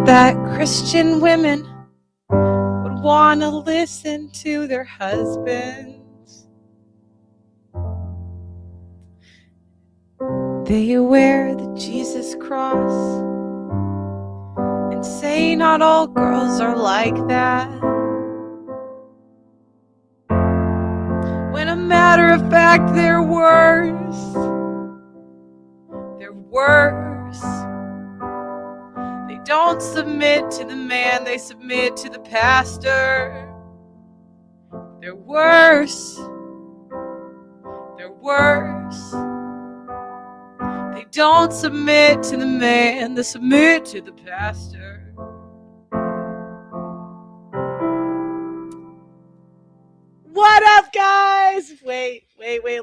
that Christian women would want to listen to their husbands. They wear the Jesus cross and say not all girls are like that. When a matter of fact, they're worse. They're worse. They don't submit to the man, they submit to the pastor. They're worse. They're worse. They don't submit to the man, they submit to the pastor. What up, guys? Wait,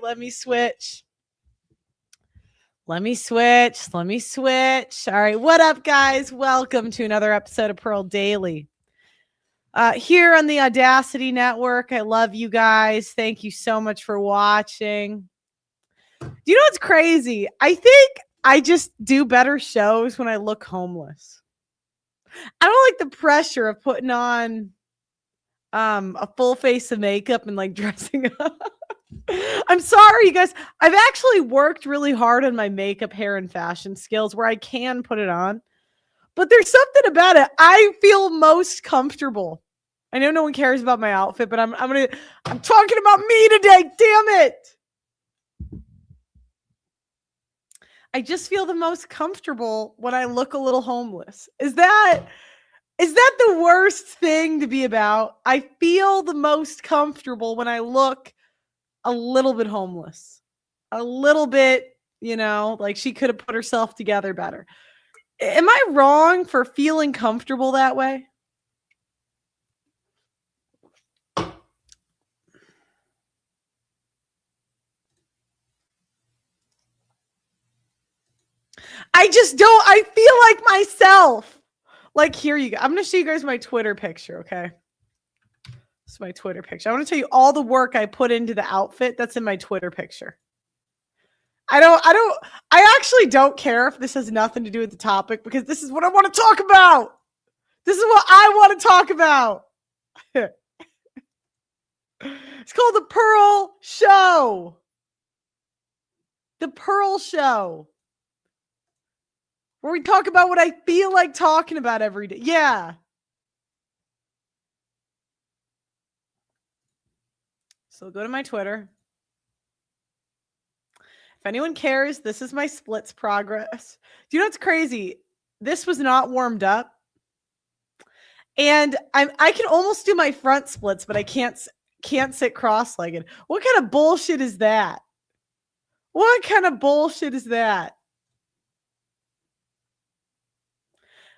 let me switch. Let me switch. All right, what up, guys? Welcome to another episode of Pearl Daily. Here on the Audacity Network. I love you guys. Thank you so much for watching. Do you know what's crazy? I think I just do better shows when I look homeless. I don't like the pressure of putting on a full face of makeup and like dressing up. I'm sorry, you guys. I've actually worked really hard on my makeup, hair, and fashion skills where I can put it on. But there's something about it. I feel most comfortable. I know no one cares about my outfit, but I'm talking about me today. Damn it. I just feel the most comfortable when I look a little homeless. Is that the worst thing to be about? I feel the most comfortable when I look a little bit homeless. A little bit, like she could have put herself together better. Am I wrong for feeling comfortable that way? I feel like myself. Like, here you go. I'm going to show you guys my Twitter picture, okay? This is my Twitter picture. I want to tell you all the work I put into the outfit that's in my Twitter picture. I actually don't care if this has nothing to do with the topic because this is what I want to talk about. This is what I want to talk about. It's called The Pearl Show. The Pearl Show. Where we talk about what I feel like talking about every day. Yeah. So go to my Twitter. If anyone cares, this is my splits progress. Do you know what's crazy? This was not warmed up. And I can almost do my front splits, but I can't sit cross-legged. What kind of bullshit is that? What kind of bullshit is that?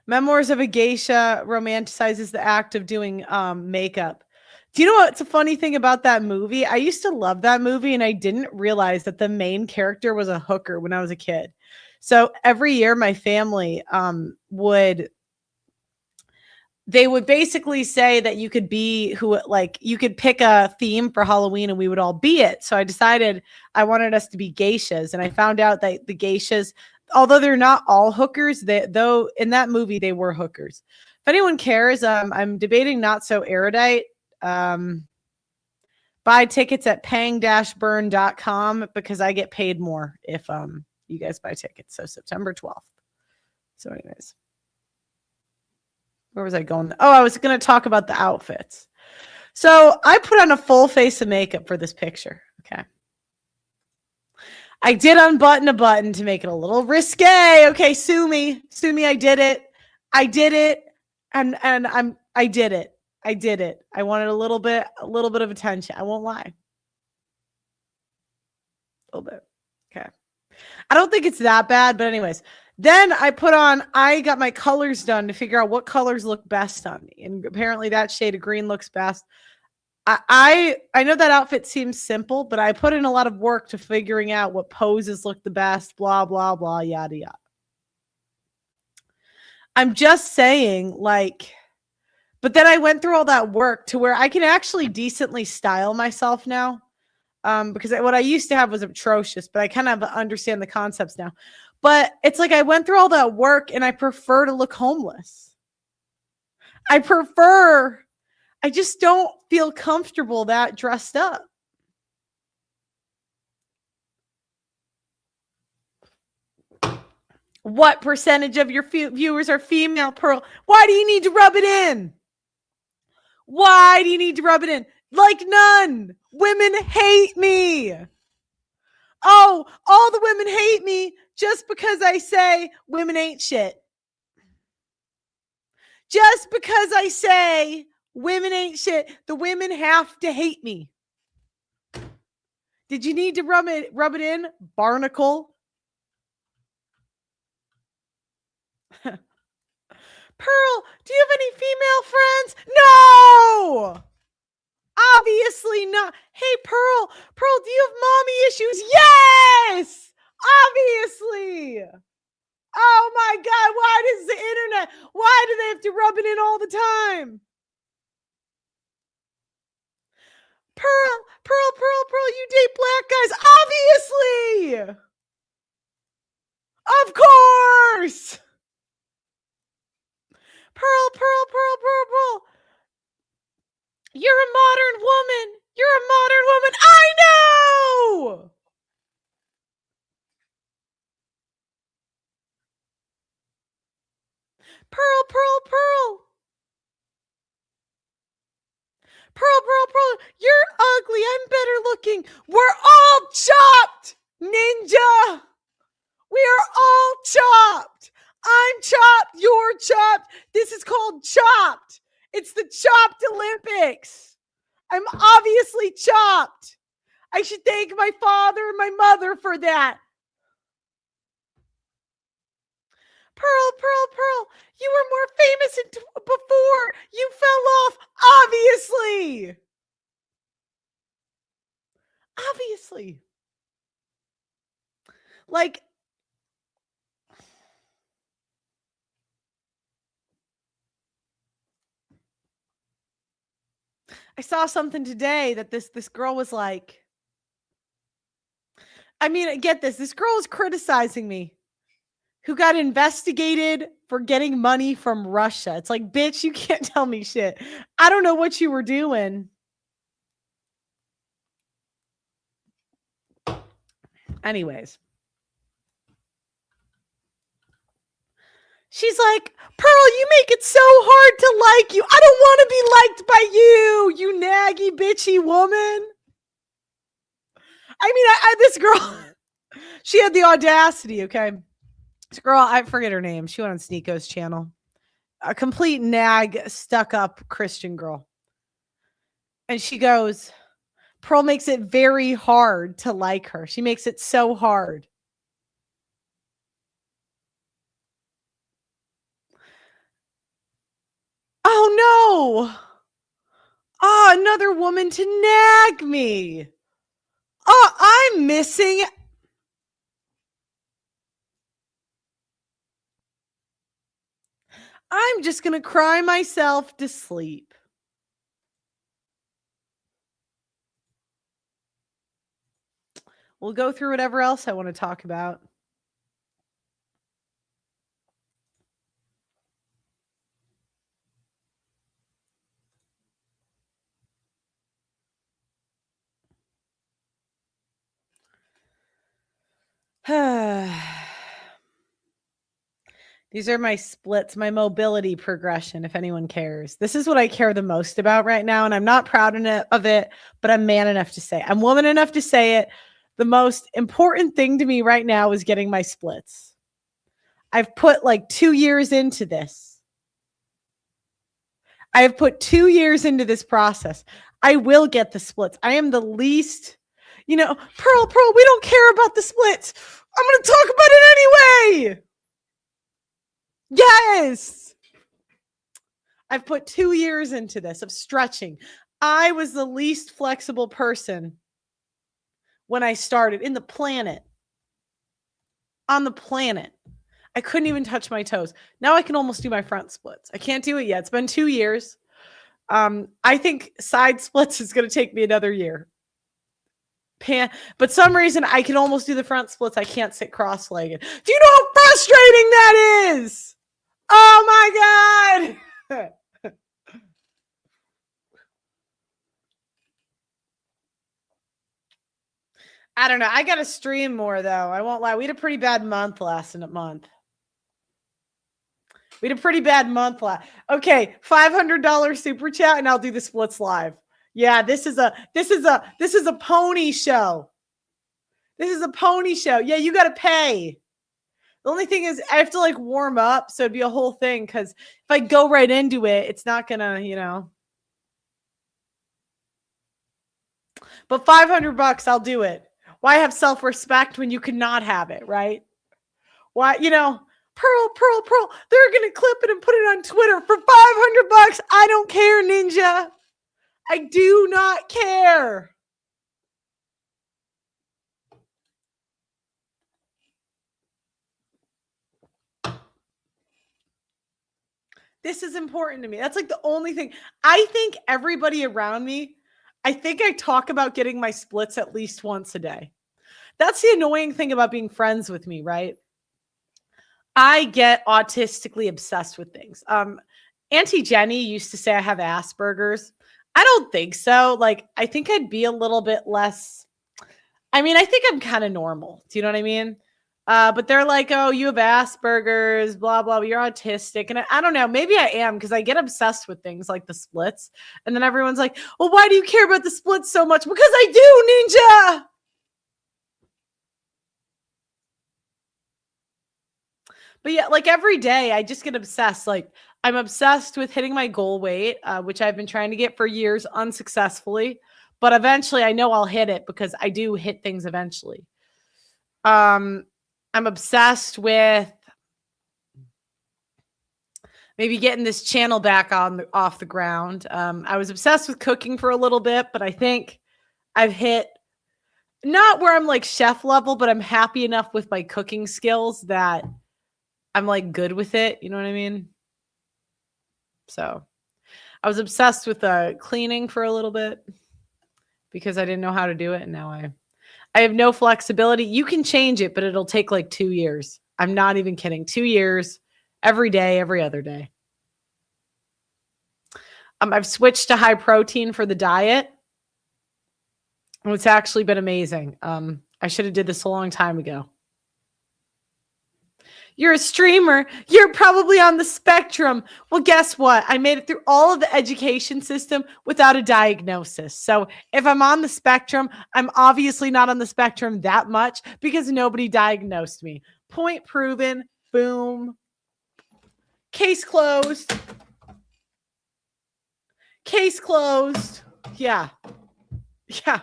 Memoirs of a Geisha romanticizes the act of doing makeup. Do you know what's a funny thing about that movie? I used to love that movie, and I didn't realize that the main character was a hooker when I was a kid. So every year, my family would basically say that you could be you could pick a theme for Halloween, and we would all be it. So I decided I wanted us to be geishas, and I found out that the geishas, although they're not all hookers, though in that movie they were hookers. If anyone cares, I'm debating Not So Erudite. Buy tickets at pang-burn.com because I get paid more if you guys buy tickets. So September 12th. So anyways, where was I going? Oh, I was going to talk about the outfits. So I put on a full face of makeup for this picture. Okay. I did unbutton a button to make it a little risque. Okay, sue me. I did it. I did it. And I did it. I did it. I wanted a little bit of attention. I won't lie. A little bit. Okay. I don't think it's that bad, but anyways. Then I got my colors done to figure out what colors look best on me. And apparently that shade of green looks best. I know that outfit seems simple, but I put in a lot of work to figuring out what poses look the best, blah, blah, blah, yada, yada. I'm just saying, but then I went through all that work to where I can actually decently style myself now. Because what I used to have was atrocious, but I kind of understand the concepts now. But it's like I went through all that work and I prefer to look homeless. I just don't feel comfortable that dressed up. What percentage of your viewers are female, Pearl? Why do you need to rub it in? Why do you need to rub it in? Like none. Women hate me. Oh, all the women hate me just because I say women ain't shit. Just because I say women ain't shit, the women have to hate me. Did you need to rub it in, barnacle? Pearl, do you have any female friends? No! Obviously not. Hey, Pearl, do you have mommy issues? Yes! Obviously. Oh my God, why does the internet, why do they have to rub it in all the time? Pearl, you date black guys. Obviously. Of course. Pearl. You're a modern woman. I know. Pearl. Pearl, you're ugly. I'm better looking. We're all chopped, ninja. We are all chopped. I'm chopped. You're chopped. This is called chopped. It's the chopped Olympics. I'm obviously chopped. I should thank my father and my mother for that. Pearl, you were more famous before you fell off. Obviously. Like, I saw something today that this girl was like, I mean, get this. This girl is criticizing me, who got investigated for getting money from Russia. It's like, bitch, you can't tell me shit. I don't know what you were doing. Anyways. She's like, Pearl, you make it so hard to like you. I don't want to be liked by you, you naggy, bitchy woman. I mean, this girl, she had the audacity, okay? This girl, I forget her name. She went on Sneako's channel. A complete nag, stuck-up Christian girl. And she goes, Pearl makes it very hard to like her. She makes it so hard. Oh, no. Oh, another woman to nag me. Oh, I'm missing. I'm just going to cry myself to sleep. We'll go through whatever else I want to talk about. These are my splits, my mobility progression, if anyone cares. This is what I care the most about right now, and I'm not proud of it, but I'm man enough to say it. I'm woman enough to say it. The most important thing to me right now is getting my splits. I've put like 2 years into this. I have put 2 years into this process. I will get the splits. I am the least, Pearl, we don't care about the splits. I'm going to talk about it anyway. Yes. I've put 2 years into this of stretching. I was the least flexible person when I started on the planet. I couldn't even touch my toes. Now I can almost do my front splits. I can't do it yet. It's been 2 years. I think side splits is going to take me another year. But some reason I can almost do the front splits. I can't sit cross-legged. Do you know how frustrating that is? Oh my God. I don't know. I got to stream more though. I won't lie. We had a pretty bad month last month. We had a pretty bad month last. Okay, $500 super chat, and I'll do the splits live. Yeah, this is a pony show. This is a pony show. Yeah, you got to pay. The only thing is I have to like warm up, so it'd be a whole thing. Because if I go right into it, it's not gonna, But $500, I'll do it. Why have self-respect when you cannot have it, right? Why, Pearl, they're going to clip it and put it on Twitter for $500. I don't care, Ninja. I do not care. This is important to me. That's like the only thing. I think everybody around me, I think I talk about getting my splits at least once a day. That's the annoying thing about being friends with me, right? I get autistically obsessed with things. Auntie Jenny used to say I have Asperger's. I don't think so. Like, I think I'd be a little bit less. I mean, I think I'm kind of normal. Do you know what I mean? But they're like, oh, you have Asperger's, blah, blah, you're autistic. And I don't know, maybe I am because I get obsessed with things like the splits. And then everyone's like, well, why do you care about the splits so much? Because I do, Ninja. But yeah, like every day I just get obsessed. Like I'm obsessed with hitting my goal weight, which I've been trying to get for years unsuccessfully. But eventually I know I'll hit it because I do hit things eventually. I'm obsessed with maybe getting this channel back off the ground. I was obsessed with cooking for a little bit, but I think I've hit not where I'm like chef level, but I'm happy enough with my cooking skills that I'm like good with it. You know what I mean? So I was obsessed with cleaning for a little bit because I didn't know how to do it. And now I have no flexibility. You can change it, but it'll take like 2 years. I'm not even kidding. 2 years, every day, every other day. I've switched to high protein for the diet. It's actually been amazing. I should have did this a long time ago. You're a streamer. You're probably on the spectrum. Well, guess what? I made it through all of the education system without a diagnosis. So if I'm on the spectrum, I'm obviously not on the spectrum that much because nobody diagnosed me. Point proven. Boom. Case closed. Case closed. Yeah. Yeah.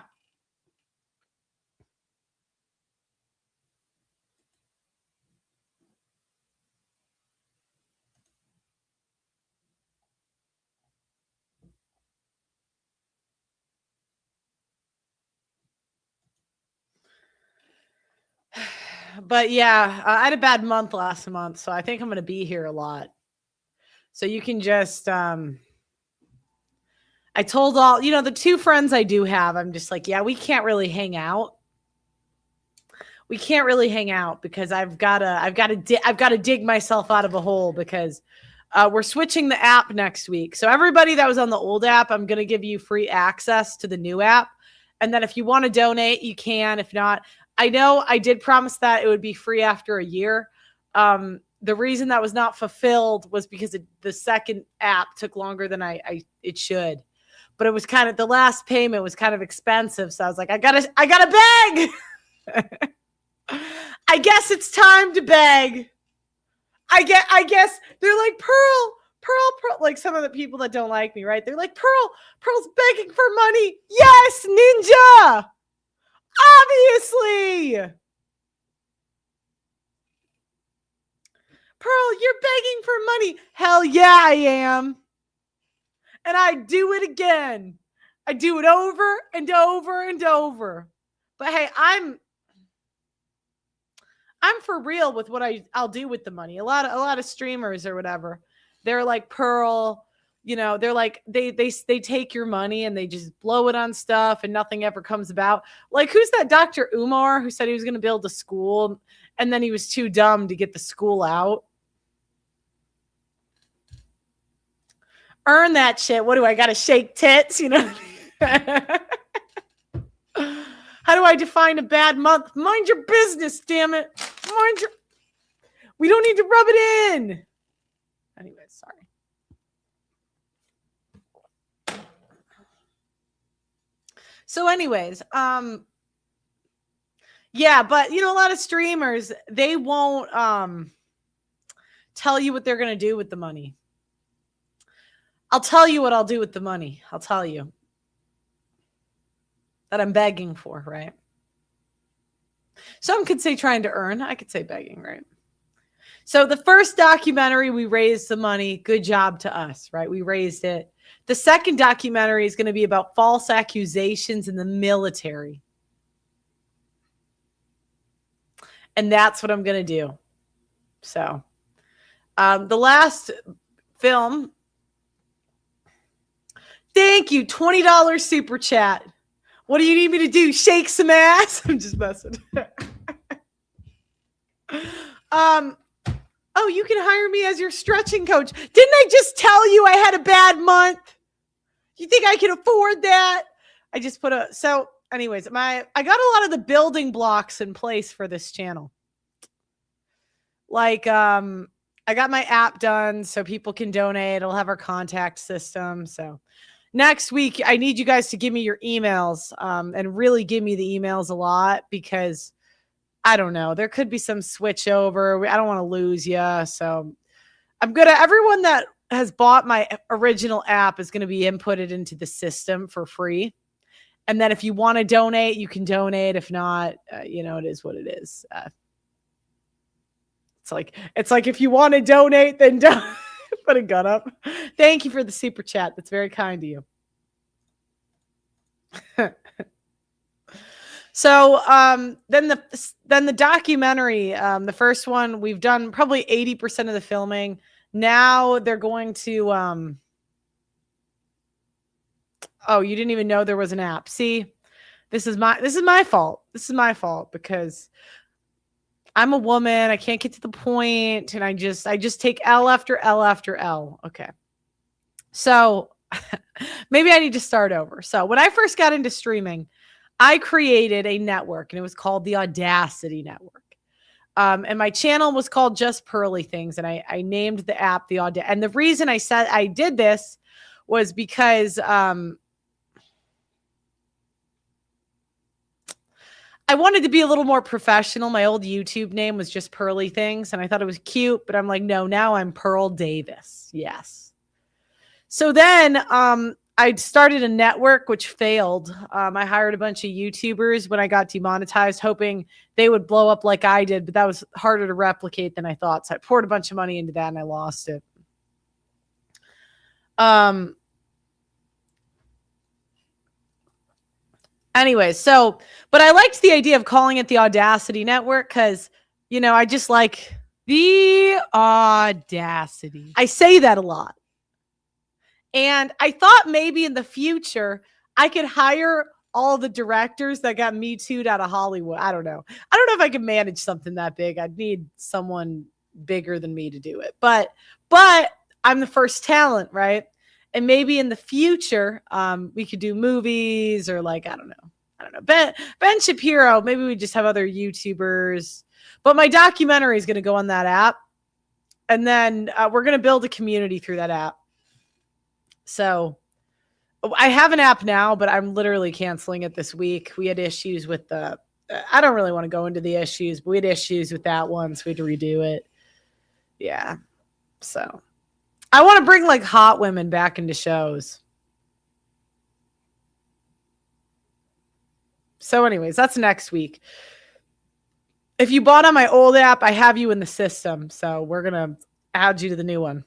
But yeah, I had a bad month last month, so I think I'm going to be here a lot. So you can just, I told all, the 2 friends I do have, I'm just like, yeah, we can't really hang out. We can't really hang out because I've got to dig myself out of a hole because we're switching the app next week. So everybody that was on the old app, I'm going to give you free access to the new app. And then if you want to donate, you can. If not, I know I did promise that it would be free after a year. The reason that was not fulfilled was because the second app took longer than it should. But it was kind of, the last payment was kind of expensive. So I was like, I gotta beg. I guess it's time to beg. I guess they're like, Pearl, like some of the people that don't like me, right? They're like, Pearl's begging for money. Yes, Ninja. Obviously. Pearl, you're begging for money. Hell yeah, I am. And I do it again. I do it over and over and over. But hey, I'm for real with what I'll do with the money. A lot of streamers or whatever, they're like, Pearl, they're like, they take your money and they just blow it on stuff and nothing ever comes about. Like, who's that Dr. Umar who said he was going to build a school and then he was too dumb to get the school out? Earn that shit. What do I got to shake tits? Hi, How do I define a bad month? Mind your business, damn it. We don't need to rub it in. Anyway, sorry. So anyways, yeah, but a lot of streamers, they won't tell you what they're going to do with the money. I'll tell you what I'll do with the money. I'll tell you that I'm begging for, right? Some could say trying to earn. I could say begging, right? So the first documentary, we raised the money. Good job to us, right? We raised it. The second documentary is going to be about false accusations in the military. And that's what I'm going to do. So the last film. Thank you. $20 super chat. What do you need me to do? Shake some ass? I'm just messing. Oh, you can hire me as your stretching coach. Didn't I just tell you I had a bad month? You think I can afford that? I just put so anyways, I got a lot of the building blocks in place for this channel. Like, I got my app done so people can donate. It'll have our contact system. So next week, I need you guys to give me your emails and really give me the emails a lot because I don't know. There could be some switch over. I don't want to lose you. So everyone that has bought my original app is going to be inputted into the system for free. And then if you want to donate, you can donate. If not, it is what it is. It's like if you want to donate, then don't put a gun up. Thank you for the super chat. That's very kind of you. So then the documentary, the first one, we've done probably 80% of the filming. Now they're going to oh, you didn't even know there was an app. See, this is my fault. This is my fault because I'm a woman. I can't get to the point, and I just take L after L after L. Okay. So maybe I need to start over. So when I first got into streaming, I created a network, and it was called the Audacity Network. And my channel was called Just Pearly Things, and I named the app the Audacity. And the reason I said I did this was because I wanted to be a little more professional. My old YouTube name was Just Pearly Things, and I thought it was cute, but I'm like, no, now I'm Pearl Davis. Yes. So then I started a network, which failed. I hired a bunch of YouTubers when I got demonetized, hoping they would blow up like I did, but that was harder to replicate than I thought. So I poured a bunch of money into that, and I lost it. Anyway, but I liked the idea of calling it the Audacity Network because, I just like the audacity. I say that a lot. And I thought maybe in the future I could hire all the directors that got Me Too'd out of Hollywood. I don't know. I don't know if I can manage something that big. I'd need someone bigger than me to do it. But I'm the first talent, right? And maybe in the future, we could do movies or I don't know. Ben Shapiro, maybe we just have other YouTubers. But my documentary is going to go on that app. And then we're going to build a community through that app. So I have an app now, but I'm literally canceling it this week. We had issues with I don't really want to go into the issues, but we had issues with that one. So we had to redo it. Yeah. So I want to bring hot women back into shows. So anyways, that's next week. If you bought on my old app, I have you in the system. So we're going to add you to the new one.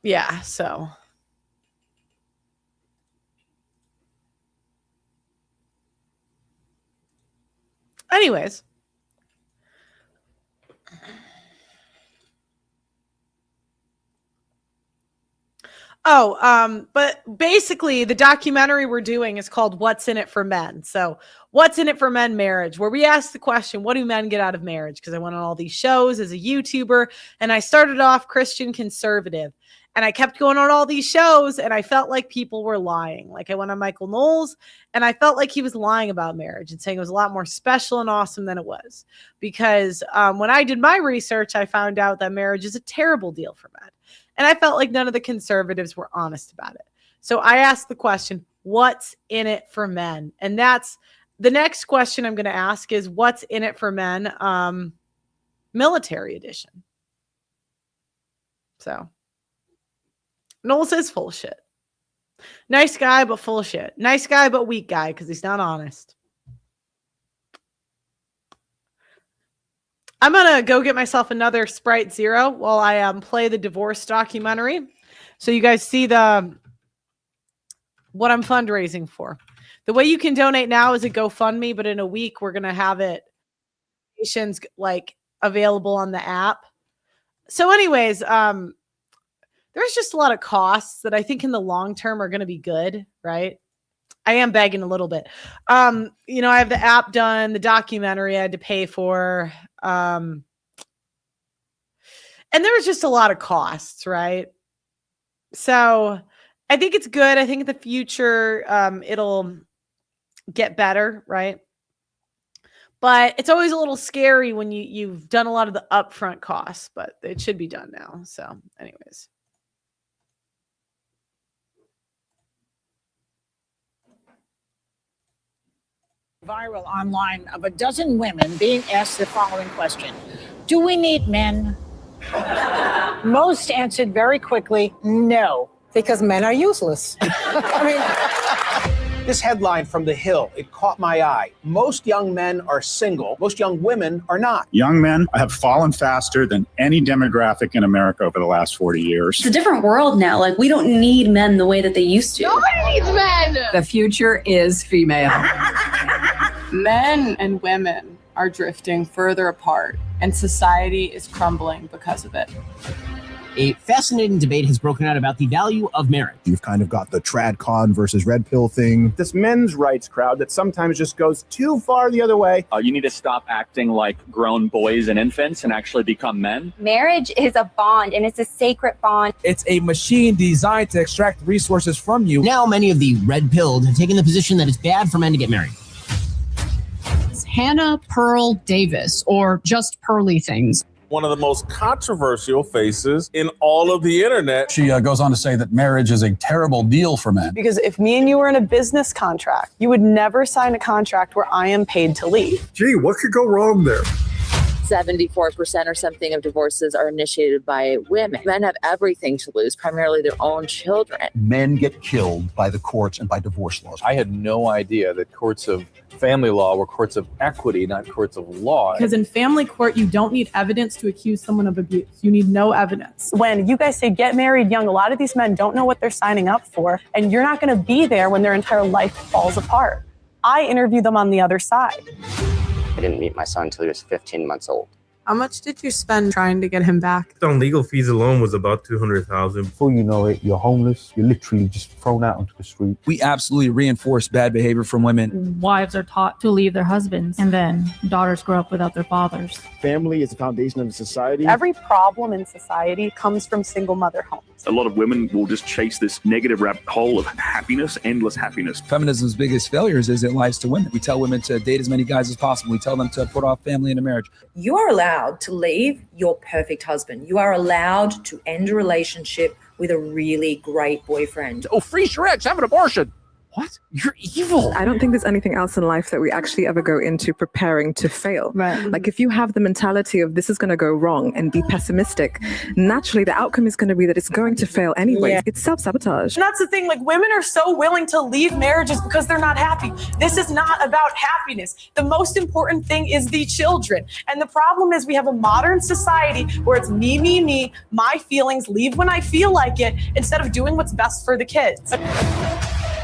Yeah, so. Anyways. But basically the documentary we're doing is called What's in It for Men. So What's in It for Men Marriage, where we ask the question, what do men get out of marriage? Because I went on all these shows as a YouTuber, and I started off Christian conservative. And I kept going on all these shows and I felt like people were lying. Like I went on Michael Knowles and I felt like he was lying about marriage and saying it was a lot more special and awesome than it was. Because when I did my research, I found out that marriage is a terrible deal for men. And I felt like none of the conservatives were honest about it. So I asked the question, what's in it for men? And that's the next question I'm going to ask is what's in it for men? Military edition. So Knowles is full of shit. Nice guy, but full of shit. Nice guy, but weak guy because he's not honest. I'm going to go get myself another Sprite Zero while I play the divorce documentary. So you guys see what I'm fundraising for. The way you can donate now is a GoFundMe, but in a week, we're going to have it like available on the app. So anyways, there's just a lot of costs that I think in the long term are going to be good, right? I am begging a little bit. I have the app done, the documentary I had to pay for. And there was just a lot of costs, right? So I think it's good. I think in the future, it'll get better, right? But it's always a little scary when you've done a lot of the upfront costs, but it should be done now. So anyways. Viral online of a dozen women being asked the following question. Do we need men? Most answered very quickly, no. Because men are useless. This headline from The Hill, it caught my eye. Most young men are single. Most young women are not. Young men have fallen faster than any demographic in America over the last 40 years. It's a different world now. Like, we don't need men the way that they used to. Nobody needs men! The future is female. Men and women are drifting further apart, and society is crumbling because of it. A fascinating debate has broken out about the value of marriage. You've kind of got the TradCon versus Red Pill thing. This men's rights crowd that sometimes just goes too far the other way. You need to stop acting like grown boys and infants and actually become men. Marriage is a bond, and it's a sacred bond. It's a machine designed to extract resources from you. Now many of the red-pilled have taken the position that it's bad for men to get married. It's Hannah Pearl Davis, or just Pearly Things. One of the most controversial faces in all of the internet. She goes on to say that marriage is a terrible deal for men. Because if me and you were in a business contract, you would never sign a contract where I am paid to leave. Gee, what could go wrong there? 74% or something of divorces are initiated by women. Men have everything to lose, primarily their own children. Men get killed by the courts and by divorce laws. I had no idea that courts of family law were courts of equity, not courts of law. Because in family court, you don't need evidence to accuse someone of abuse. You need no evidence. When you guys say get married young, a lot of these men don't know what they're signing up for, and you're not going to be there when their entire life falls apart. I interview them on the other side. I didn't meet my son until he was 15 months old. How much did you spend trying to get him back? On legal fees alone was about $200,000. Before you know it, you're homeless. You're literally just thrown out onto the street. We absolutely reinforce bad behavior from women. Wives are taught to leave their husbands, and then daughters grow up without their fathers. Family is the foundation of society. Every problem in society comes from single mother homes. A lot of women will just chase this negative rabbit hole of happiness, endless happiness. Feminism's biggest failures is it lies to women. We tell women to date as many guys as possible. We tell them to put off family into marriage. You are allowed to leave your perfect husband. You are allowed to end a relationship with a really great boyfriend. Oh, free shreds, have an abortion. What? You're evil. I don't think there's anything else in life that we actually ever go into preparing to fail. Right. Like if you have the mentality of this is going to go wrong and be pessimistic, naturally the outcome is going to be that it's going to fail anyway. Yeah. It's self-sabotage. And that's the thing, like women are so willing to leave marriages because they're not happy. This is not about happiness. The most important thing is the children. And the problem is we have a modern society where it's me, my feelings, leave when I feel like it, instead of doing what's best for the kids.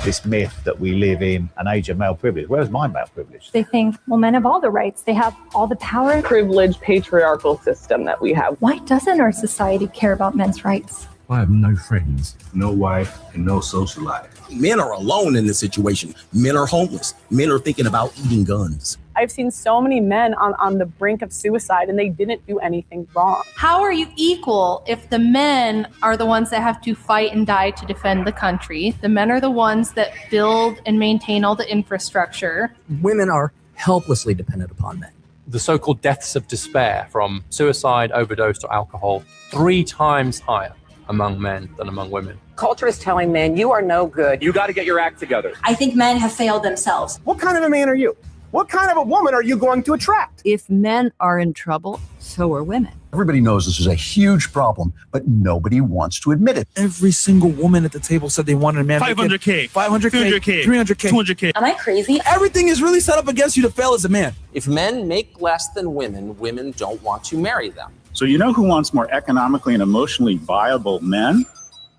This myth that we live in an age of male privilege. Where's my male privilege? They think, well, men have all the rights. They have all the power. Privileged patriarchal system that we have. Why doesn't our society care about men's rights? I have no friends, no wife, and no social life. Men are alone in this situation. Men are homeless. Men are thinking about eating guns. I've seen so many men on the brink of suicide and they didn't do anything wrong. How are you equal if the men are the ones that have to fight and die to defend the country? The men are the ones that build and maintain all the infrastructure. Women are helplessly dependent upon men. The so-called deaths of despair from suicide, overdose, or alcohol, 3 times higher among men than among women. Culture is telling men, you are no good. You got to get your act together. I think men have failed themselves. What kind of a man are you? What kind of a woman are you going to attract? If men are in trouble, so are women. Everybody knows this is a huge problem, but nobody wants to admit it. Every single woman at the table said they wanted a man. 500K, 500K, 200K, 300K, 200K. Am I crazy? Everything is really set up against you to fail as a man. If men make less than women, women don't want to marry them. So you know who wants more economically and emotionally viable men?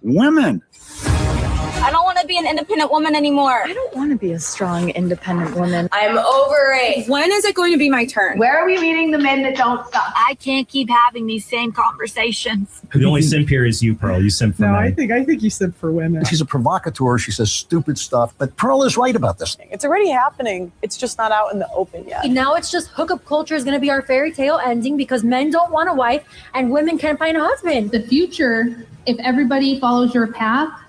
Women. I don't want to be an independent woman anymore. I don't want to be a strong, independent woman. I'm over it. When is it going to be my turn? Where are we meeting the men that don't stop? I can't keep having these same conversations. The only simp here is you, Pearl. You simp for men. I think you simp for women. She's a provocateur. She says stupid stuff, but Pearl is right about this. It's already happening. It's just not out in the open yet. Now it's just hookup culture is going to be our fairy tale ending because men don't want a wife and women can't find a husband. The future, if everybody follows your path,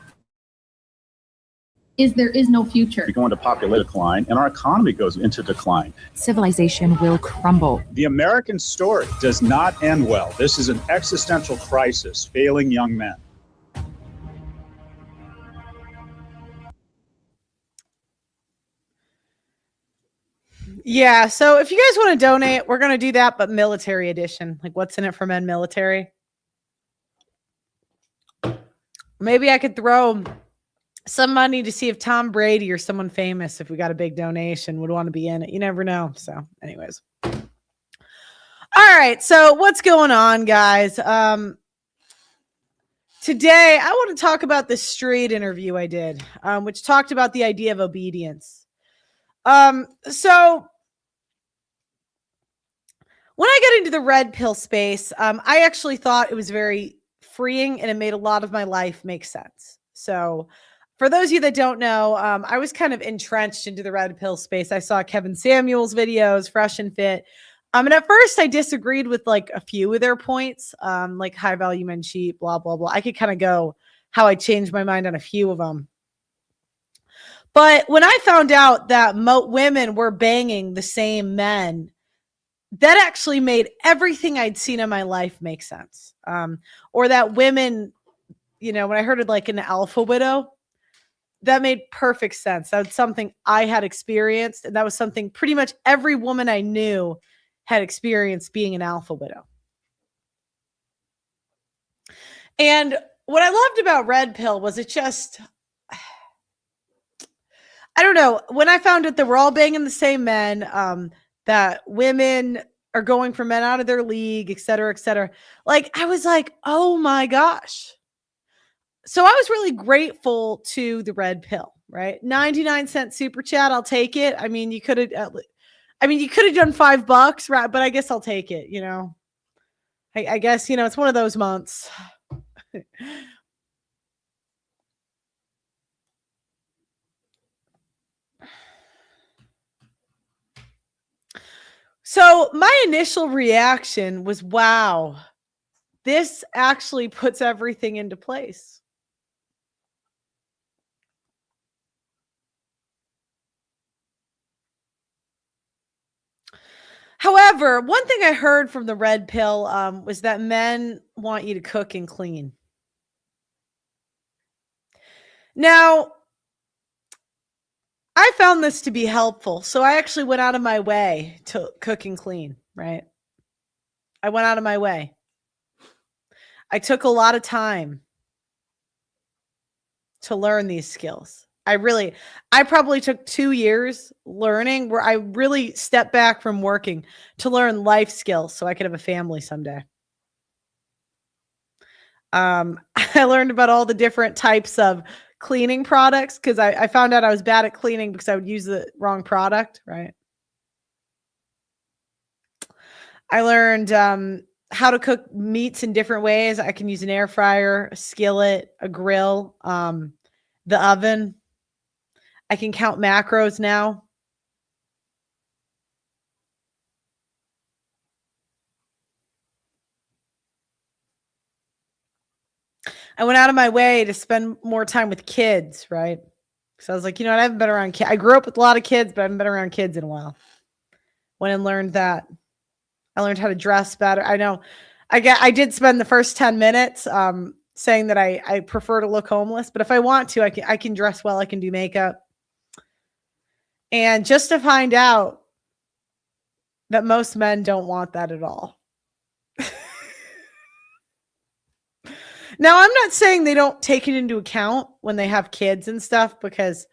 there is no future. We go into popular decline and our economy goes into decline. Civilization will crumble. The American story does not end well. This is an existential crisis, failing young men. Yeah, so if you guys want to donate, we're going to do that, but military edition. Like, what's in it for men military? Maybe I could throw some money to see if Tom Brady or someone famous, if we got a big donation, would want to be in it. You never know. So anyways. All right. So what's going on, guys? Today, I want to talk about the Straight interview I did, which talked about the idea of obedience. So when I got into the red pill space, I actually thought it was very freeing and it made a lot of my life make sense. So for those of you that don't know, I was kind of entrenched into the red pill space. I saw Kevin Samuels videos, Fresh and Fit. And at first I disagreed with like a few of their points, like high value men cheat, blah, blah, blah. I could kind of go how I changed my mind on a few of them. But when I found out that women were banging the same men, that actually made everything I'd seen in my life make sense. Or that women, you know, when I heard it like an alpha widow, that made perfect sense. That was something I had experienced. And that was something pretty much every woman I knew had experienced, being an alpha widow. And what I loved about red pill was it just, I don't know, when I found out that we're all banging the same men, that women are going for men out of their league, et cetera, like, I was like, oh my gosh. So I was really grateful to the red pill, right? 99-cent super chat. I'll take it. I mean, you could have done $5, right? But I guess I'll take it. You know, I guess, you know, it's one of those months. So my initial reaction was, wow, this actually puts everything into place. However, one thing I heard from the red pill was that men want you to cook and clean. Now, I found this to be helpful. So I actually went out of my way to cook and clean, right? I went out of my way. I took a lot of time to learn these skills. I probably took 2 years learning, where I really stepped back from working to learn life skills so I could have a family someday. I learned about all the different types of cleaning products because I found out I was bad at cleaning because I would use the wrong product, right? I learned how to cook meats in different ways. I can use an air fryer, a skillet, a grill, the oven. I can count macros now. I went out of my way to spend more time with kids, right? So I was like, you know what? I haven't been around kids. I grew up with a lot of kids, but I haven't been around kids in a while. Went and learned that. I learned how to dress better. I know I did spend the first 10 minutes saying that I prefer to look homeless, but if I want to, I can dress well. I can do makeup. And just to find out that most men don't want that at all. Now, I'm not saying they don't take it into account when they have kids and stuff, because,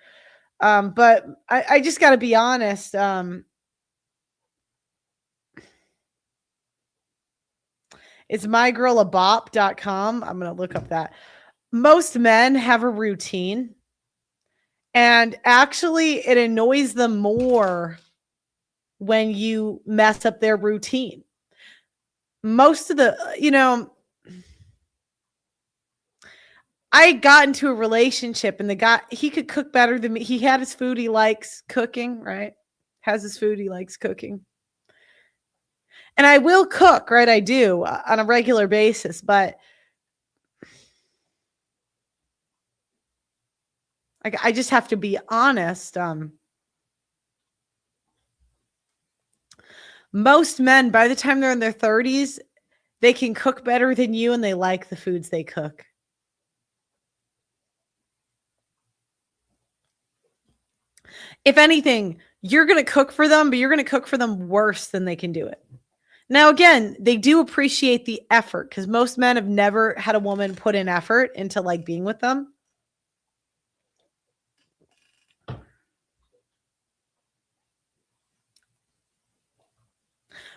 but I just got to be honest. It's mygirlabop.com. I'm going to look up that. Most men have a routine, and actually it annoys them more when you mess up their routine. Most of the, I got into a relationship and the guy, he could cook better than me. He had his food. He likes cooking, right? Has his food. He likes cooking. And I will cook, right? I do on a regular basis, but I just have to be honest. Most men, by the time they're in their 30s, they can cook better than you and they like the foods they cook. If anything, you're going to cook for them, but you're going to cook for them worse than they can do it. Now, again, they do appreciate the effort, because most men have never had a woman put in effort into like being with them.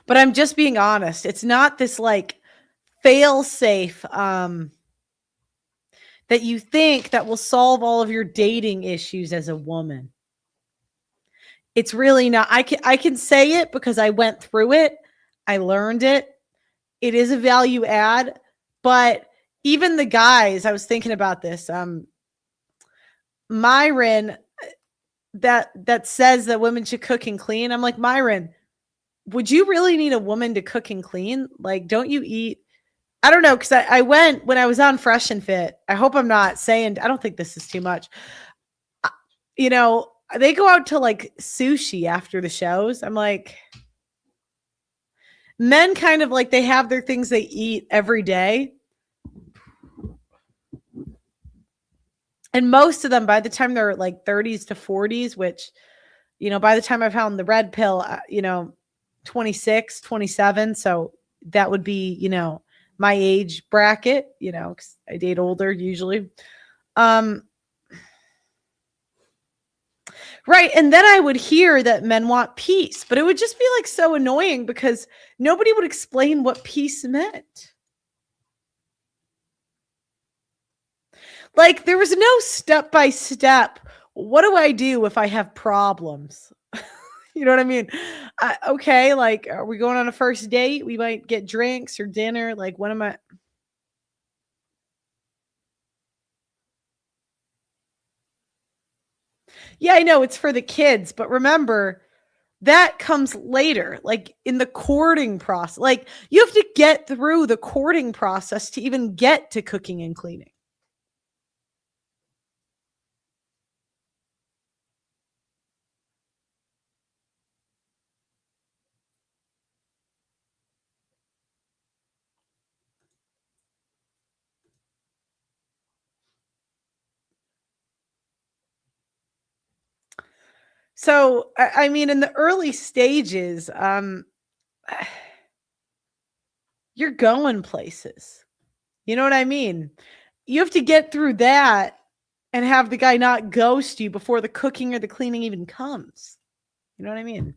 But I'm just being honest. It's not this like fail safe that you think that will solve all of your dating issues as a woman. It's really not. I can say it because I went through it. I learned it. It is a value add, but even the guys, I was thinking about this. Myron, that says that women should cook and clean. I'm like, Myron, would you really need a woman to cook and clean? Like, don't you eat? I don't know. Cause I went when I was on Fresh and Fit. I hope I'm not saying, I don't think this is too much. They go out to like sushi after the shows. I'm like, men kind of like they have their things they eat every day. And most of them, by the time they're like 30s to 40s, which, by the time I found the red pill, 26, 27. So that would be, my age bracket, 'cause I date older usually. Right. And then I would hear that men want peace, but it would just be like so annoying because nobody would explain what peace meant. Like there was no step by step. What do I do if I have problems? You know what I mean? Okay. Like, are we going on a first date? We might get drinks or dinner. Like, what am I? Yeah, I know it's for the kids, but remember that comes later, like in the courting process. Like you have to get through the courting process to even get to cooking and cleaning. So, I mean, in the early stages, you're going places. You know what I mean? You have to get through that and have the guy not ghost you before the cooking or the cleaning even comes. You know what I mean?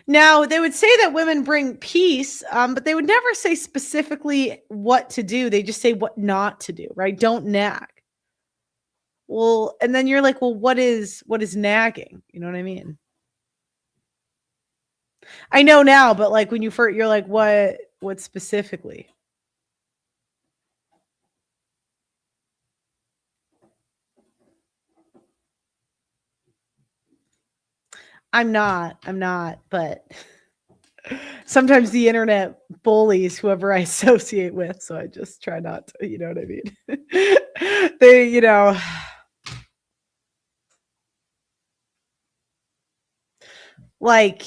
Now, they would say that women bring peace, but they would never say specifically what to do. They just say what not to do, right? Don't nag. Well, and then you're like, well, what is nagging? You know what I mean? I know now, but like when you're like, what specifically? I'm not, but sometimes the internet bullies whoever I associate with. So I just try not to, you know what I mean? They, you know, like,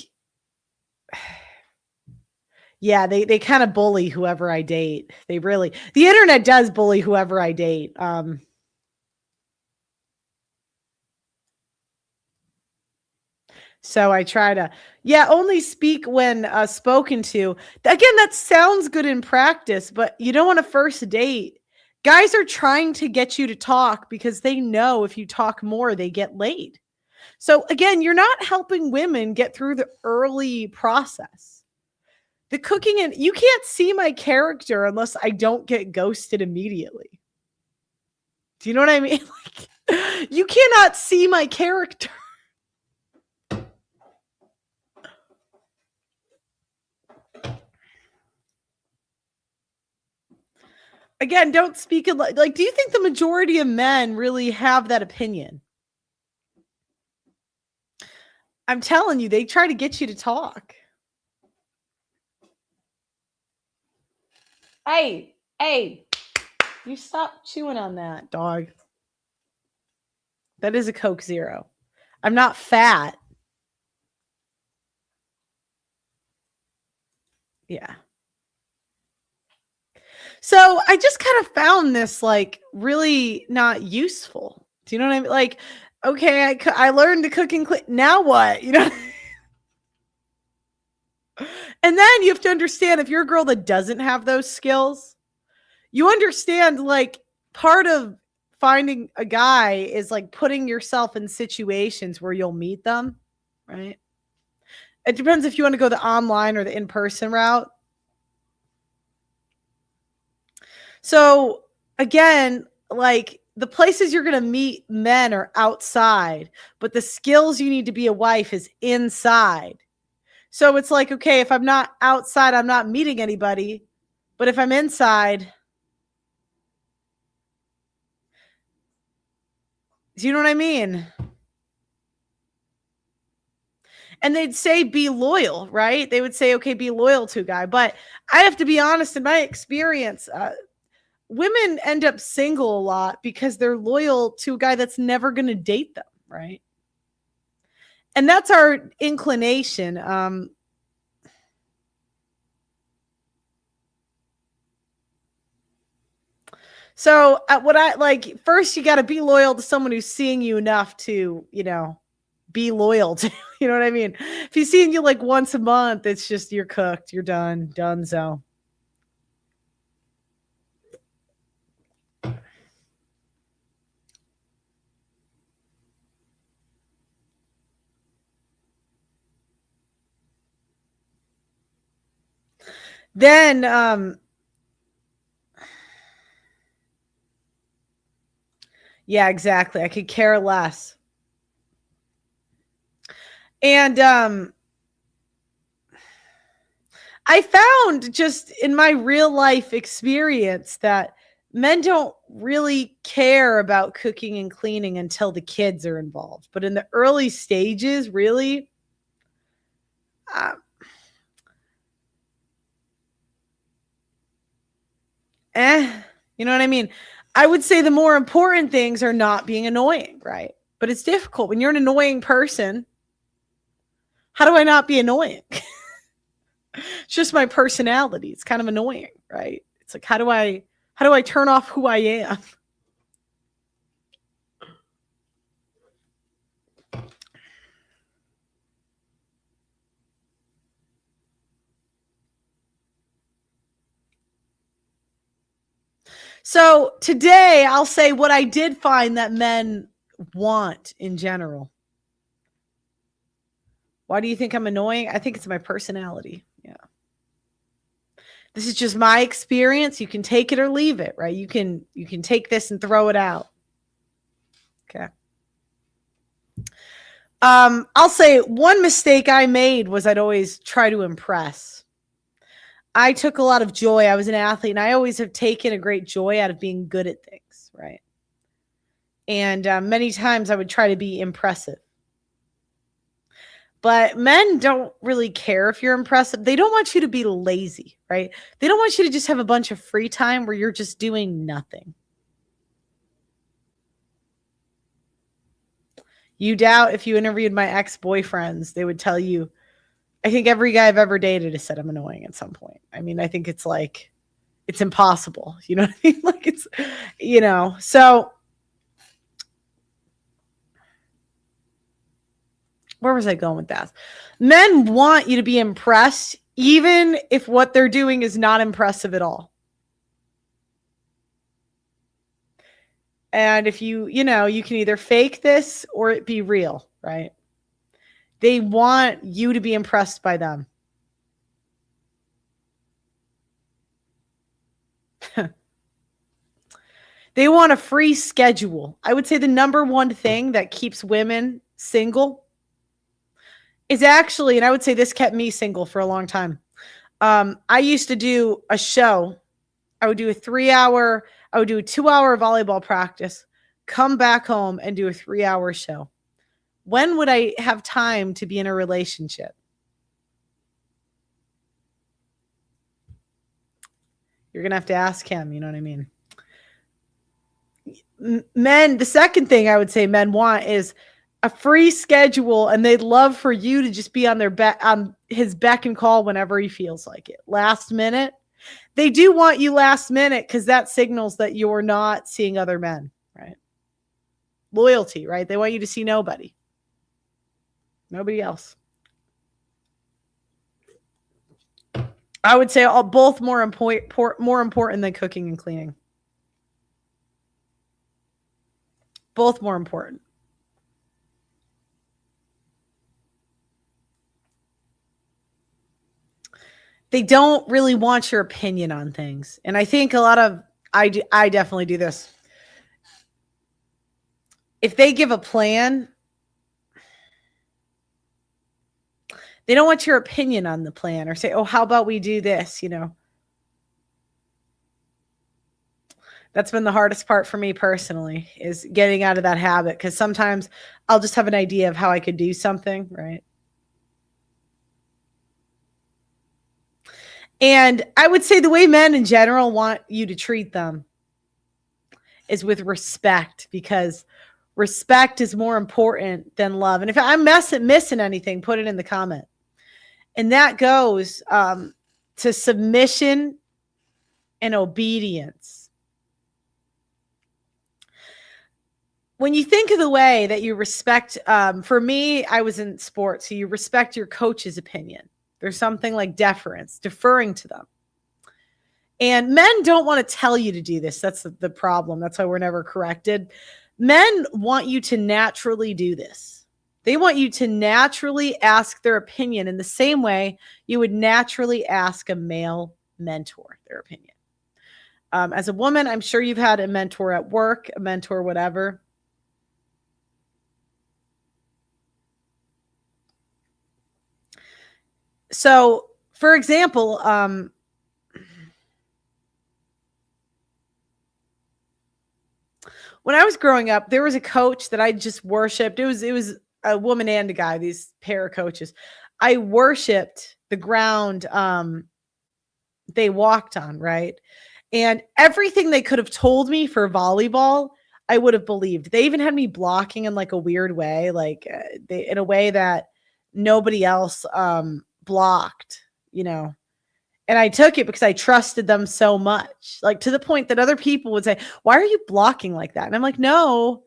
yeah, they kind of bully whoever I date. The internet does bully whoever I date. So I try to, only speak when spoken to. Again, that sounds good in practice, but you don't want to first date. Guys are trying to get you to talk because they know if you talk more, they get laid. So again, you're not helping women get through the early process. The cooking, and you can't see my character unless I don't get ghosted immediately. Do you know what I mean? Like, you cannot see my character. Again, don't speak it like, do you think the majority of men really have that opinion? I'm telling you, they try to get you to talk. Hey, you stop chewing on that, dog. That is a Coke Zero. I'm not fat. Yeah. So I just kind of found this like really not useful. Do you know what I mean? Like, okay, I learned to cook and clean. Now what? You know? And then you have to understand, if you're a girl that doesn't have those skills, you understand like part of finding a guy is like putting yourself in situations where you'll meet them, right? It depends if you want to go the online or the in-person route. So again, like the places you're going to meet men are outside, but the skills you need to be a wife is inside. So it's like, okay, if I'm not outside, I'm not meeting anybody. But if I'm inside, do you know what I mean? And they'd say, be loyal, right? They would say, okay, be loyal to a guy. But I have to be honest, in my experience, women end up single a lot because they're loyal to a guy that's never going to date them, right? And that's our inclination. So what I like, first you got to be loyal to someone who's seeing you enough to, you know, be loyal to, you know what I mean? If he's seeing you like once a month, it's just, you're cooked, you're done. So. Then, yeah, exactly. I could care less. And, I found just in my real life experience that men don't really care about cooking and cleaning until the kids are involved. But in the early stages, really, you know what I mean? I would say the more important things are not being annoying, right? But it's difficult when you're an annoying person. How do I not be annoying? It's just my personality. It's kind of annoying, right? It's like, how do I turn off who I am? So today I'll say what I did find that men want in general. Why do you think I'm annoying? I think it's my personality. Yeah. This is just my experience. You can take it or leave it, right? You can take this and throw it out. Okay. I'll say one mistake I made was I'd always try to impress. I took a lot of joy. I was an athlete, and I always have taken a great joy out of being good at things, right? And many times I would try to be impressive. But men don't really care if you're impressive. They don't want you to be lazy, right? They don't want you to just have a bunch of free time where you're just doing nothing. You doubt if you interviewed my ex-boyfriends, they would tell you, I think every guy I've ever dated has said I'm annoying at some point. I mean, I think it's like, it's impossible. You know what I mean? Like it's, you know, so where was I going with that? Men want you to be impressed, even if what they're doing is not impressive at all. And if you know, you can either fake this or it be real, right? They want you to be impressed by them. They want a free schedule. I would say the number one thing that keeps women single is actually, and I would say this kept me single for a long time. I used to do a show. I would do a 2-hour volleyball practice, come back home and do a 3-hour show. When would I have time to be in a relationship? You're going to have to ask him, you know what I mean? Men, the second thing I would say men want is a free schedule, and they'd love for you to just be on on his beck and call whenever he feels like it. Last minute. They do want you last minute because that signals that you're not seeing other men, right? Loyalty, right? They want you to see nobody. Nobody else. I would say both more important than cooking and cleaning. Both more important. They don't really want your opinion on things. And I think I definitely do this. If they give a plan, they don't want your opinion on the plan or say, oh, how about we do this? You know, that's been the hardest part for me personally, is getting out of that habit. Because sometimes I'll just have an idea of how I could do something, right? And I would say the way men in general want you to treat them is with respect, because respect is more important than love. And if I'm missing anything, put it in the comment. And that goes to submission and obedience. When you think of the way that you respect, for me, I was in sports, so you respect your coach's opinion. There's something like deference, deferring to them. And men don't want to tell you to do this. That's the problem. That's why we're never corrected. Men want you to naturally do this. They want you to naturally ask their opinion in the same way you would naturally ask a male mentor their opinion. As a woman, I'm sure you've had a mentor at work, a mentor, whatever. So, for example, when I was growing up, there was a coach that I just worshiped. It was a woman and a guy, these pair of coaches. I worshiped the ground they walked on, right? And everything they could have told me for volleyball, I would have believed. They even had me blocking in like a weird way, like in a way that nobody else blocked, you know. And I took it because I trusted them so much, like to the point that other people would say, why are you blocking like that? And I'm like, no,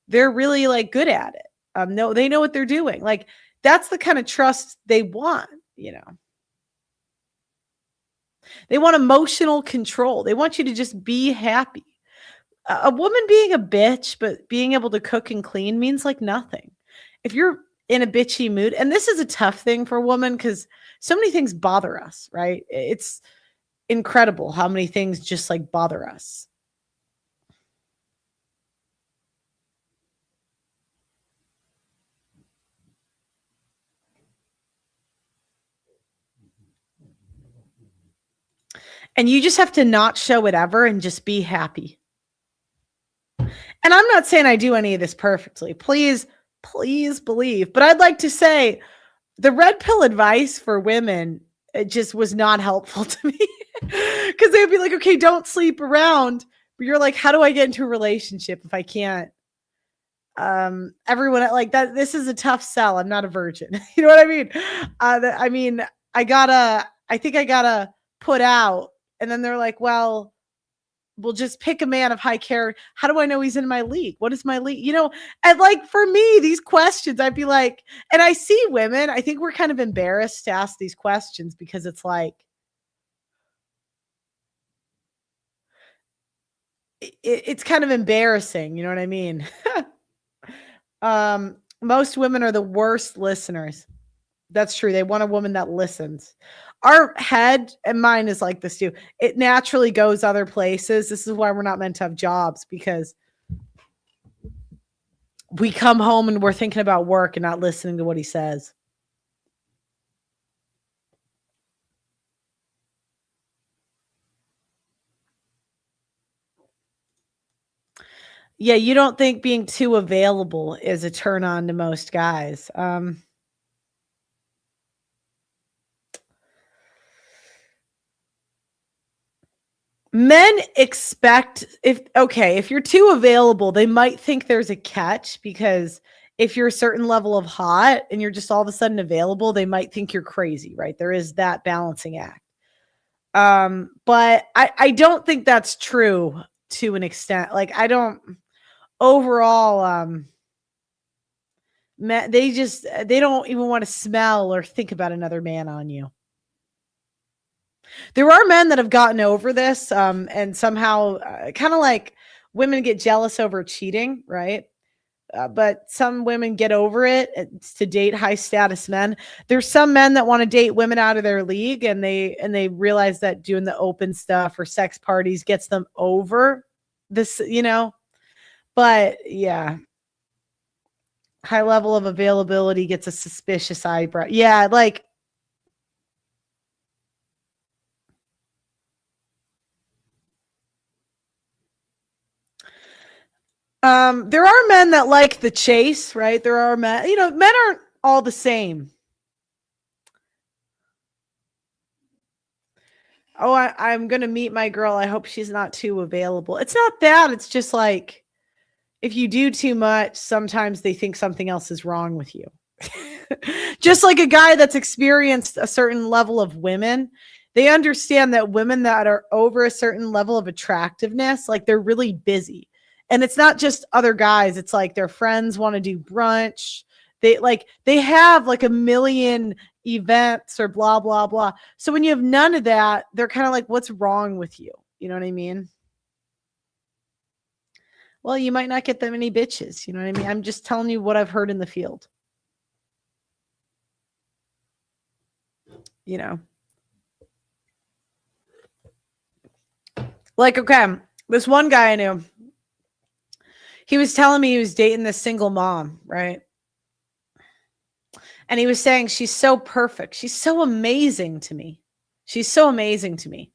they're really like good at it. No, they know what they're doing. Like that's the kind of trust they want, you know. They want emotional control. They want you to just be happy. A woman being a bitch, but being able to cook and clean means like nothing. If you're in a bitchy mood, and this is a tough thing for a woman because so many things bother us, right? It's incredible how many things just like bother us. And you just have to not show it ever and just be happy. And I'm not saying I do any of this perfectly. Please believe. But I'd like to say the red pill advice for women, it just was not helpful to me because they'd be like, okay, don't sleep around. But you're like, how do I get into a relationship if I can't? Everyone like that. This is a tough sell. I'm not a virgin. You know what I mean? I think I gotta put out. And then they're like, well, we'll just pick a man of high character. How do I know he's in my league? What is my league? You know, and like for me, these questions, I'd be like, and I see women, I think we're kind of embarrassed to ask these questions because it's like, it's kind of embarrassing. You know what I mean? Most women are the worst listeners. That's true. They want a woman that listens. Our head, and mine is like this too, it naturally goes other places. This is why we're not meant to have jobs, because we come home and we're thinking about work and not listening to what he says. Yeah, you don't think being too available is a turn on to most guys. Men expect if you're too available, they might think there's a catch, because if you're a certain level of hot and you're just all of a sudden available, they might think you're crazy, right? There is that balancing act. But I don't think that's true to an extent. Like, I don't overall, they don't even want to smell or think about another man on you. There are men that have gotten over this, and somehow kind of like women get jealous over cheating, right? But some women get over it. It's to date high status men. There's some men that want to date women out of their league, and they realize that doing the open stuff or sex parties gets them over this, you know. But yeah, high level of availability gets a suspicious eyebrow. Yeah, like. There are men that like the chase, right? There are men, men aren't all the same. Oh, I'm going to meet my girl. I hope she's not too available. It's not that. It's just like, if you do too much, sometimes they think something else is wrong with you. Just like a guy that's experienced a certain level of women, they understand that women that are over a certain level of attractiveness, like, they're really busy. And it's not just other guys. It's like their friends want to do brunch. They have like a million events or blah, blah, blah. So when you have none of that, they're kind of like, what's wrong with you? You know what I mean? Well, you might not get that many bitches. You know what I mean? I'm just telling you what I've heard in the field. You know? Like, okay, this one guy I knew, he was telling me he was dating this single mom, right? And he was saying, she's so perfect. She's so amazing to me. She's so amazing to me.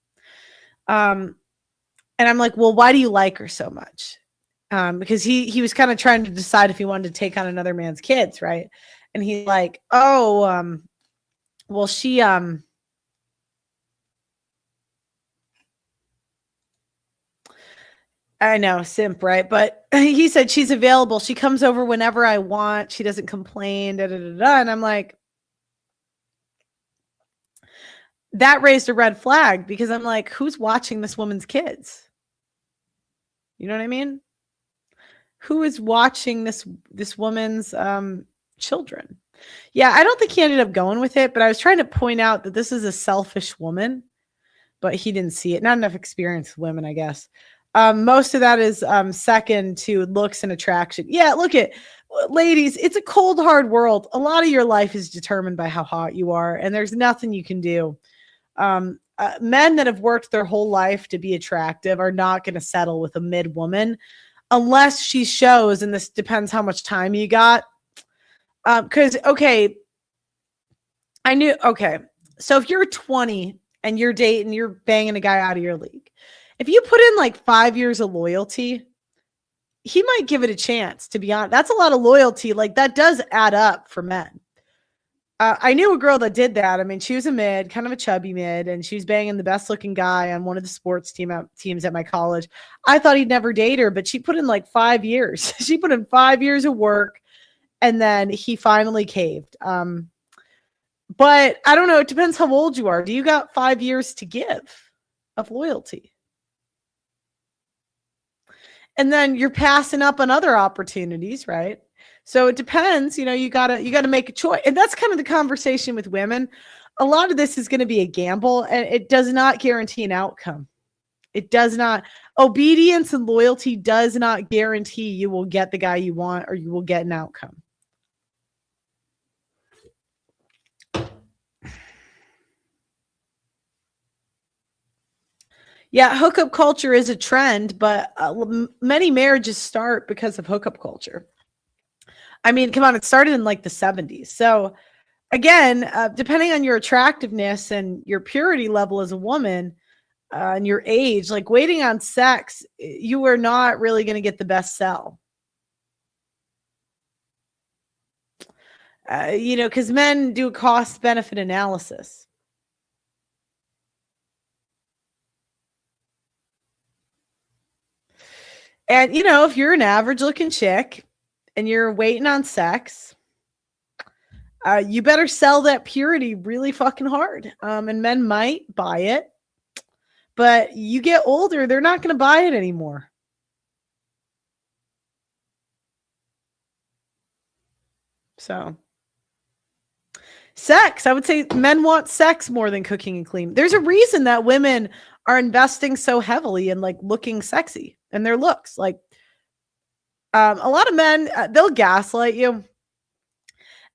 And I'm like, well, why do you like her so much? Because he was kind of trying to decide if he wanted to take on another man's kids, right? And he's like, oh, well, she, I know, simp, right? But he said she's available. She comes over whenever I want. She doesn't complain, da, da, da, da. And I'm like, that raised a red flag, because I'm like, who's watching this woman's kids? You know what I mean? Who is watching this woman's children? Yeah, I don't think he ended up going with it, but I was trying to point out that this is a selfish woman, but he didn't see it. Not enough experience with women, I guess. Most of that is second to looks and attraction. Yeah, look at ladies. It's a cold, hard world. A lot of your life is determined by how hot you are, and there's nothing you can do. Men that have worked their whole life to be attractive are not going to settle with a mid woman unless she shows, and this depends how much time you got. Because, okay, so if you're 20 and you're dating, you're banging a guy out of your league, if you put in like 5 years of loyalty, he might give it a chance, to be honest. That's a lot of loyalty. Like, that does add up for men. I knew a girl that did that. I mean, she was a mid, kind of a chubby mid, and she was banging the best looking guy on one of the sports teams at my college. I thought he'd never date her, but she put in like 5 years. She put in 5 years of work, and then he finally caved. But I don't know. It depends how old you are. Do you got 5 years to give of loyalty? And then you're passing up on other opportunities, right? So it depends, you gotta make a choice. And that's kind of the conversation with women. A lot of this is going to be a gamble, and it does not guarantee an outcome. It does not. Obedience and loyalty does not guarantee you will get the guy you want or you will get an outcome. Yeah, hookup culture is a trend, but many marriages start because of hookup culture. I mean, come on, it started in like the 70s. So again, depending on your attractiveness and your purity level as a woman and your age, like waiting on sex, you are not really going to get the best sell. Because men do cost benefit analysis. And, if you're an average looking chick and you're waiting on sex, you better sell that purity really fucking hard. And men might buy it, but you get older, they're not going to buy it anymore. So, sex, I would say men want sex more than cooking and cleaning. There's a reason that women are investing so heavily in like looking sexy and their looks. Like, a lot of men, they'll gaslight you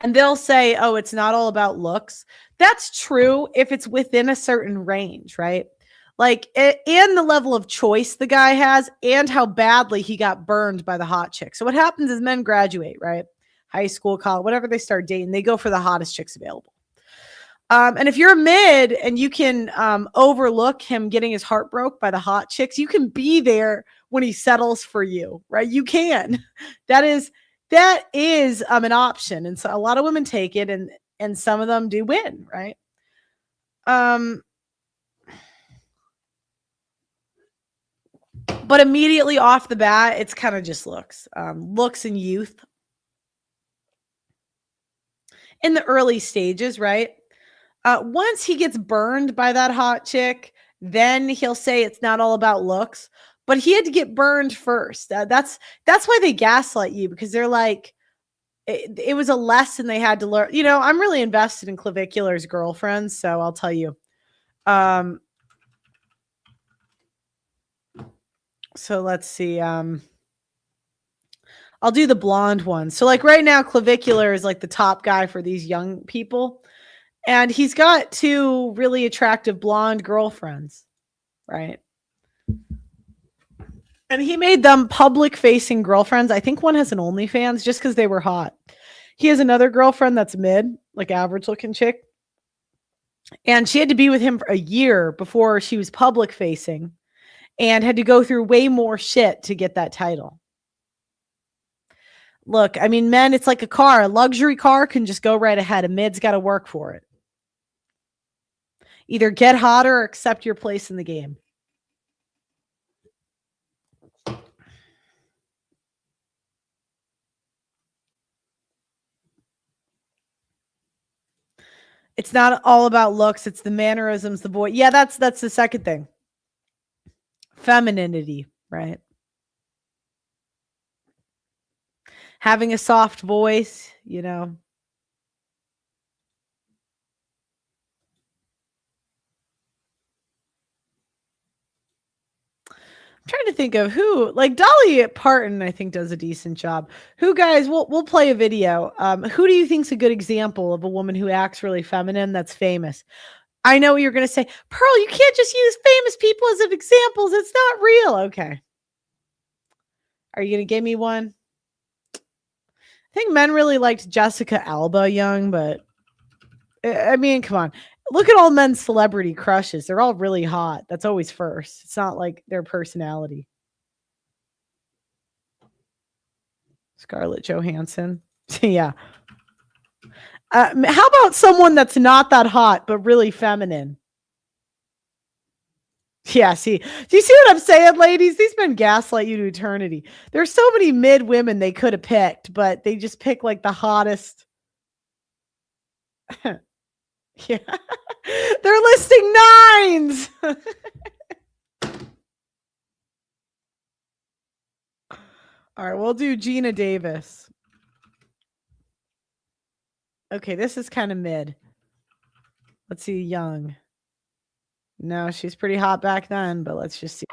and they'll say, oh, it's not all about looks. That's true if it's within a certain range, right? Like, and the level of choice the guy has and how badly he got burned by the hot chick. So what happens is men graduate, right? High school, college, whatever they start dating, they go for the hottest chicks available. And if you're a mid and you can overlook him getting his heart broke by the hot chicks, you can be there when he settles for you, right? You can. That is an option. And so a lot of women take it and some of them do win, right? But immediately off the bat, it's kind of just looks. Looks and youth. In the early stages, right? Once he gets burned by that hot chick, then he'll say it's not all about looks, but he had to get burned first. That's why they gaslight you, because they're like, it was a lesson they had to learn. I'm really invested in Clavicular's girlfriends, so I'll tell you. So let's see. I'll do the blonde one. So like right now, Clavicular is like the top guy for these young people. And he's got 2 really attractive blonde girlfriends, right? And he made them public-facing girlfriends. I think one has an OnlyFans just because they were hot. He has another girlfriend that's mid, like average-looking chick. And she had to be with him for a year before she was public-facing and had to go through way more shit to get that title. Look, I mean, men, it's like a car. A luxury car can just go right ahead. A mid's got to work for it. Either get hotter or accept your place in the game. It's not all about looks. It's the mannerisms, the voice. Yeah, that's the second thing. Femininity, right? Having a soft voice, trying to think of who, like Dolly Parton, I think does a decent job. Who, guys, we'll play a video. Who do you think's a good example of a woman who acts really feminine that's famous? I know what you're going to say, Pearl, you can't just use famous people as examples. It's not real. Okay. Are you going to give me one? I think men really liked Jessica Alba young, but I mean, come on. Look at all men's celebrity crushes. They're all really hot. That's always first. It's not like their personality. Scarlett Johansson. Yeah. How about someone that's not that hot but really feminine? Yeah, see, do you see what I'm saying, ladies? These men gaslight you to eternity. There's so many mid women they could have picked, but they just pick like the hottest. Yeah. They're listing 9s. All right, we'll do Gina Davis. Okay, this is kind of mid. Let's see, Young. No, she's pretty hot back then, but let's just see.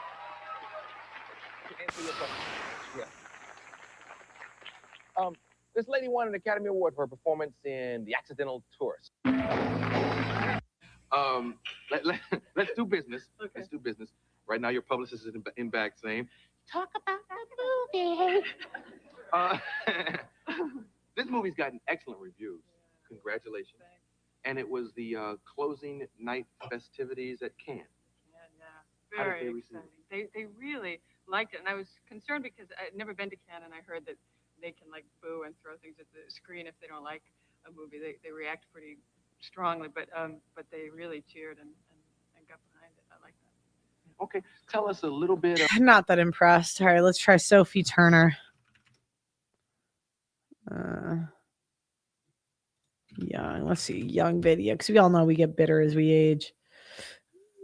This lady won an Academy Award for her performance in The Accidental Tourist. Let's do business. Okay. Let's do business. Right now, your publicist is in back saying, "Talk about that movie." This movie's gotten excellent reviews. Congratulations. And it was the closing night festivities at Cannes. Yeah, very exciting. They really liked it, and I was concerned because I'd never been to Cannes, and I heard that they can like boo and throw things at the screen if they don't like a movie. They react pretty strongly, but they really cheered and got behind it. I like that. Okay, tell us a little bit. I'm not that impressed. All right, let's try Sophie Turner. Young. Let's see, Young video, because we all know we get bitter as we age.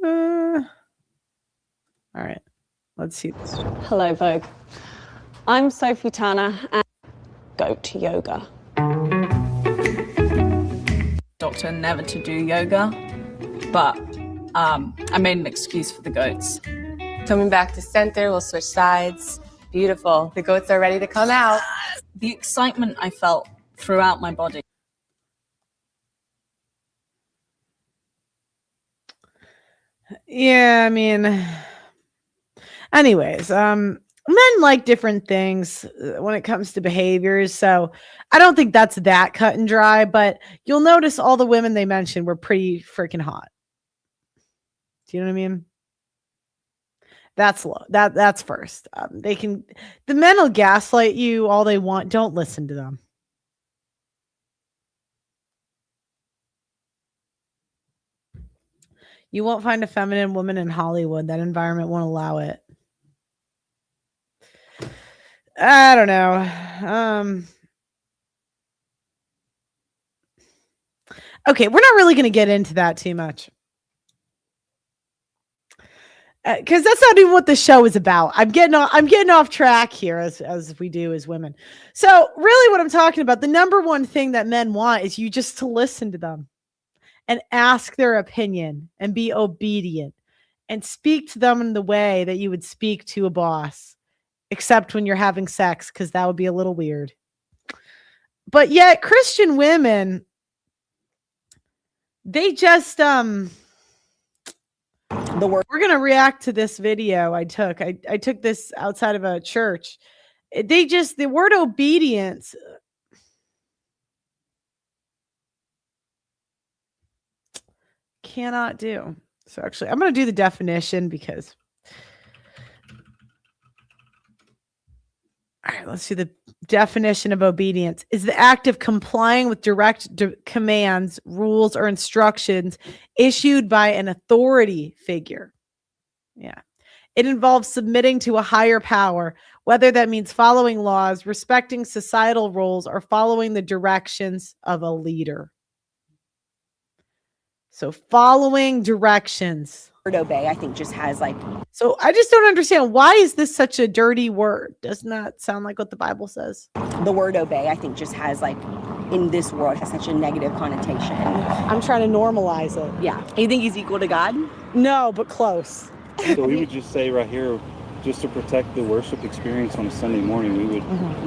All right, let's see this. Hello, Vogue. I'm Sophie Turner and go to yoga. Doctor never to do yoga, but I made an excuse for the goats. Coming back to center, we'll switch sides. Beautiful. The goats are ready to come out. The excitement I felt throughout my body. Yeah, I mean, anyways, men like different things when it comes to behaviors, so I don't think that's that cut and dry, but you'll notice all the women they mentioned were pretty freaking hot. Do you know what I mean? That's low. That's first. The men will gaslight you all they want. Don't listen to them. You won't find a feminine woman in Hollywood. That environment won't allow it. I don't know. Okay, we're not really going to get into that too much. Because that's not even what the show is about. I'm getting off track here as we do as women. So really what I'm talking about, the number one thing that men want is you just to listen to them and ask their opinion and be obedient and speak to them in the way that you would speak to a boss, except when you're having sex, because that would be a little weird. But yet Christian women, they just we're going to react to this video I took. I took this outside of a church. The word obedience cannot do. So actually, I'm going to do the definition because. All right, let's see. The definition of obedience is the act of complying with direct commands, rules, or instructions issued by an authority figure. Yeah. It involves submitting to a higher power, whether that means following laws, respecting societal roles, or following the directions of a leader. So following directions. Word obey, I think, just has like. So I just don't understand, why is this such a dirty word? Does not sound like what the Bible says. The word obey, I think, just has like, in this world, has such a negative connotation. I'm trying to normalize it. Yeah. You think he's equal to God? No, but close. So we would just say right here, just to protect the worship experience on a Sunday morning, we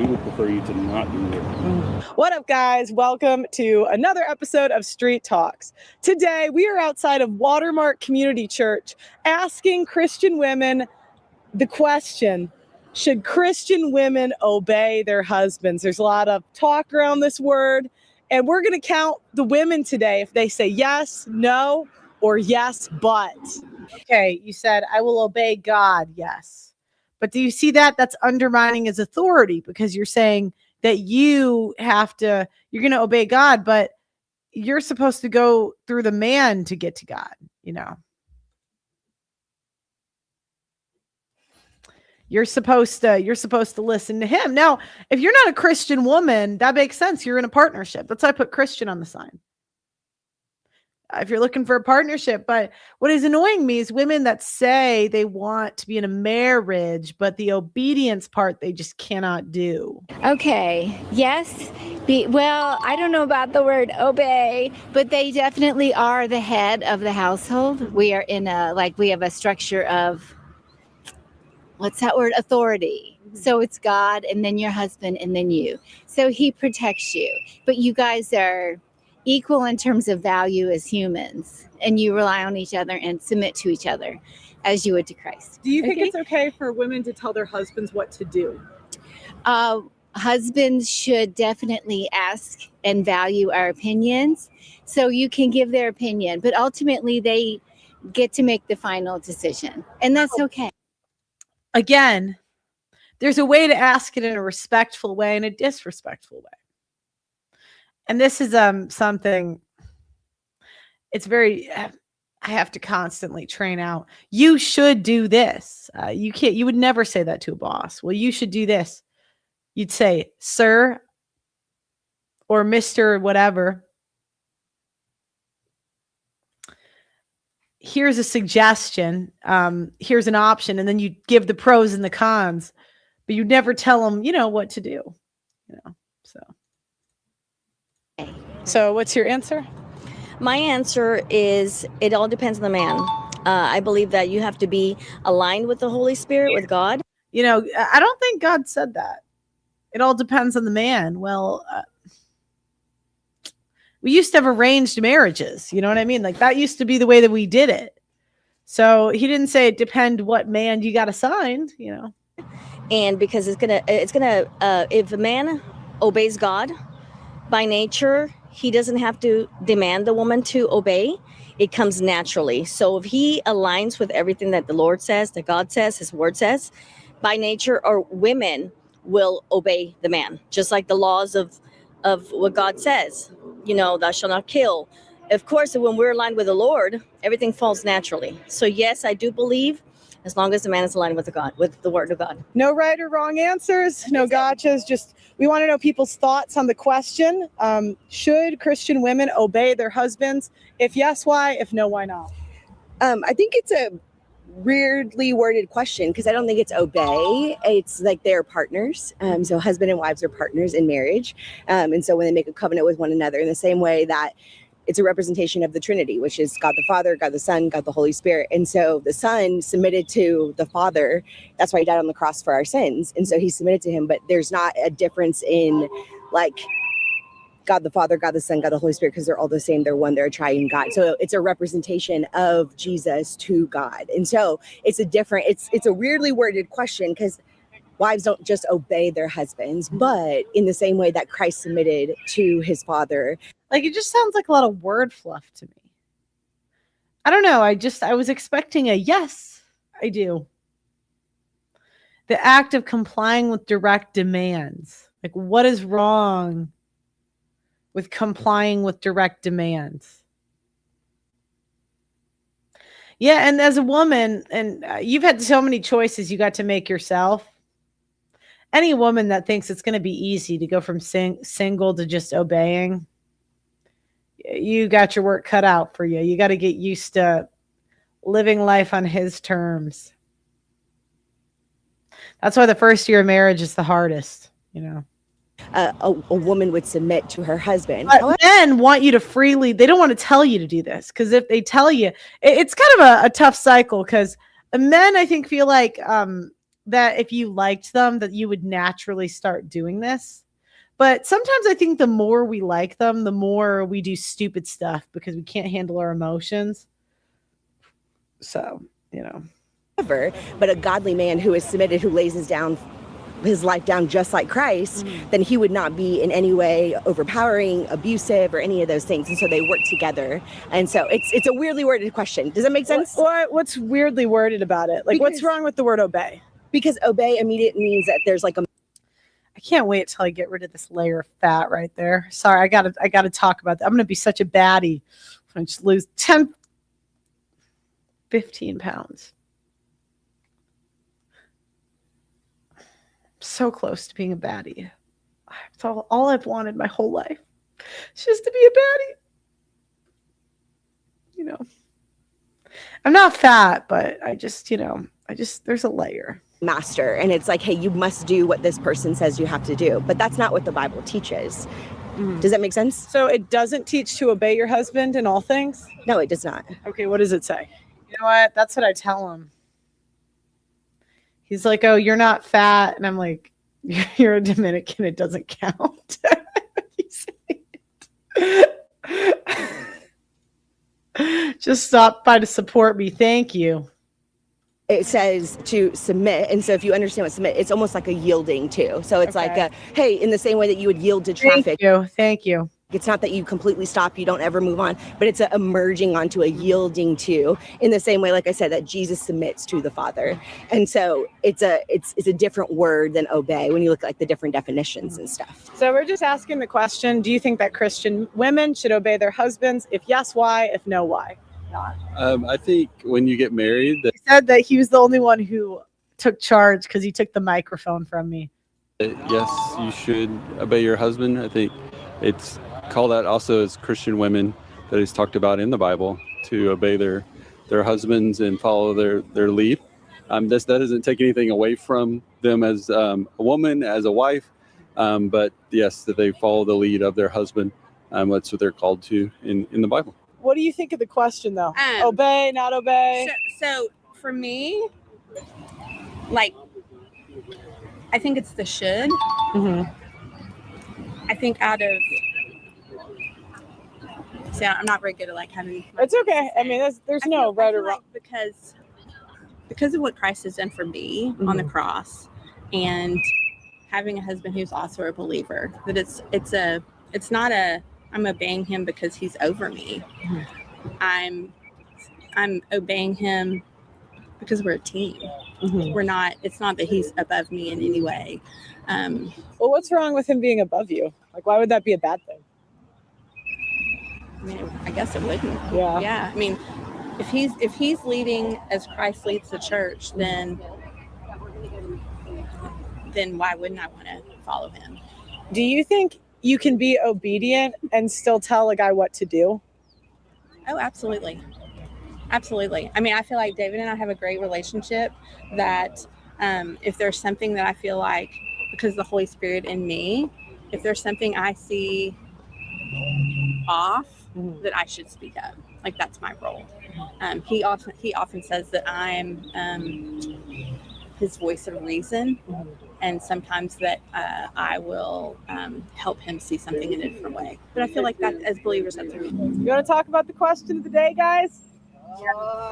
would prefer you to not do it. What up, guys? Welcome to another episode of Street Talks. Today, we are outside of Watermark Community Church asking Christian women the question, should Christian women obey their husbands? There's a lot of talk around this word, and we're going to count the women today if they say yes, no, or yes, but. Okay, you said, I will obey God, yes. But do you see that? That's undermining his authority, because you're saying that you're going to obey God, but you're supposed to go through the man to get to God, you know. You're supposed to listen to him. Now, if you're not a Christian woman, that makes sense. You're in a partnership. That's why I put Christian on the sign. If you're looking for a partnership. But what is annoying me is women that say they want to be in a marriage, but the obedience part they just cannot do. Okay. Yes. Well, I don't know about the word obey, but they definitely are the head of the household. We are we have a structure of, what's that word? Authority. So it's God and then your husband and then you. So he protects you. But you guys are equal in terms of value as humans, and you rely on each other and submit to each other as you would to Christ. Do you think it's okay for women to tell their husbands what to do? Husbands should definitely ask and value our opinions, so you can give their opinion, but ultimately they get to make the final decision, and that's okay. Again, there's a way to ask it in a respectful way and a disrespectful way. And this is something, it's very, I have to constantly train out. You should do this. You would never say that to a boss. Well, you should do this. You'd say, sir, or Mr. whatever. Here's a suggestion. Here's an option. And then you give the pros and the cons, but you never tell them, what to do, So what's your answer? My answer is it all depends on the man. I believe that you have to be aligned with the Holy Spirit, with God. I don't think God said that. It all depends on the man. Well, we used to have arranged marriages. You know what I mean? Like that used to be the way that we did it. So he didn't say it depend what man you got assigned, And because it's gonna if a man obeys God by nature, he doesn't have to demand the woman to obey. It comes naturally. So if he aligns with everything that the Lord says, that God says, his word says, by nature, or women will obey the man, just like the laws of what God says. Thou shalt not kill. Of course, when we're aligned with the Lord, everything falls naturally. So yes, I do believe as long as the man is aligned with the word of God. No right or wrong answers, no gotchas. Just we want to know people's thoughts on the question. Should Christian women obey their husbands? If yes, why? If no, why not? I think it's a weirdly worded question because I don't think it's obey. It's like they're partners. So husband and wives are partners in marriage. And so when they make a covenant with one another, in the same way that it's a representation of the Trinity, which is God the Father, God the Son, God the Holy Spirit. And so the Son submitted to the Father. That's why he died on the cross for our sins. And so he submitted to him. But there's not a difference in like God the Father, God the Son, God the Holy Spirit, because they're all the same. They're one, they're a triune God. So it's a representation of Jesus to God. And so it's a weirdly worded question because wives don't just obey their husbands, but in the same way that Christ submitted to his Father. Like, it just sounds like a lot of word fluff to me. I don't know. I was expecting a yes, I do. The act of complying with direct demands. Like, what is wrong with complying with direct demands? Yeah, and as a woman, and you've had so many choices you got to make yourself. Any woman that thinks it's going to be easy to go from single to just obeying, you got your work cut out for you. You got to get used to living life on his terms. That's why the first year of marriage is the hardest, A woman would submit to her husband. But men want you to freely, they don't want to tell you to do this, because if they tell you, it's kind of a tough cycle, because men, I think, feel like that if you liked them, that you would naturally start doing this. But sometimes I think the more we like them, the more we do stupid stuff because we can't handle our emotions. So, But a godly man who is submitted, who lays his life down just like Christ, then he would not be in any way overpowering, abusive, or any of those things. And so they work together. And so it's a weirdly worded question. Does that make sense? What's weirdly worded about it? Like, what's wrong with the word obey? Because obey immediately means that there's like a... I can't wait till I get rid of this layer of fat right there. Sorry, I gotta talk about that. I'm gonna be such a baddie. I just lose 15 pounds. So close to being a baddie. It's all I've wanted my whole life. It's just to be a baddie. You know, I'm not fat, but I just there's a layer. Master, and it's like, hey, you must do what this person says you have to do, but that's not what the Bible teaches. Does that make sense? So it doesn't teach to obey your husband in all things? No, it does not. Okay, what does it say? You know what? That's what I tell him. He's like, oh, you're not fat. And I'm like, you're a Dominican. It doesn't count. Just stop by to support me. Thank you. It says to submit. And so if you understand what submit, it's almost like a yielding too. So it's like, hey, in the same way that you would yield to traffic. Thank you. It's not that you completely stop, you don't ever move on, but it's a merging onto a yielding to, in the same way, like I said, that Jesus submits to the Father. And so it's a different word than obey when you look at like the different definitions and stuff. So we're just asking the question, do you think that Christian women should obey their husbands? If yes, why? If no, why? I think when you get married, He said that he was the only one who took charge because he took the microphone from me. yes, you should obey your husband. I think it's called out also as Christian women that is talked about in the Bible to obey their husbands and follow their lead. That doesn't take anything away from them as a woman, as a wife, but yes, that they follow the lead of their husband. That's what they're called to in the Bible. What do you think of the question though? Obey, not obey? So for me, like, I think it's the should. I think out of, see, I'm not very good at like having. It's okay. I mean, there's no right or wrong. Because of what Christ has done for me on the cross, and having a husband who's also a believer, that it's not a I'm obeying him because he's over me. I'm obeying him because we're a team. We're not. It's not that he's above me in any way. Well, what's wrong with him being above you? Like, why would that be a bad thing? I mean, I guess it wouldn't. Yeah. Yeah. I mean, if he's leading as Christ leads the church, then why wouldn't I want to follow him? Do you think you can be obedient and still tell a guy what to do? Oh, absolutely. Absolutely. I mean, I feel like David and I have a great relationship that if there's something that I feel like, because of the Holy Spirit in me, if there's something I see off, that I should speak up. Like, that's my role. He often says that I'm his voice of reason, and sometimes that I will help him see something in a different way. But I feel like that, as believers, that's a You want to talk about the question of the day, guys?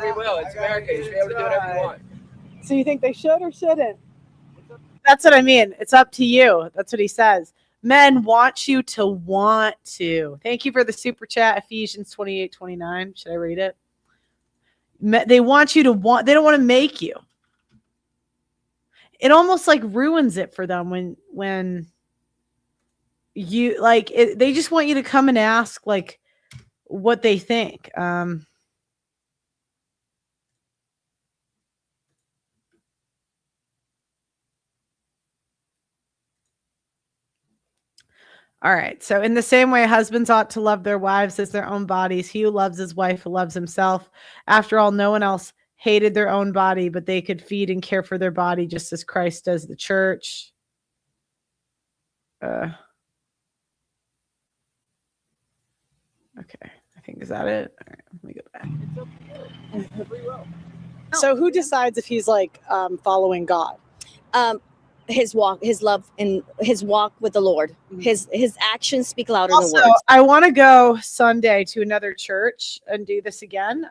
Free will. It's America. You should be able to do whatever you want. So you think they should or shouldn't? That's what I mean. It's up to you. That's what he says. Men want you to want to. Thank you for the super chat, Ephesians 28:29. Should I read it? They want you to want. They don't want to make you. It almost like ruins it for them when you like it, they just want you to come and ask like what they think. All right. So in the same way, husbands ought to love their wives as their own bodies. He who loves his wife loves himself. After all, no one else hated their own body, but they could feed and care for their body just as Christ does the church. Okay. I think, is that it? All right. Let me go back. So who decides if he's like following God? His walk, his love, and his walk with the Lord. His actions speak louder than Also, words. I want to go Sunday to another church and do this again.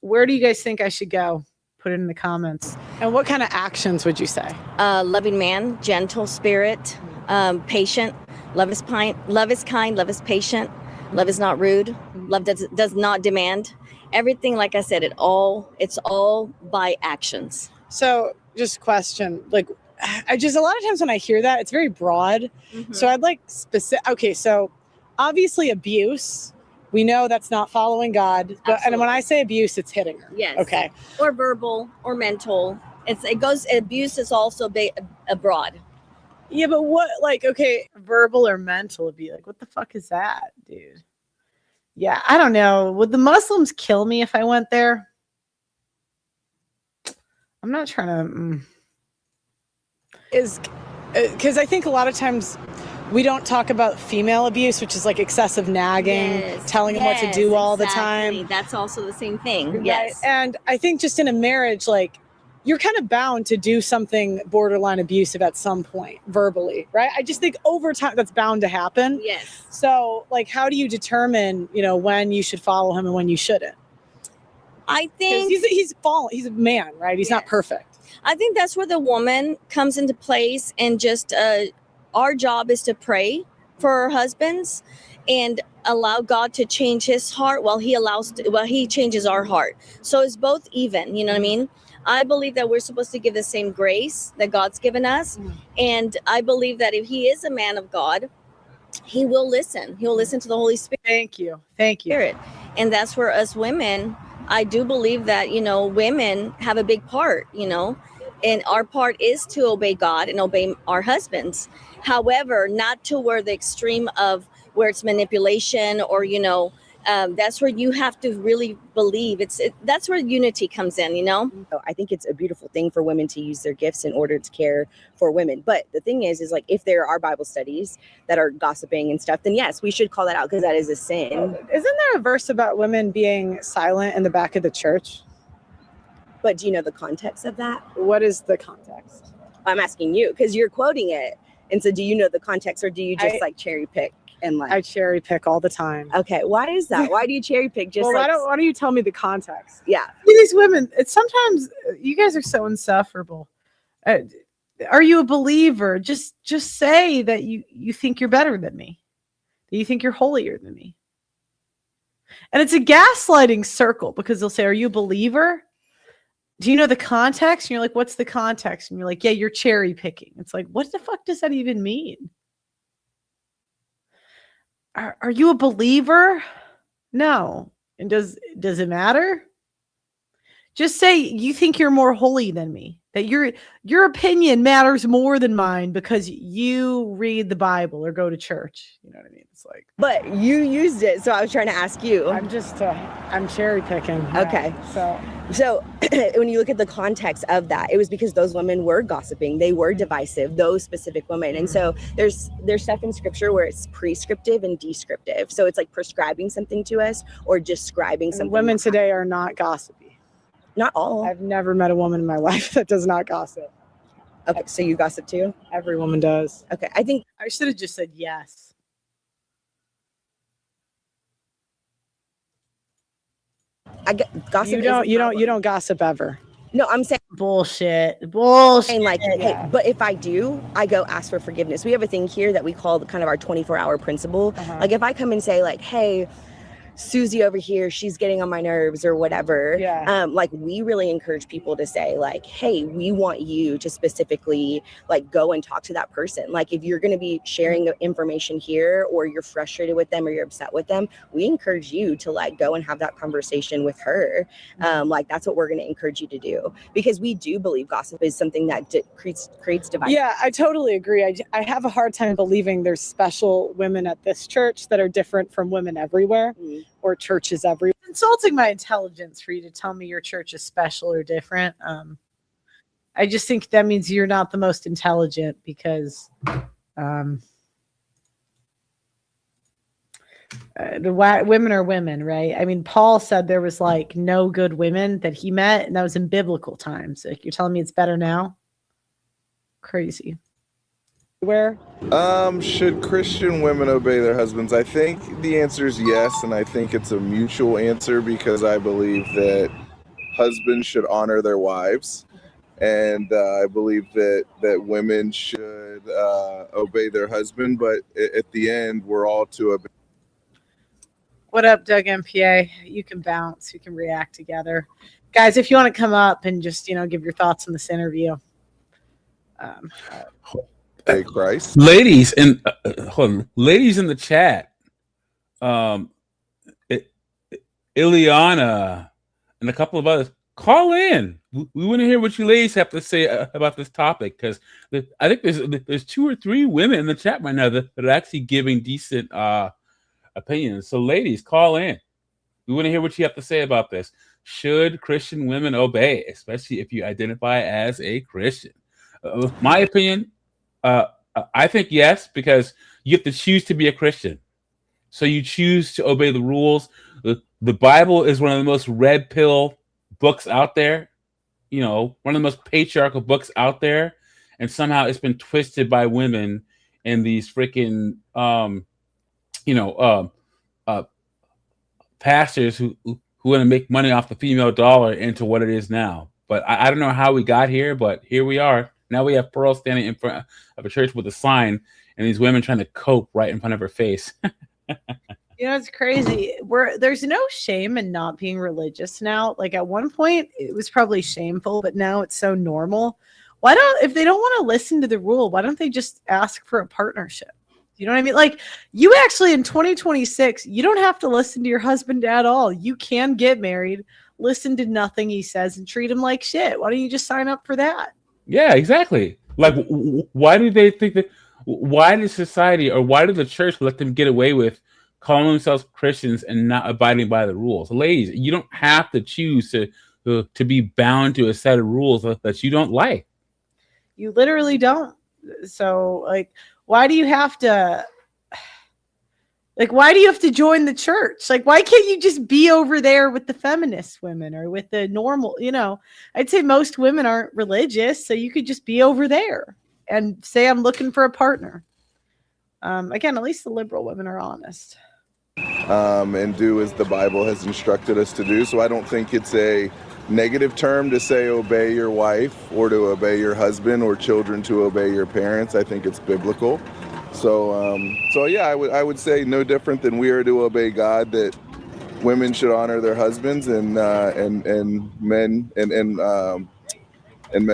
Where do you guys think I should go? Put it in the comments. And what kind of actions would you say? Loving man, gentle spirit, patient. Love is kind. Love is patient. Love is not rude. Love does not demand. Everything, like I said, it's all by actions. So just question, like, I just, a lot of times when I hear that, it's very broad. So I'd like specific. Okay, so obviously abuse. We know that's not following God. But and when I say abuse, it's hitting her. Yes. Okay. Or verbal or mental. Abuse is also abroad. Yeah, but what, like, okay, verbal or mental would be like, what the fuck is that, dude? Yeah, I don't know. Would the Muslims kill me if I went there? I'm not trying to. Because I think a lot of times we don't talk about female abuse, which is like excessive nagging, telling them what to do all the time. That's also the same thing. Right? Yes. And I think just in a marriage, like, you're kind of bound to do something borderline abusive at some point, verbally, right? I just think over time that's bound to happen. Yes. So, like, how do you determine, when you should follow him and when you shouldn't? I think he's a man, right? He's not perfect. I think that's where the woman comes into place, and just our job is to pray for our husbands and allow God to change his heart while he changes our heart. So it's both even, you know what I mean? I believe that we're supposed to give the same grace that God's given us. And I believe that if he is a man of God, he will listen. He'll listen to the Holy Spirit. Thank you. Spirit. And that's where us women, I do believe that, women have a big part, and our part is to obey God and obey our husbands. However, not to where the extreme of where it's manipulation or, that's where you have to really believe. That's where unity comes in, I think it's a beautiful thing for women to use their gifts in order to care for women. But the thing is like, if there are Bible studies that are gossiping and stuff, then yes, we should call that out because that is a sin. Isn't there a verse about women being silent in the back of the church? But do you know the context of that? What is the context? I'm asking you because you're quoting it. And so do you know the context, or do you just cherry pick? And I cherry pick all the time. Okay, why is that? Why do you cherry pick? Why don't you tell me the context? Yeah, these women. It's sometimes you guys are so insufferable. Are you a believer? Just say that you think you're better than me. That you think you're holier than me. And it's a gaslighting circle because they'll say, "Are you a believer? Do you know the context?" And you're like, "What's the context?" And you're like, "Yeah, you're cherry picking." It's like, what the fuck does that even mean? Are you a believer? No. And does it matter? Just say you think you're more holy than me. That your opinion matters more than mine because you read the Bible or go to church. You know what I mean? It's like. But you used it, so I was trying to ask you. I'm cherry picking. Okay. So when you look at the context of that, it was because those women were gossiping. They were divisive, those specific women. And so there's stuff in scripture where it's prescriptive and descriptive. So it's like prescribing something to us or describing something. Women today are not gossipy. Not all. I've never met a woman in my life that does not gossip. Okay, so you gossip too? Every woman does. Okay, I think I should have just said yes. Gossip. You don't gossip ever. No, I'm saying bullshit. Like, hey, but if I do, I go ask for forgiveness. We have a thing here that we call kind of our 24-hour principle. Like if I come and say like, hey, Susie over here, she's getting on my nerves or whatever. Yeah. Like we really encourage people to say like, hey, we want you to specifically like go and talk to that person. Like if you're going to be sharing the information here or you're frustrated with them or you're upset with them, we encourage you to like go and have that conversation with her. Like that's what we're going to encourage you to do because we do believe gossip is something that creates division. Yeah, I totally agree. I have a hard time believing there's special women at this church that are different from women everywhere. Or churches everywhere. It's insulting my intelligence for you to tell me your church is special or different. I just think that means you're not the most intelligent because the women are women, right? I mean, Paul said there was like no good women that he met, and that was in biblical times. Like you're telling me it's better now? Crazy. Where? Should Christian women obey their husbands? I think the answer is yes, and I think it's a mutual answer because I believe that husbands should honor their wives, and I believe that women should obey their husband, but at the end, we're all to obey. What up, Doug MPA? You can bounce. You can react together. Guys, if you want to come up and just, give your thoughts on this interview. Hey, Christ. Ladies in hold on. Ladies in the chat, Ileana and a couple of others, call in. We want to hear what you ladies have to say about this topic, because I think there's 2 or 3 women in the chat right now that are actually giving decent opinions. So, ladies, call in. We want to hear what you have to say about this. Should Christian women obey, especially if you identify as a Christian? My opinion, I think yes, because you have to choose to be a Christian. So you choose to obey the rules. The Bible is one of the most red pill books out there. You know, one of the most patriarchal books out there. And somehow it's been twisted by women and these freaking, pastors who want to make money off the female dollar into what it is now. But I don't know how we got here, but here we are. Now we have Pearl standing in front of a church with a sign and these women trying to cope right in front of her face. You know, it's crazy. There's no shame in not being religious now. Like at one point it was probably shameful, but now it's so normal. If they don't want to listen to the rule, why don't they just ask for a partnership? You know what I mean? Like, you actually in 2026, you don't have to listen to your husband at all. You can get married, listen to nothing he says, and treat him like shit. Why don't you just sign up for that? Yeah, exactly. Like, why do they think that? Why does society or why did the church let them get away with calling themselves Christians and not abiding by the rules? Ladies, you don't have to choose to be bound to a set of rules that you don't like. You literally don't. So, like, why do you have to join the church? Like, why can't you just be over there with the feminist women or with the normal, I'd say most women aren't religious, so you could just be over there and say, I'm looking for a partner. Again, at least the liberal women are honest. And do as the Bible has instructed us to do. So I don't think it's a negative term to say obey your wife or to obey your husband or children to obey your parents. I think it's biblical. So yeah, I would say no different than we are to obey God, that women should honor their husbands and men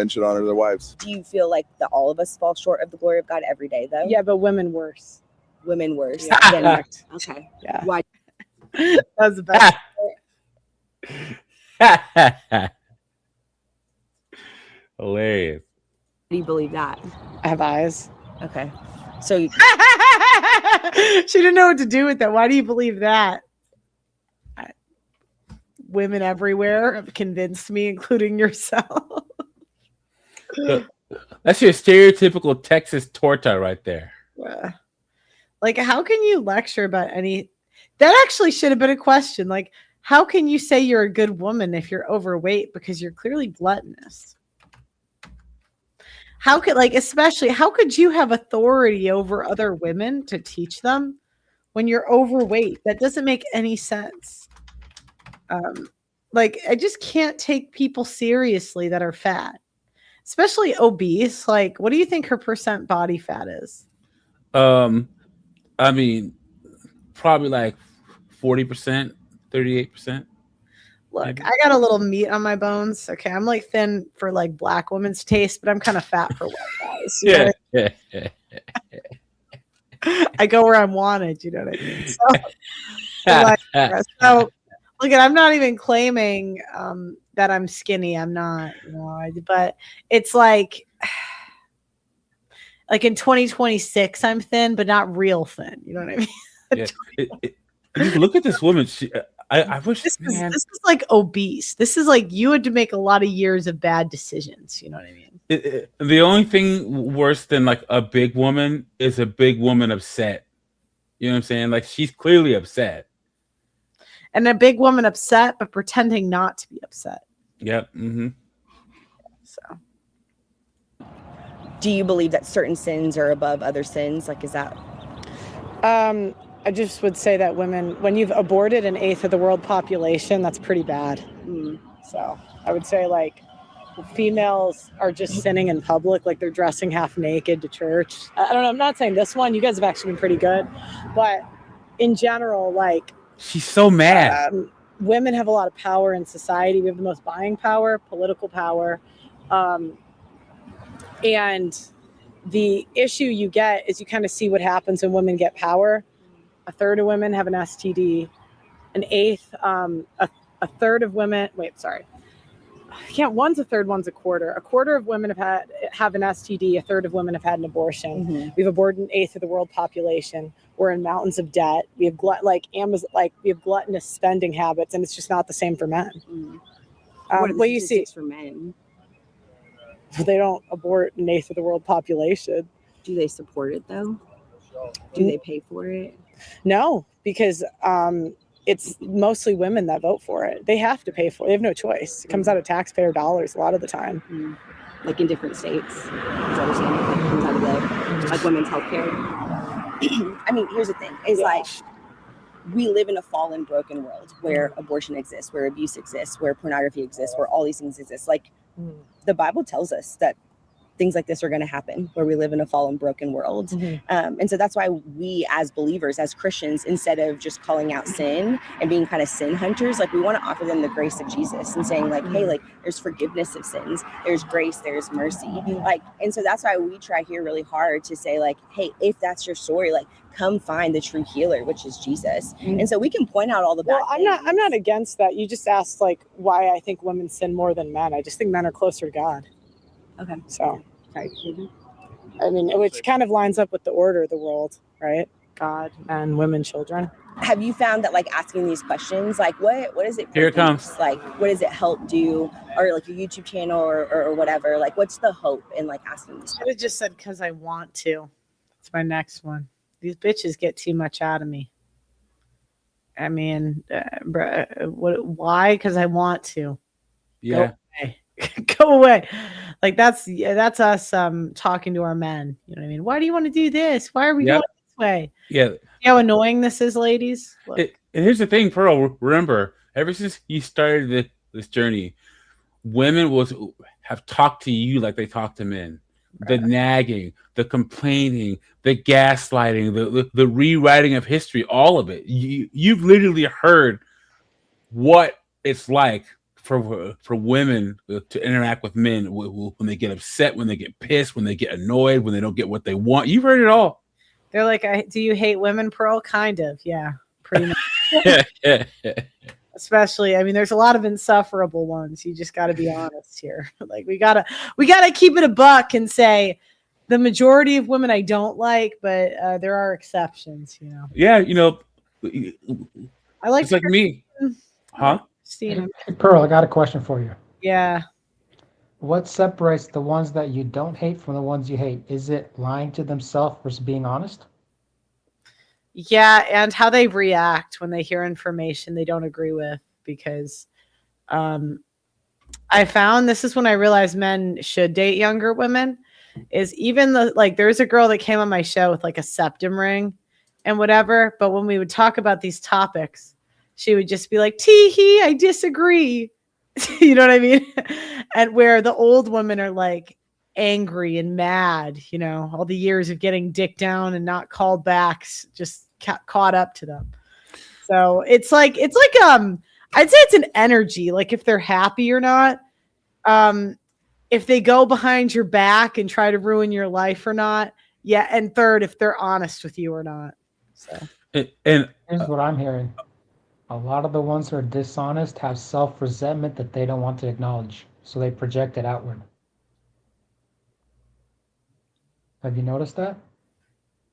should honor their wives. Do you feel like that all of us fall short of the glory of God every day, though? Yeah, but women worse. Women worse. Yeah. Okay. Yeah. Why? That was the best. Hilarious. Do you believe that? I have eyes. Okay. So she didn't know what to do with that. Why do you believe that? Women everywhere have convinced me, including yourself. That's your stereotypical Texas torta right there. Like, how can you lecture about any? That actually should have been a question. Like, how can you say you're a good woman if you're overweight? Because you're clearly gluttonous. How could you have authority over other women to teach them when you're overweight? That doesn't make any sense. I just can't take people seriously that are fat, especially obese. Like, what do you think her percent body fat is? I mean, probably like 40%, 38%. Look, maybe. I got a little meat on my bones. Okay, I'm like thin for like black women's taste, but I'm kind of fat for white guys. Yeah. I go where I'm wanted. You know what I mean? So look, I'm not even claiming that I'm skinny. I'm not. But it's like in 2026, I'm thin, but not real thin. You know what I mean? Look at this woman. I wish this is like obese. This is like you had to make a lot of years of bad decisions. You know what I mean? The only thing worse than like a big woman is a big woman upset. You know what I'm saying? Like, she's clearly upset. And a big woman upset, but pretending not to be upset. Yep. Mm-hmm. So. Do you believe that certain sins are above other sins? Like, is that? I just would say that women, when you've aborted 1/8 of the world population, that's pretty bad. So I would say like females are just sinning in public, like they're dressing half naked to church. I don't know. I'm not saying this one. You guys have actually been pretty good, but in general, like she's so mad. Women have a lot of power in society. We have the most buying power, political power. And the issue you get is you kind of see what happens when women get power. A third of women have an STD. An eighth, a third of women, one's a third, one's a quarter. A quarter of women have an STD, a third of women have had an abortion. We've aborted an eighth of the world population. We're in mountains of debt. We have we have gluttonous spending habits, and it's just not the same for men. What you see for men? They don't abort an eighth of the world population. Do they support it though? Do they pay for it? No, because it's mostly women that vote for it. They have to pay for it. They have no choice. It comes out of taxpayer dollars a lot of the time. Like in different states. Is that what you're saying? Like it comes out of like women's health care. I mean, here's the thing. It's like we live in a fallen, broken world where abortion exists, where abuse exists, where pornography exists, where all these things exist. Like the Bible tells us that things like this are going to happen, where we live in a fallen, broken world. And so that's why we as believers, as Christians, instead of just calling out sin and being kind of sin hunters, like we want to offer them the grace of Jesus and saying like, hey, like there's forgiveness of sins, there's grace, there's mercy. Like, and so that's why we try here really hard to say like, hey, if that's your story, like come find the true healer, which is Jesus. And so we can point out all the bad things. I'm not against that. You just asked like why I think women sin more than men. I just think men are closer to God. Okay. So, I mean, which kind of lines up with the order of the world, right? God, men, women, children. Have you found that like asking these questions, like what does it Here it produce? comes. Like what does it help do, or like your YouTube channel or whatever? Like what's the hope in like asking these I would just said because I want to. That's my next one. These bitches get too much out of me. I mean, why? Because I want to. Yeah. Go away. Like that's us talking to our men. You know what I mean? Why do you want to do this? Why are we going this way? Yeah. See how annoying this is, ladies? Look. And here's the thing, Pearl. Remember, ever since you started this journey, women have talked to you like they talk to men. The nagging, the complaining, the gaslighting, the rewriting of history, all of it. You've literally heard what it's like for women to interact with men when they get upset, when they get pissed, when they get annoyed, when they don't get what they want. You've heard it all. They're like, do you hate women, Pearl? Kind of, yeah, pretty much. Especially, I mean, there's a lot of insufferable ones. You just got to be honest here. Like we gotta keep it a buck and say the majority of women I don't like, but there are exceptions. You know. Yeah, you know, I like. It's like me, huh? Steve. Hey, Pearl, I got a question for you. Yeah. What separates the ones that you don't hate from the ones you hate? Is it lying to themselves versus being honest? Yeah, and how they react when they hear information they don't agree with. Because I found this is when I realized men should date younger women. Is even there's a girl that came on my show with like a septum ring and whatever. But when we would talk about these topics, she would just be like, tee-hee, I disagree. You know what I mean? And where the old women are like angry and mad, you know, all the years of getting dick down and not called back just caught up to them. So it's like I'd say it's an energy, like if they're happy or not. If they go behind your back and try to ruin your life or not. Yeah. And third, if they're honest with you or not. So and here's what I'm hearing. A lot of the ones who are dishonest have self-resentment that they don't want to acknowledge, so they project it outward. Have you noticed that?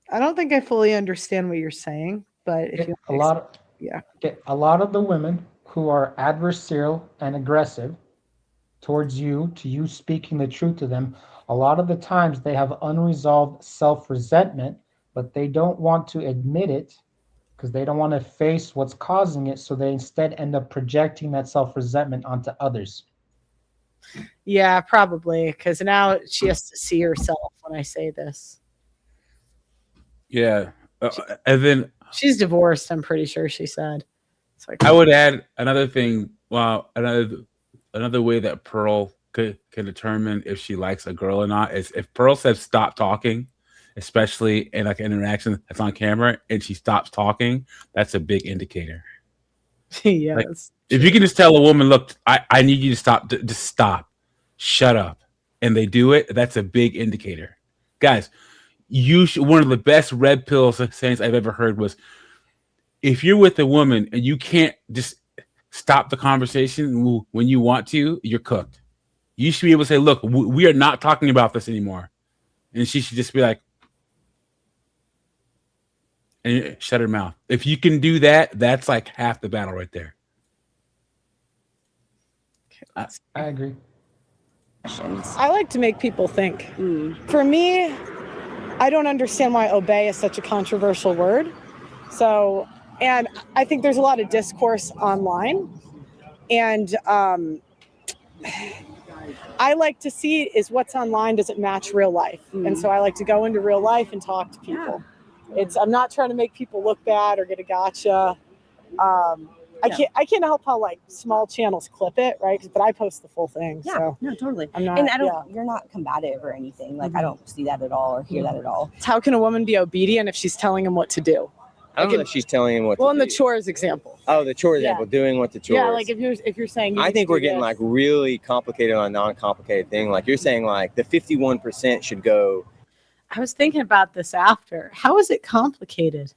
I don't think I fully understand what you're saying, but if you a lot of the women who are adversarial and aggressive towards you, to you speaking the truth to them, a lot of the times they have unresolved self-resentment, but they don't want to admit it because they don't want to face what's causing it, so they instead end up projecting that self-resentment onto others. Yeah, probably, because now she has to see herself when I say this. Yeah, and then she's divorced. I'm pretty sure she said. It's like, I would add another thing. Well, another way that Pearl can determine if she likes a girl or not is if Pearl says stop talking, especially in like an interaction that's on camera, and she stops talking. That's a big indicator. Yeah. Like, if you can just tell a woman, look, I need you to stop. Just stop. Shut up. and they do it, that's a big indicator. Guys, one of the best red pill sayings I've ever heard was, if you're with a woman and you can't just stop the conversation when you want to, you're cooked. You should be able to say, look, we are not talking about this anymore. And she should just be like, and shut her mouth. If you can do that, that's like half the battle right there. I agree. I like to make people think. For me, I don't understand why obey is such a controversial word. So, and I think there's a lot of discourse online. And I like to see is what's online, does it match real life? And so I like to go into real life and talk to people. I'm not trying to make people look bad or get a gotcha. I can't help how like small channels clip it, right? But I post the full thing. Yeah, So no, totally. I'm not, And you're not combative or anything. Like I don't see that at all or hear that at all. How can a woman be obedient if she's telling him what to do? I don't know if she's telling him what Well, to in do. the chores example. Oh, the chores Yeah. example, doing what the chores. Yeah, like if you're saying you I need think to we're do getting this. like really complicated on a non-complicated thing. Like you're saying like the 51% should go. I was thinking about this after. How is it complicated?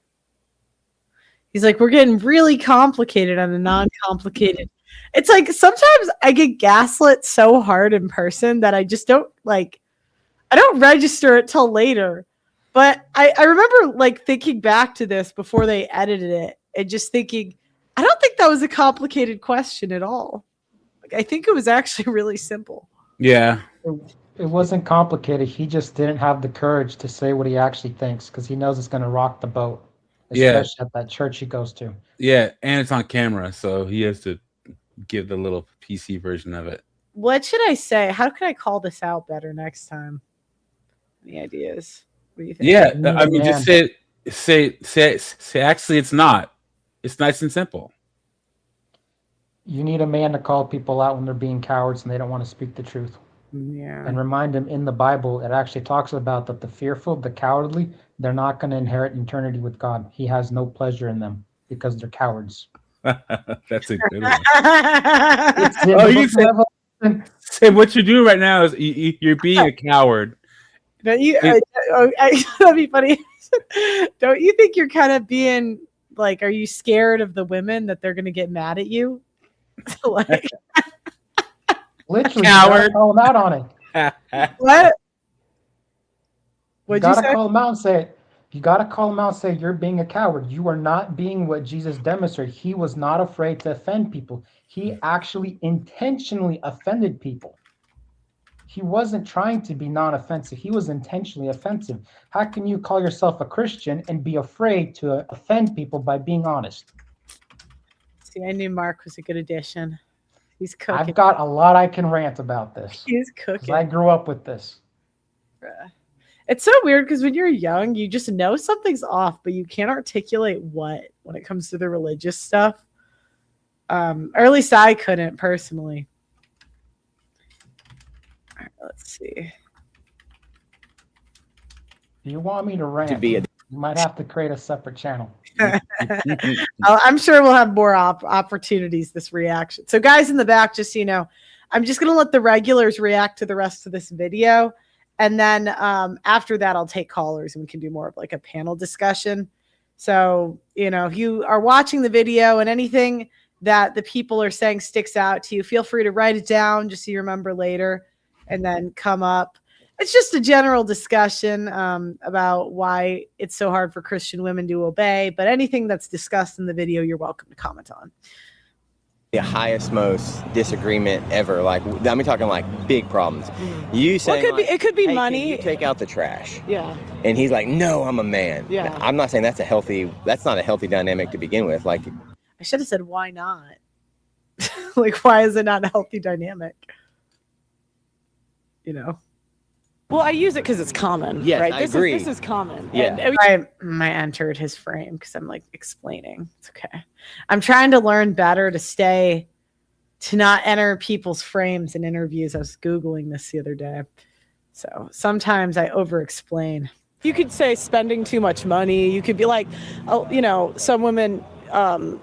He's like, we're getting really complicated on a non-complicated. It's like sometimes I get gaslit so hard in person that I just don't like, I don't register it till later. But I remember like thinking back to this before they edited it and just thinking, I don't think that was a complicated question at all. Like, I think it was actually really simple. Yeah. It wasn't complicated. He just didn't have the courage to say what he actually thinks because he knows it's going to rock the boat, Yeah. especially at that church he goes to. Yeah, and it's on camera, so he has to give the little PC version of it. What should I say? How can I call this out better next time? Any ideas? What do you think? Yeah, I mean, just say. Actually, it's not. It's nice and simple. You need a man to call people out when they're being cowards and they don't want to speak the truth. Yeah. And remind them in the Bible, it actually talks about that the fearful, the cowardly, they're not going to inherit eternity with God. He has no pleasure in them because they're cowards. That's a good one. It's in Oh, the you book of Revelation. say what you're doing right now is you're being a coward. Don't you? That'd be funny. Don't you think you're kind of being like? Are you scared of the women that they're going to get mad at you? Like, Literally, Coward. you gotta call them out on it. what? You What'd you gotta say? call them out and say it. You gotta call them out and say you're being a coward. You are not being what Jesus demonstrated. He was not afraid to offend people. He actually intentionally offended people. He wasn't trying to be non-offensive. He was intentionally offensive. How can you call yourself a Christian and be afraid to offend people by being honest? See, I knew Mark was a good addition. He's cooking. I've got a lot I can rant about this. He's 'cause cooking. I grew up with this. It's so weird because when you're young, you just know something's off, but you can't articulate what when it comes to the religious stuff. Or at least I couldn't personally. All right, let's see. If you want me to rant, be a- you might have to create a separate channel. I'm sure we'll have more opportunities this reaction. So guys in the back, just so you know, I'm just going to let the regulars react to the rest of this video. And then after that, I'll take callers and we can do more of like a panel discussion. So, you know, if you are watching the video and anything that the people are saying sticks out to you, feel free to write it down just so you remember later and then come up. It's just a general discussion about why it's so hard for Christian women to obey. But anything that's discussed in the video, you're welcome to comment on. The highest, most disagreement ever. Like, I'm talking like big problems. You Well, saying it could be "Hey, can money. you take out the trash?" Yeah. And he's like, "No, I'm a man." Yeah. I'm not saying that's not a healthy dynamic to begin with. Like, I should have said, why not? Like, why is it not a healthy dynamic? You know? Well, I use it because it's common. Yes, right? I This agree. Is, this is common. Yeah. I entered his frame because I'm like explaining. It's okay. I'm trying to learn better to not enter people's frames in interviews. I was Googling this the other day. So sometimes I over explain. You could say spending too much money. You could be like, oh, you know, some women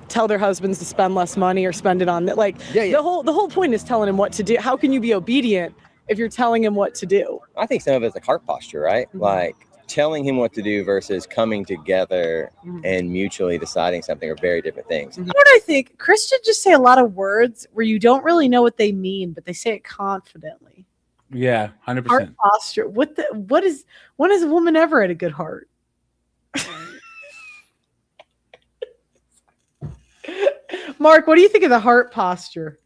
tell their husbands to spend less money or spend it on that. Like the whole point is telling him what to do. How can you be obedient if you're telling him what to do? I think some of it's like heart posture, right? Like telling him what to do versus coming together and mutually deciding something are very different things. You know what I think? Christians just say a lot of words where you don't really know what they mean, but they say it confidently. Yeah, 100%. Heart posture. When has a woman ever had a good heart? Mark, what do you think of the heart posture?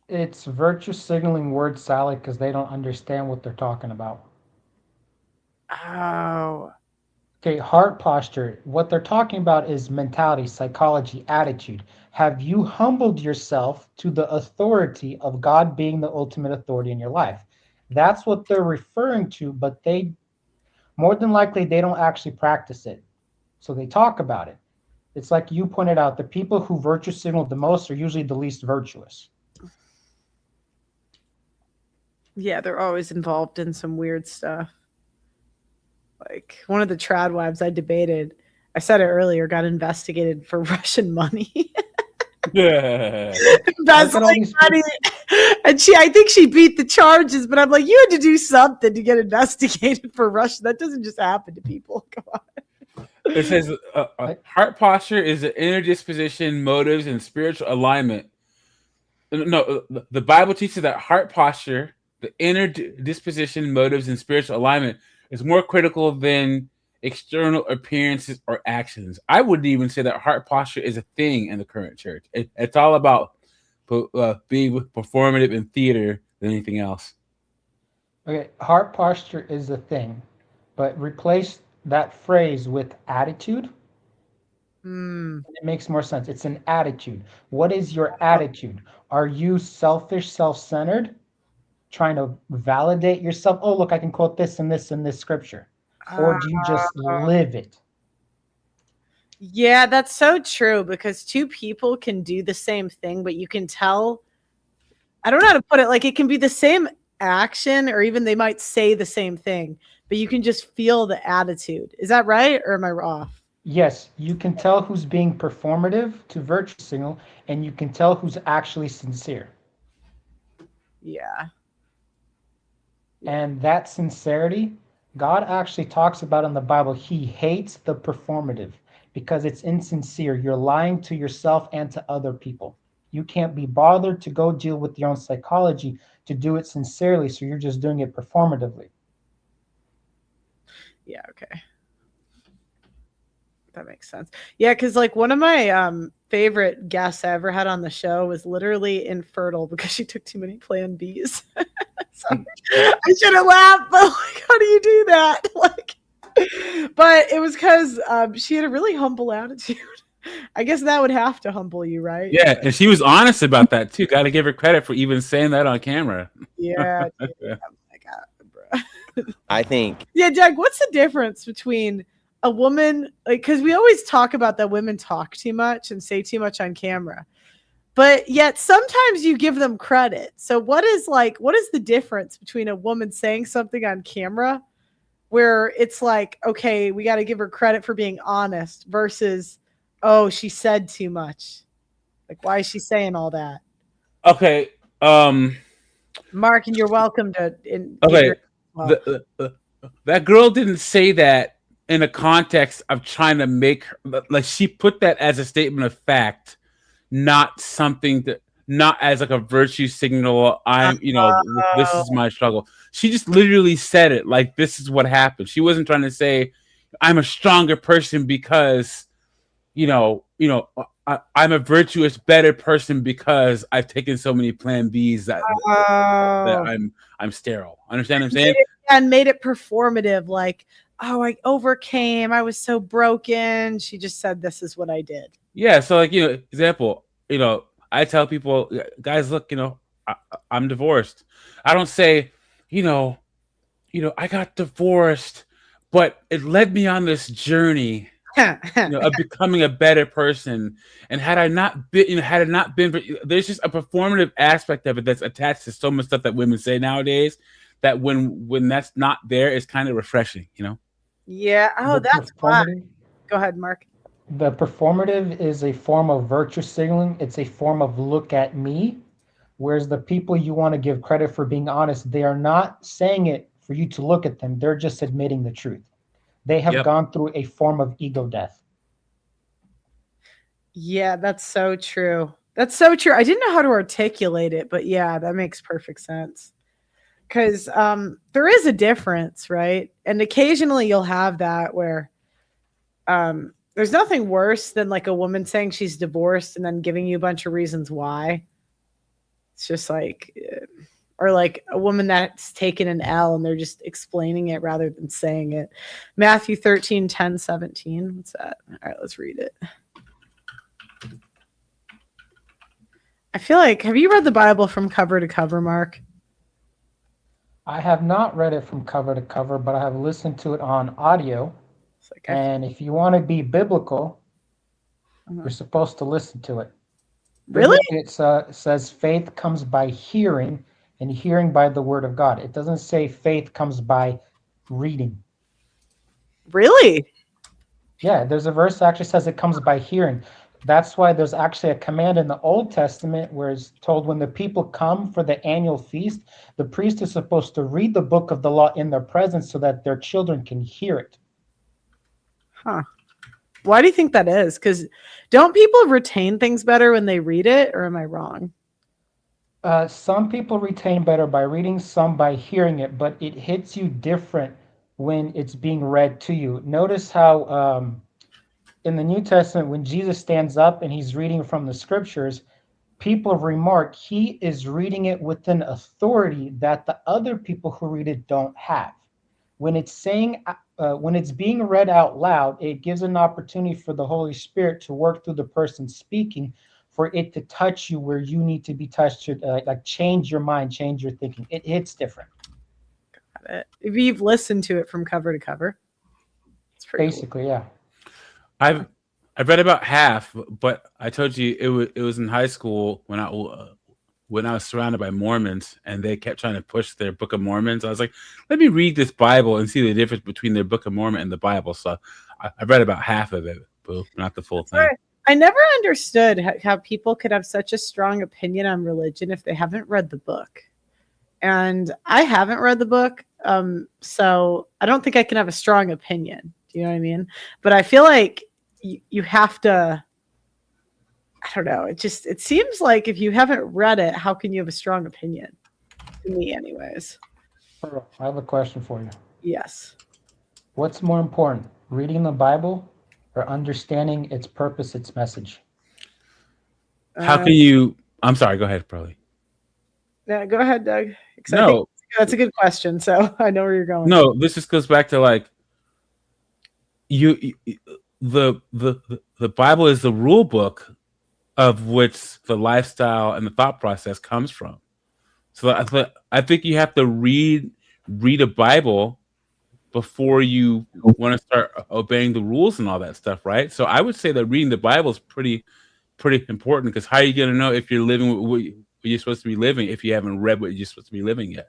It's virtue signaling word salad because they don't understand what they're talking about. Oh. Okay, heart posture. What they're talking about is mentality, psychology, attitude. Have you humbled yourself to the authority of God being the ultimate authority in your life? That's what they're referring to, but they more than likely they don't actually practice it. So they talk about it. It's like you pointed out, the people who virtue signal the most are usually the least virtuous. Yeah, they're always involved in some weird stuff. Like one of the trad wives I debated, I said it earlier, got investigated for Russian money. Yeah. Embezzling money. And I think she beat the charges, but I'm like, you had to do something to get investigated for Russian. That doesn't just happen to people. Come on. It says heart posture is the inner disposition, motives, and spiritual alignment. No, the Bible teaches that heart posture, the inner disposition, motives, and spiritual alignment is more critical than external appearances or actions. I wouldn't even say that heart posture is a thing in the current church. It's all about being performative in theater than anything else. Okay, heart posture is a thing, but replace that phrase with attitude. It makes more sense. It's an attitude. What is your attitude? Are you selfish, self-centered, trying to validate yourself? Oh, look, I can quote this and this and this scripture. Or do you just live it? Yeah, that's so true because two people can do the same thing, but you can tell. I don't know how to put it. Like it can be the same action, or even they might say the same thing, but you can just feel the attitude. Is that right, or am I off? Yes, you can tell who's being performative to virtue signal, and you can tell who's actually sincere. Yeah. And that sincerity, God actually talks about in the Bible. He hates the performative because it's insincere. You're lying to yourself and to other people. You can't be bothered to go deal with your own psychology to do it sincerely, so you're just doing it performatively. Yeah, okay. That makes sense. Yeah, because like one of my favorite guests I ever had on the show was literally infertile because she took too many Plan Bs. I should have laughed, but like, how do you do that? Like, but it was because she had a really humble attitude. I guess that would have to humble you, right? Yeah, and she was honest about that too. Got to give her credit for even saying that on camera. Yeah. Dude, oh my God, bro. I think. Yeah, Doug, what's the difference between a woman, like, because we always talk about that women talk too much and say too much on camera, but yet sometimes you give them credit. So what is the difference between a woman saying something on camera where it's like, okay, we got to give her credit for being honest versus, oh, she said too much. Like, why is she saying all that? Okay. Mark, and you're welcome to. Okay. That girl didn't say that in a context of trying to make her, like, she put that as a statement of fact, not something that, not as like a virtue signal. This is my struggle. She just literally said it like, this is what happened. She wasn't trying to say I'm a stronger person because, I'm a virtuous, better person because I've taken so many Plan Bs that I'm sterile. Understand what I'm saying? And made it performative, like, oh, I overcame. I was so broken. She just said, this is what I did. Yeah. So like, example, I tell people, guys, look, I'm divorced. I don't say, I got divorced, but it led me on this journey of becoming a better person. And had it not been, there's just a performative aspect of it that's attached to so much stuff that women say nowadays that when that's not there, it's kind of refreshing, Yeah. Oh, that's fun. Go ahead, Mark. The performative is a form of virtue signaling. It's a form of look at me. Whereas the people you want to give credit for being honest, they are not saying it for you to look at them. They're just admitting the truth. They have Yep. gone through a form of ego death. Yeah, that's so true. That's so true. I didn't know how to articulate it, but yeah, that makes perfect sense. Because there is a difference, right? And occasionally you'll have that where there's nothing worse than like a woman saying she's divorced and then giving you a bunch of reasons why. It's just like, or like a woman that's taken an L and they're just explaining it rather than saying it. Matthew 13, 10, 17. What's that? All right, let's read it. I feel like, have you read the Bible from cover to cover, Mark? I have not read it from cover to cover, but I have listened to it on audio. And if you want to be biblical, you're supposed to listen to it. Really? It says faith comes by hearing, and hearing by the word of God. It doesn't say faith comes by reading. Really? Yeah, there's a verse that actually says it comes by hearing. That's why there's actually a command in the Old Testament where it's told when the people come for the annual feast, the priest is supposed to read the book of the law in their presence so that their children can hear it. Huh. Why do you think that is? Because don't people retain things better when they read it, or am I wrong? Some people retain better by reading, some by hearing it, but it hits you different when it's being read to you. Notice how in the New Testament, when Jesus stands up and he's reading from the scriptures, people remark he is reading it with an authority that the other people who read it don't have. When it's being read out loud, it gives an opportunity for the Holy Spirit to work through the person speaking, for it to touch you where you need to be touched, like change your mind, change your thinking. It hits different. Got it. If you've listened to it from cover to cover, it's pretty basically, yeah. I've read about half, but I told you it was in high school when I was surrounded by Mormons and they kept trying to push their Book of Mormons. I was like, let me read this Bible and see the difference between their Book of Mormon and the Bible. So I read about half of it, but not the full thing. Right. I never understood how people could have such a strong opinion on religion if they haven't read the book. And I haven't read the book, so I don't think I can have a strong opinion. Do you know what I mean? But I feel like you have to, I don't know. It seems like if you haven't read it, how can you have a strong opinion? To me, anyways. I have a question for you. Yes. What's more important, reading the Bible or understanding its purpose, its message? How can you? I'm sorry. Go ahead, probably. Yeah, go ahead, Doug. 'Cause I No. think that's a good question. So I know where you're going. No, this just goes back to like the Bible is the rule book of which the lifestyle and the thought process comes from. So I think you have to read a Bible before you want to start obeying the rules and all that stuff, right? So I would say that reading the Bible is pretty important, because how are you going to know if you're living what you're supposed to be living if you haven't read what you're supposed to be living yet?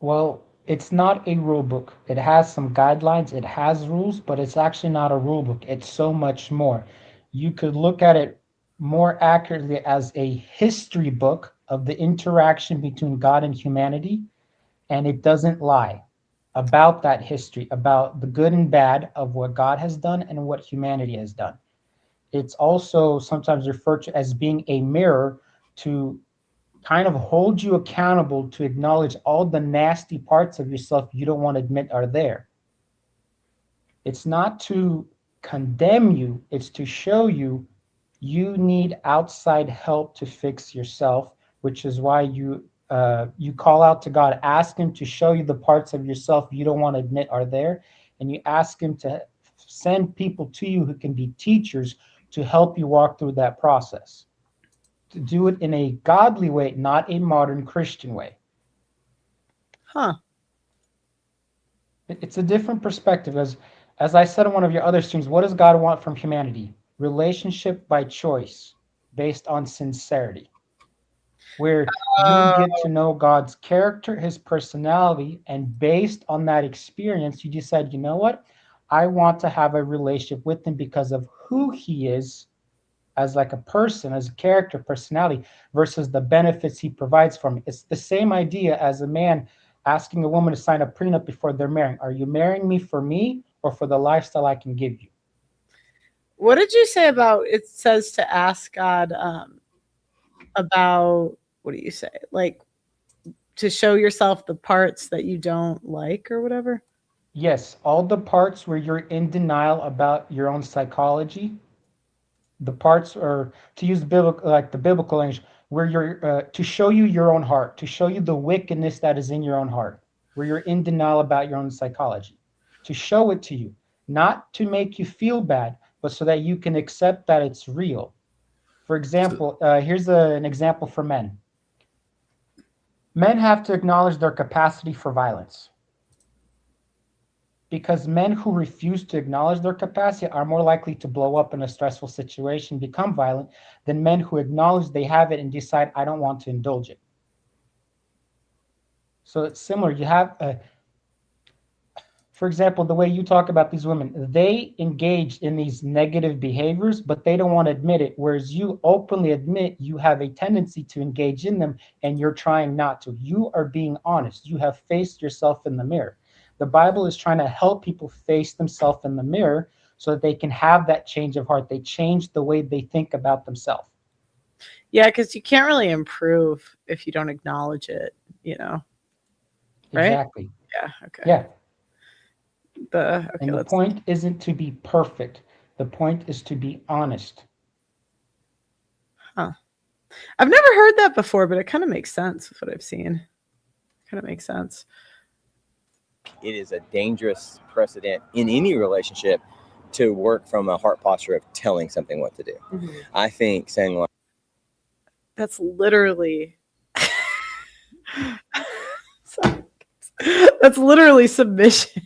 Well, it's not a rule book. It has some guidelines, it has rules, but it's actually not a rule book. It's so much more. You could look at it more accurately as a history book of the interaction between God and humanity, and it doesn't lie about that history, about the good and bad of what God has done and what humanity has done. It's also sometimes referred to as being a mirror to kind of hold you accountable, to acknowledge all the nasty parts of yourself you don't want to admit are there. It's not to condemn you, it's to show you you need outside help to fix yourself, which is why you call out to God, ask him to show you the parts of yourself you don't want to admit are there, and you ask him to send people to you who can be teachers to help you walk through that process. To do it in a godly way, not a modern Christian way. Huh. It's a different perspective. As I said in one of your other streams, what does God want from humanity? Relationship by choice, based on sincerity, where you get to know God's character, his personality, and based on that experience, you decide, you know what? I want to have a relationship with him because of who he is as like a person, as a character, personality, versus the benefits he provides for me. It's the same idea as a man asking a woman to sign a prenup before they're marrying. Are you marrying me for me or for the lifestyle I can give you? What did you say about it says to ask God about, what do you say? Like to show yourself the parts that you don't like or whatever? Yes, all the parts where you're in denial about your own psychology, the parts, or to use biblical, like the biblical language, where you're to show you your own heart, to show you the wickedness that is in your own heart, where you're in denial about your own psychology, to show it to you, not to make you feel bad, but so that you can accept that it's real. For example, here's an example for men. Men have to acknowledge their capacity for violence, because men who refuse to acknowledge their capacity are more likely to blow up in a stressful situation, become violent, than men who acknowledge they have it and decide, I don't want to indulge it. So it's similar. You have, for example, the way you talk about these women, they engage in these negative behaviors, but they don't want to admit it. Whereas you openly admit you have a tendency to engage in them and you're trying not to. You are being honest. You have faced yourself in the mirror. The Bible is trying to help people face themselves in the mirror so that they can have that change of heart. They change the way they think about themselves. Yeah, because you can't really improve if you don't acknowledge it, you know? Right? Exactly. Yeah, okay. Yeah. Okay, and the point isn't to be perfect. The point is to be honest. Huh. I've never heard that before, but it kind of makes sense with what I've seen. Kind of makes sense. It is a dangerous precedent in any relationship to work from a heart posture of telling something what to do. Mm-hmm. I think saying like, That's literally that's literally submission.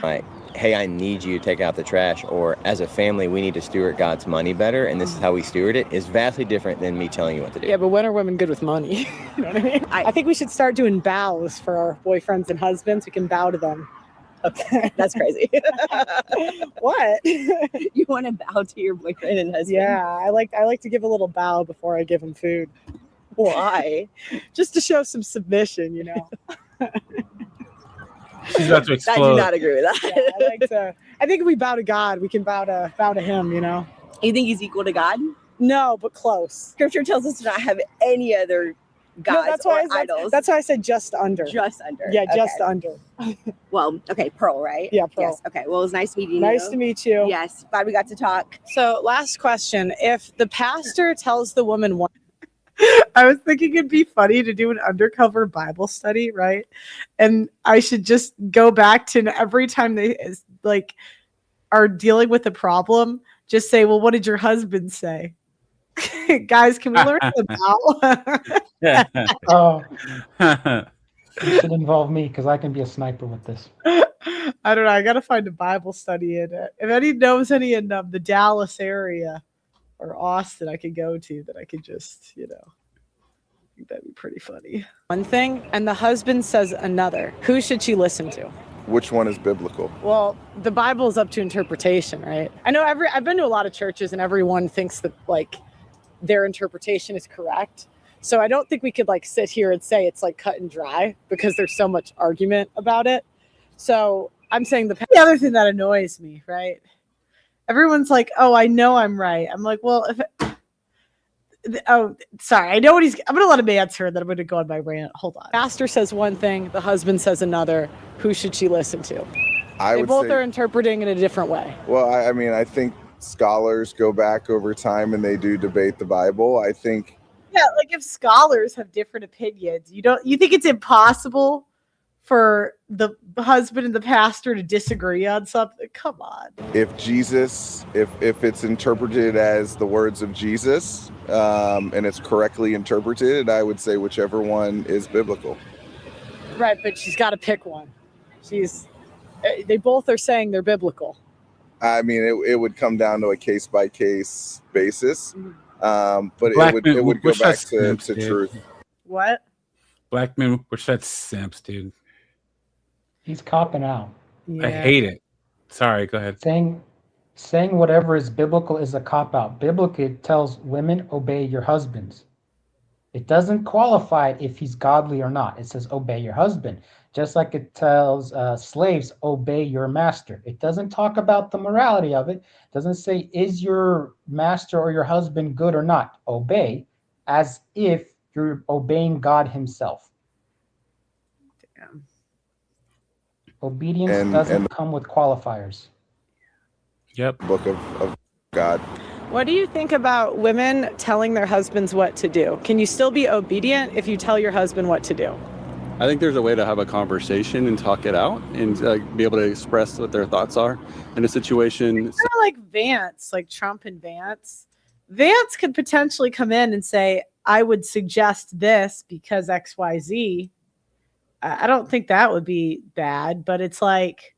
like, hey, I need you to take out the trash, or as a family, we need to steward God's money better, and this is how we steward it, is vastly different than me telling you what to do. Yeah, but when are women good with money? You know what I mean? I think we should start doing bows for our boyfriends and husbands. We can bow to them. Okay, that's crazy. What? You want to bow to your boyfriend and husband? Yeah, I like to give a little bow before I give them food. Why? Just to show some submission, you know. She's about to I explode. do not agree with that. Yeah, I think if we bow to God, we can bow to him, you know. You think he's equal to God? No, but close. Scripture tells us to not have any other gods or idols. That's why I said just under. Just under. Yeah, just Okay. under. Well, okay, Pearl, right? Yeah, Pearl. Yes. Okay. Well, it was nice meeting you. Nice to meet you. Yes. Glad we got to talk. So, last question. If the pastor tells the woman one, I was thinking it'd be funny to do an undercover Bible study, right? And I should just go back to every time they like are dealing with a problem, just say, well, what did your husband say? Guys, can we learn about? Oh, you should involve me because I can be a sniper with this. I don't know. I got to find a Bible study in it. If any knows any in the Dallas area or Austin, I could go to that I could just, you know, I think that'd be pretty funny. one thing and the husband says another, who should she listen to? Which one is biblical? Well, the Bible is up to interpretation, right? I know I've been to a lot of churches and everyone thinks that like their interpretation is correct. So I don't think we could like sit here and say it's like cut and dry because there's so much argument about it. So I'm saying the other thing that annoys me, right? Everyone's like, oh, I know I'm right. I'm like, well, sorry. I know what I'm going to let him answer and then I'm going to go on my rant. Hold on. pastor says one thing, the husband says another. Who should she listen to? I They would both say, are interpreting in a different way. well, I mean, I think scholars go back over time and they do debate the Bible. I think Yeah, like if scholars have different opinions, you think it's impossible for the husband and the pastor to disagree on something? Come on. if it's interpreted as the words of Jesus, and it's correctly interpreted, I would say whichever one is biblical. Right, but she's got to pick one. They both are saying they're biblical. I mean, it would come down to a case by case basis, but Black it men, would go which back that's to simps, dude. truth. What? Black men were such simps, dude. He's copping out. I hate it. Sorry, go ahead. Saying Saying whatever is biblical is a cop-out. Biblically, it tells women, obey your husbands. It doesn't qualify if he's godly or not. It says, obey your husband. Just like it tells slaves, obey your master. It doesn't talk about the morality of it. It doesn't say, is your master or your husband good or not? Obey, as if you're obeying God himself. Damn. Obedience doesn't come with qualifiers. Yep. Book of God. What do you think about women telling their husbands what to do? Can you still be obedient if you tell your husband what to do? I think there's a way to have a conversation and talk it out and be able to express what their thoughts are in a situation. Kind of like Vance, like Trump and Vance. Vance could potentially come in and say, I would suggest this because XYZ. I don't think that would be bad, but it's like,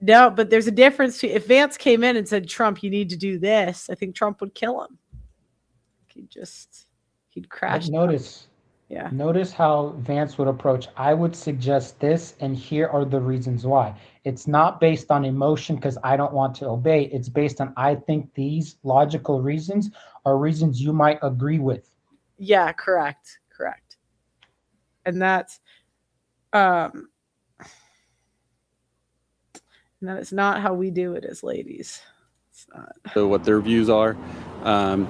no, but there's a difference. If Vance came in and said, Trump, you need to do this, I think Trump would kill him. He'd crash. Notice how Vance would approach. I would suggest this, and here are the reasons why. It's not based on emotion because I don't want to obey. It's based on, I think these logical reasons are reasons you might agree with. Yeah, correct. And that's, and that is not how we do it as ladies. It's not. So what their views are,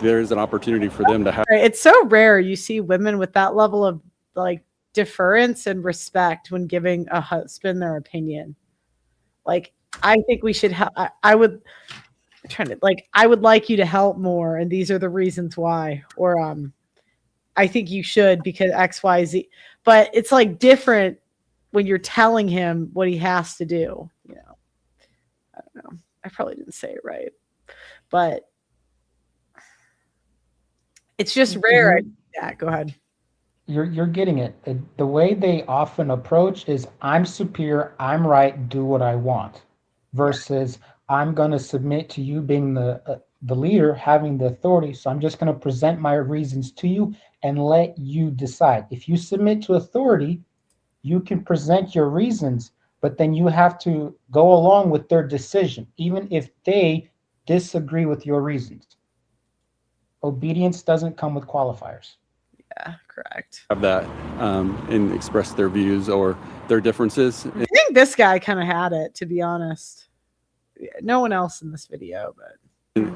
there's an opportunity for them to have. It's so rare you see women with that level of like deference and respect when giving a husband their opinion. Like, I think we should I would like you to help more, and these are the reasons why. Or I think you should because XYZ. But it's like different when you're telling him what he has to do. You know, I don't know. I probably didn't say it right, but it's just rare. Yeah, go ahead. You're getting it. The way they often approach is, I'm superior, I'm right, do what I want, versus I'm going to submit to you being the leader, having the authority. So I'm just going to present my reasons to you and let you decide. If you submit to authority, you can present your reasons, but then you have to go along with their decision, even if they disagree with your reasons. Obedience doesn't come with qualifiers. Yeah, correct. Have that and express their views or their differences. I think this guy kind of had it, to be honest. Yeah, no one else in this video, but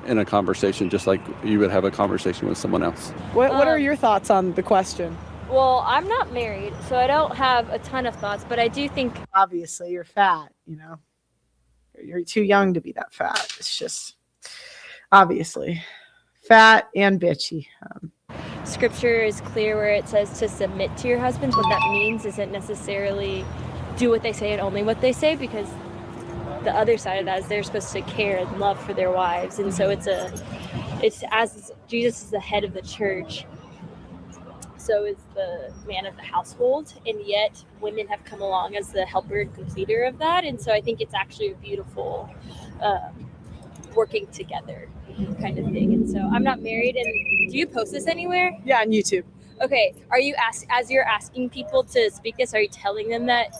In a conversation, just like you would have a conversation with someone else. what are your thoughts on the question? Well, I'm not married, so I don't have a ton of thoughts, but I do think Obviously you're fat, you know. You're too young to be that fat. It's just obviously fat and bitchy. scripture is clear where it says to submit to your husbands. What that means isn't necessarily do what they say and only what they say, because the other side of that is they're supposed to care and love for their wives. And so it's as Jesus is the head of the church, so is the man of the household, and yet women have come along as the helper and completer of that. And so I think it's actually a beautiful working together kind of thing. And so I'm not married. And do you post this anywhere? Yeah, on YouTube. Okay. Are you as you're asking people to speak this, are you telling them that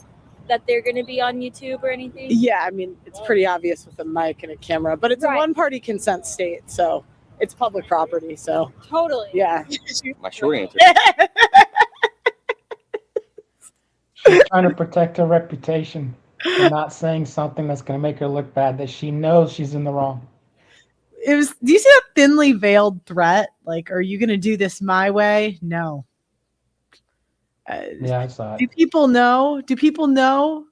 they're going to be on YouTube or anything? Yeah, I mean, it's pretty obvious with a mic and a camera, but it's a one-party consent state, so it's public property. So totally. Yeah. My short answer. She's trying to protect her reputation and not saying something that's going to make her look bad, that she knows she's in the wrong. Do you see that thinly veiled threat? Like, are you going to do this my way? No. Yeah, I saw it. Do people know?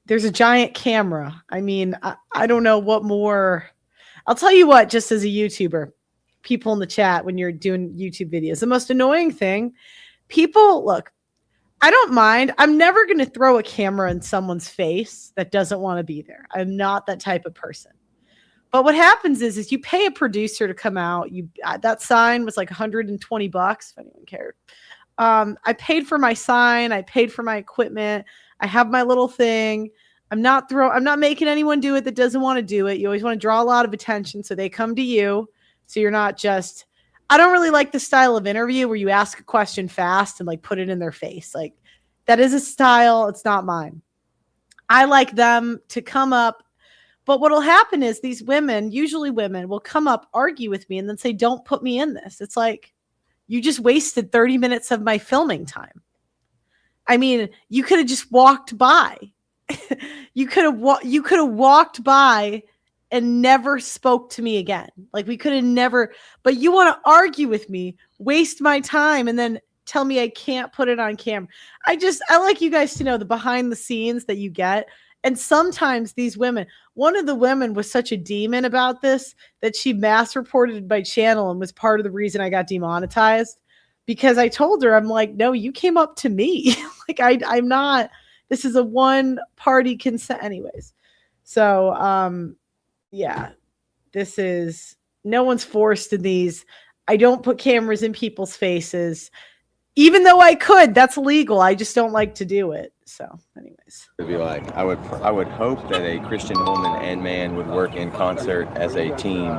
There's a giant camera. I mean, I don't know what more. I'll tell you what, just as a YouTuber, people in the chat, when you're doing YouTube videos, the most annoying thing, people, look, I don't mind. I'm never going to throw a camera in someone's face that doesn't want to be there. I'm not that type of person. But what happens is you pay a producer to come out. That sign was like $120 if anyone cared. I paid for my sign. I paid for my equipment. I have my little thing. I'm not making anyone do it that doesn't want to do it. You always want to draw a lot of attention, so they come to you. So you're not just. I don't really like the style of interview where you ask a question fast and like put it in their face. Like, that is a style. It's not mine. I like them to come up But what'll happen is these women, usually women, will come up, argue with me, and then say, "Don't put me in this." It's like, you just wasted 30 minutes of my filming time. I mean, you could have just walked by. you could have walked by and never spoke to me again. Like, we could have never, but you want to argue with me, waste my time, and then tell me I can't put it on camera. I like you guys to know the behind the scenes that you get. And sometimes these women, one of the women was such a demon about this that she mass reported my channel and was part of the reason I got demonetized, because I told her, I'm like, no, you came up to me. Like, I'm not, this is a one party consent anyways. So, yeah, this is, no one's forced in these. I don't put cameras in people's faces, even though I could. That's illegal. I just don't like to do it. So anyways, It'd be like, I would hope that a Christian woman and man would work in concert as a team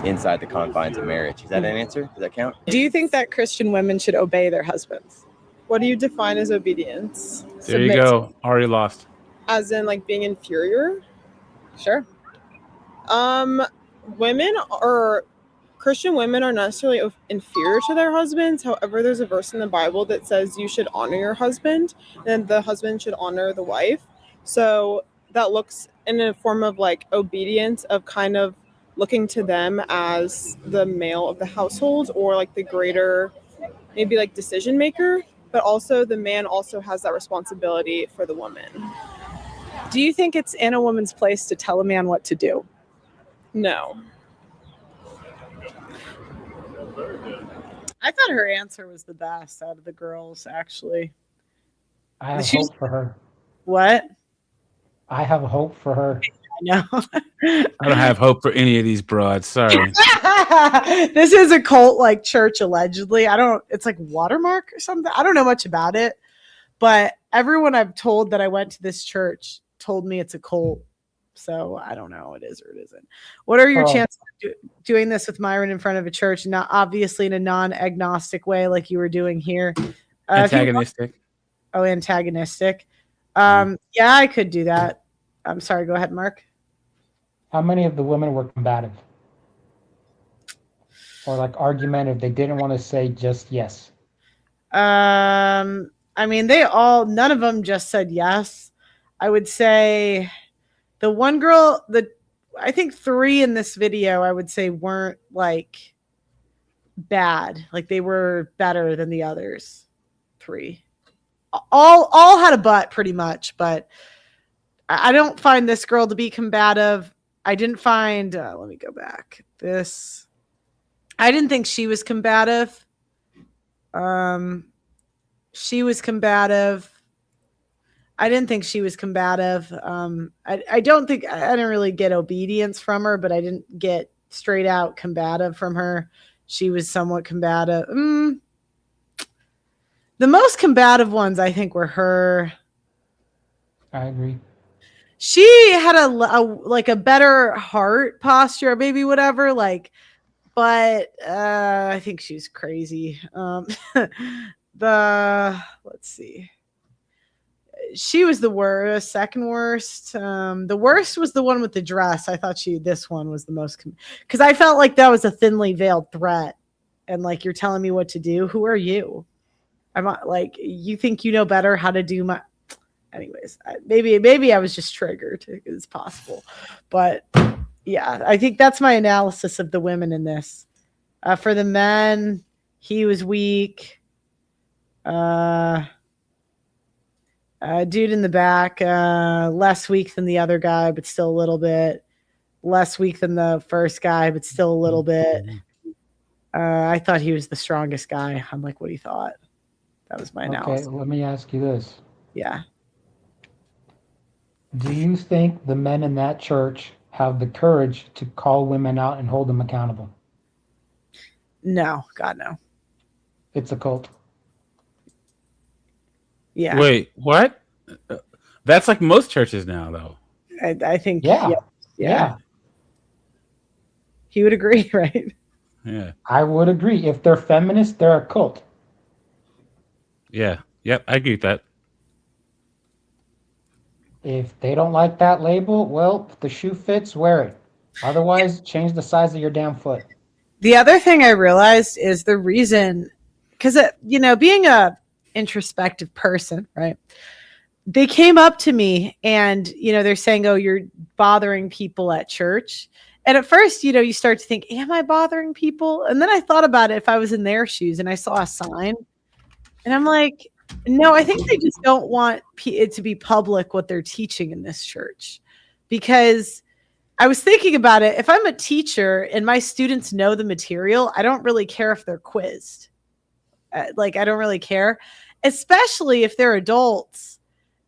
inside the confines of marriage. Is that an answer? Does that count? Do you think that Christian women should obey their husbands? What do you define as obedience? There you go. Already lost. As in, like, being inferior? Sure. Women or Christian women are not necessarily inferior to their husbands. However, there's a verse in the Bible that says you should honor your husband and the husband should honor the wife. So that looks in a form of like obedience, of kind of looking to them as the male of the household, or like the greater, maybe like decision maker, but also the man also has that responsibility for the woman. Do you think it's in a woman's place to tell a man what to do? No. I thought her answer was the best out of the girls, actually. I have hope for her. What? I have hope for her. I know. I don't have hope for any of these broads. Sorry. This is a cult like church, allegedly. It's like Watermark or something. I don't know much about it, but everyone I've told that I went to this church told me it's a cult. So I don't know, it is or it isn't. What are your chances of doing this with Myron in front of a church? Not obviously in a non-agnostic way like you were doing here. Antagonistic. Antagonistic. Yeah, I could do that. I'm sorry. Go ahead, Mark. How many of the women were combative? Or like argumentative? They didn't want to say just yes. I mean, none of them just said yes. I would say the one girl, I think 3 in this video, I would say weren't like bad. Like, they were better than the others 3. All had a butt pretty much, but I don't find this girl to be combative. I didn't find, let me go back. I didn't think she was combative. She was combative. I didn't think she was combative. I didn't really get obedience from her, but I didn't get straight out combative from her. She was somewhat combative. The most combative ones, I think, were her. I agree. She had a better heart posture, maybe whatever. But I think she's crazy. Let's see. She was the worst, second worst. The worst was the one with the dress. I thought this one was the most, because I felt like that was a thinly veiled threat. And like, you're telling me what to do. Who are you? I'm not, like, you think you know better how to do my, anyways, maybe I was just triggered. It's possible. But yeah, I think that's my analysis of the women in this. For the men, he was weak. Dude in the back, less weak than the other guy, but still a little bit. Less weak than the first guy, but still a little bit. I thought he was the strongest guy. I'm like, what do you thought? That was my analysis. Okay, let me ask you this. Yeah. Do you think the men in that church have the courage to call women out and hold them accountable? No, God, no. It's a cult. Yeah. Wait, what? That's like most churches now, though. I think. Yeah. He would agree, right? Yeah. I would agree. If they're feminists, they're a cult. Yeah. Yep. I agree with that. If they don't like that label, well, if the shoe fits, wear it. Otherwise, change the size of your damn foot. The other thing I realized is the reason, because, being a introspective person, right? They came up to me and, they're saying, oh, you're bothering people at church. And at first, you start to think, am I bothering people? And then I thought about it if I was in their shoes and I saw a sign and I'm like, no, I think they just don't want it to be public what they're teaching in this church. Because I was thinking about it. If I'm a teacher and my students know the material, I don't really care if they're quizzed. I don't really care, especially if they're adults.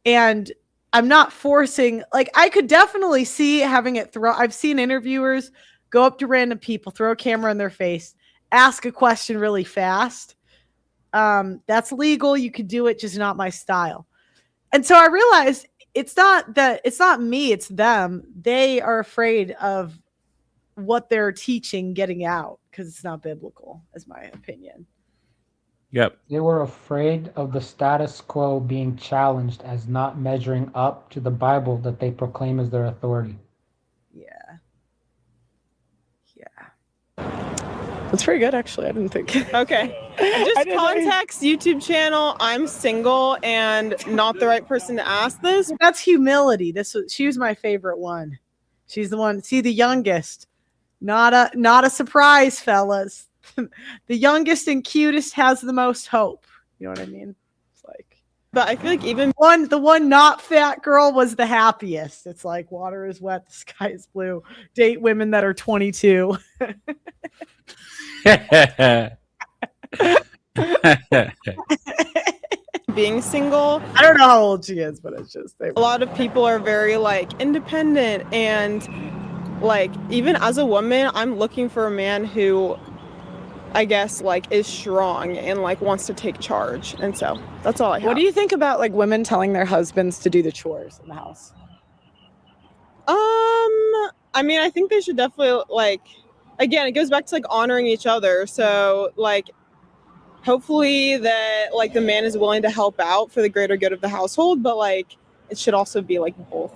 And I'm not forcing, I could definitely see having it I've seen interviewers go up to random people, throw a camera in their face, ask a question really fast. That's legal. You could do it, just not my style. And so I realized it's not me, it's them. They are afraid of what they're teaching getting out because it's not biblical, is my opinion. Yep. They were afraid of the status quo being challenged as not measuring up to the Bible that they proclaim as their authority. That's pretty good, actually. I didn't think. Okay. Just context, YouTube channel. I'm single and not the right person to ask this. That's humility. She was my favorite one. She's the one. See, the youngest. Not a surprise, fellas. The youngest and cutest has the most hope. You know what I mean? It's like, but I feel like even the one not fat girl was the happiest. It's like water is wet, the sky is blue. Date women that are 22. being single. I don't know how old she is, but it's just a lot of people are very independent, and even as a woman, I'm looking for a man who I guess is strong and wants to take charge. And so that's all I have. What do you think about women telling their husbands to do the chores in the house? I mean, I think they should definitely again, it goes back to honoring each other. So hopefully that the man is willing to help out for the greater good of the household, but it should also be both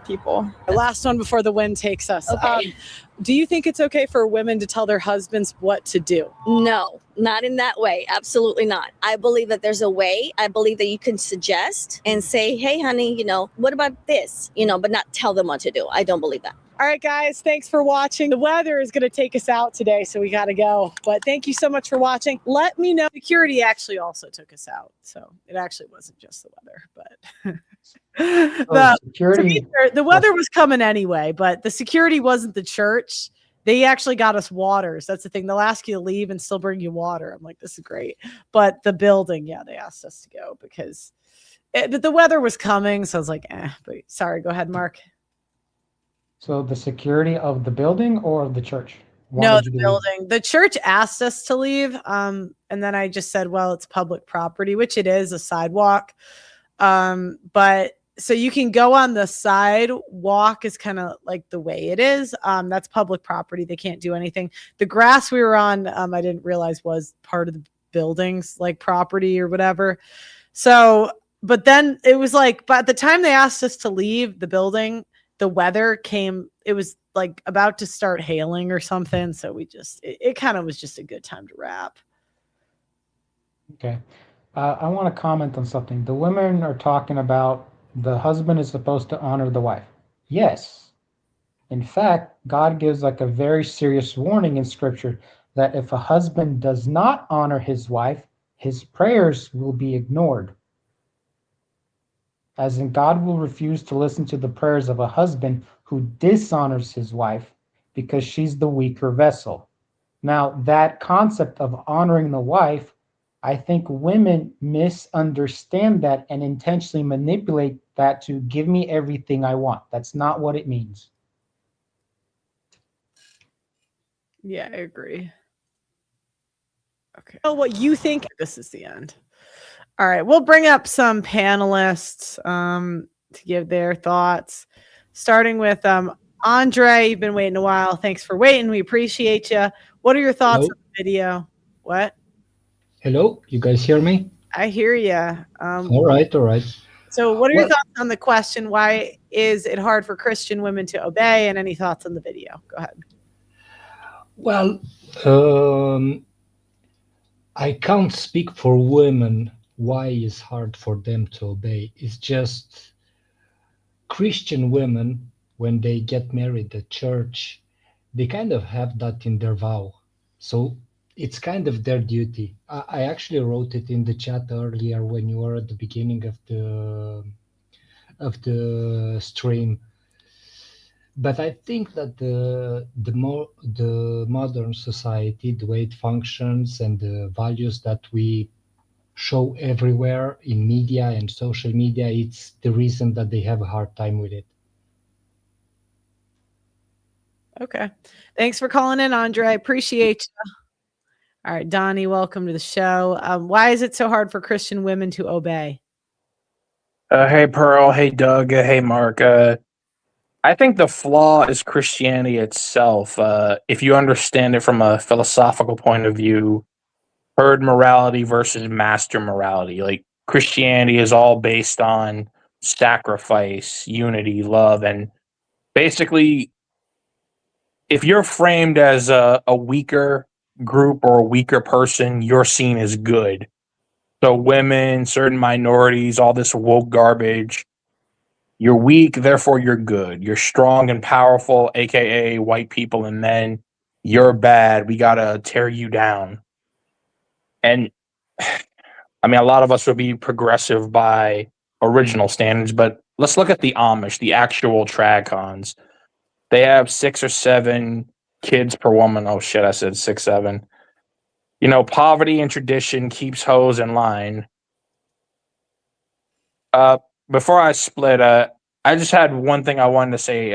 people. The last one before the wind takes us. Okay. Do you think it's okay for women to tell their husbands what to do? No, not in that way. Absolutely not. I believe that there's a way. I believe that you can suggest and say, hey, honey, what about this? But not tell them what to do. I don't believe that. All right, guys, thanks for watching. The weather is going to take us out today, so we got to go. But thank you so much for watching. Let me know. Security actually also took us out, so it actually wasn't just the weather, but the weather was coming anyway, but the security wasn't the church. They actually got us waters. That's the thing. They'll ask you to leave and still bring you water. I'm like, this is great. But the building, yeah, they asked us to go because but the weather was coming. So I was like, but sorry, go ahead, Mark. So the security of the building or of the church? No, the building. The church asked us to leave. And then I just said, well, it's public property, which it is, a sidewalk. But so you can go on the sidewalk is kind of the way it is. That's public property. They can't do anything. The grass we were on, I didn't realize was part of the building's property or whatever. So, but then it was but at the time they asked us to leave the building, the weather came, it was about to start hailing or something. So we it kind of was just a good time to wrap. Okay. I want to comment on something. The women are talking about the husband is supposed to honor the wife. Yes. In fact, God gives a very serious warning in scripture that if a husband does not honor his wife, his prayers will be ignored. As in, God will refuse to listen to the prayers of a husband who dishonors his wife because she's the weaker vessel. Now, that concept of honoring the wife, I think women misunderstand that and intentionally manipulate that to give me everything I want. That's not what it means. Yeah, I agree. Okay. Well, what you think? This is the end. All right, we'll bring up some panelists to give their thoughts, starting with Andre. You've been waiting a while. Thanks for waiting. We appreciate you. What are your thoughts on the video? What? Hello, you guys hear me? I hear you. All right. So, what are your Well, thoughts on the question? Why is it hard for Christian women to obey? And any thoughts on the video? Go ahead. well, um, I can't speak for women why it's hard for them to obey. It's just Christian women, when they get married at church, they kind of have that in their vow. So it's kind of their duty. I actually wrote it in the chat earlier when you were at the beginning of the stream. But I think that the modern society, the way it functions, and the values that we show everywhere in media and social media, it's the reason that they have a hard time with it. Okay. Thanks for calling in, Andre. I appreciate you. All right, Donnie, welcome to the show. Why is it so hard for Christian women to obey? Hey, Pearl. Hey, Doug. Hey, Mark. I think the flaw is Christianity itself. If you understand it from a philosophical point of view, herd morality versus master morality. Like Christianity is all based on sacrifice, unity, love, and basically, if you're framed as a weaker group or a weaker person, you're seen as good. So women, certain minorities, all this woke garbage. You're weak, therefore you're good. You're strong and powerful, aka white people and men. You're bad. We gotta tear you down. And I mean, a lot of us would be progressive by original standards, but let's look at the Amish, the actual trad-cons. They have 6 or 7 kids per woman. Oh shit, I said 6, 7. You know, poverty and tradition keeps hoes in line. Before I split, I just had one thing I wanted to say.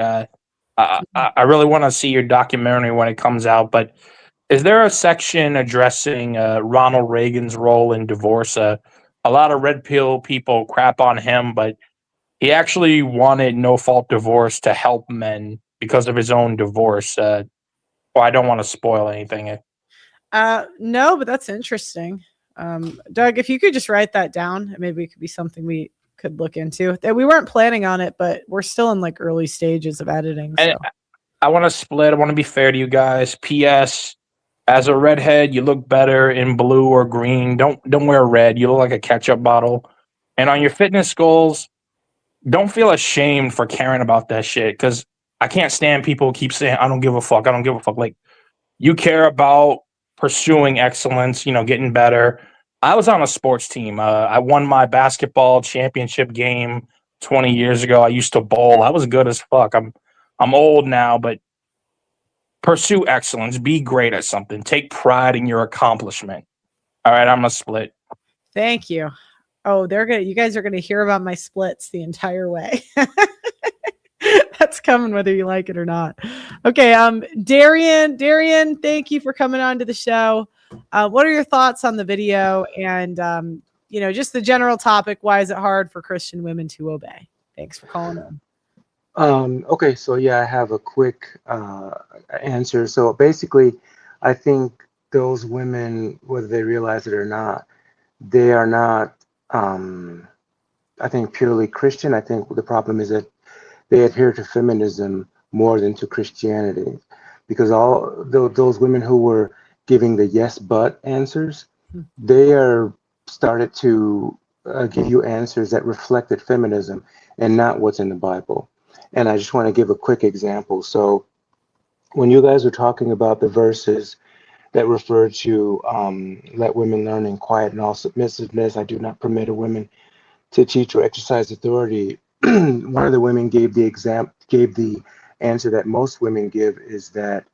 I really want to see your documentary when it comes out, but is there a section addressing Ronald Reagan's role in divorce? A lot of red pill people crap on him, but he actually wanted no-fault divorce to help men because of his own divorce. Well, I don't want to spoil anything. No, but that's interesting. Doug, if you could just write that down, maybe it could be something we could look into. We weren't planning on it, but we're still in like early stages of editing. So. And I want to split. I want to be fair to you guys. P.S. As a redhead, you look better in blue or green. Don't wear red. You look like a ketchup bottle. And on your fitness goals, don't feel ashamed for caring about that shit. Because I can't stand people who keep saying, I don't give a fuck. I don't give a fuck. Like, you care about pursuing excellence, you know, getting better. I was on a sports team. I won my basketball championship game 20 years ago. I used to bowl. I was good as fuck. I'm old now, but pursue excellence. Be great at something. Take pride in your accomplishment. All right, I'm gonna split. Thank you. Oh, you guys are gonna hear about my splits the entire way. That's coming whether you like it or not. Okay, Darian, thank you for coming on to the show. What are your thoughts on the video and just the general topic? Why is it hard for Christian women to obey? Thanks for calling in. Okay, so yeah, I have a quick answer. So basically, I think those women, whether they realize it or not, they are not, I think, purely Christian. I think the problem is that they adhere to feminism more than to Christianity, because all those women who were giving the yes but answers, they are started to give you answers that reflected feminism and not what's in the Bible. And I just want to give a quick example. So when you guys are talking about the verses that refer to let women learn in quiet and all submissiveness, I do not permit a woman to teach or exercise authority. One of the women gave the answer that most women give, is that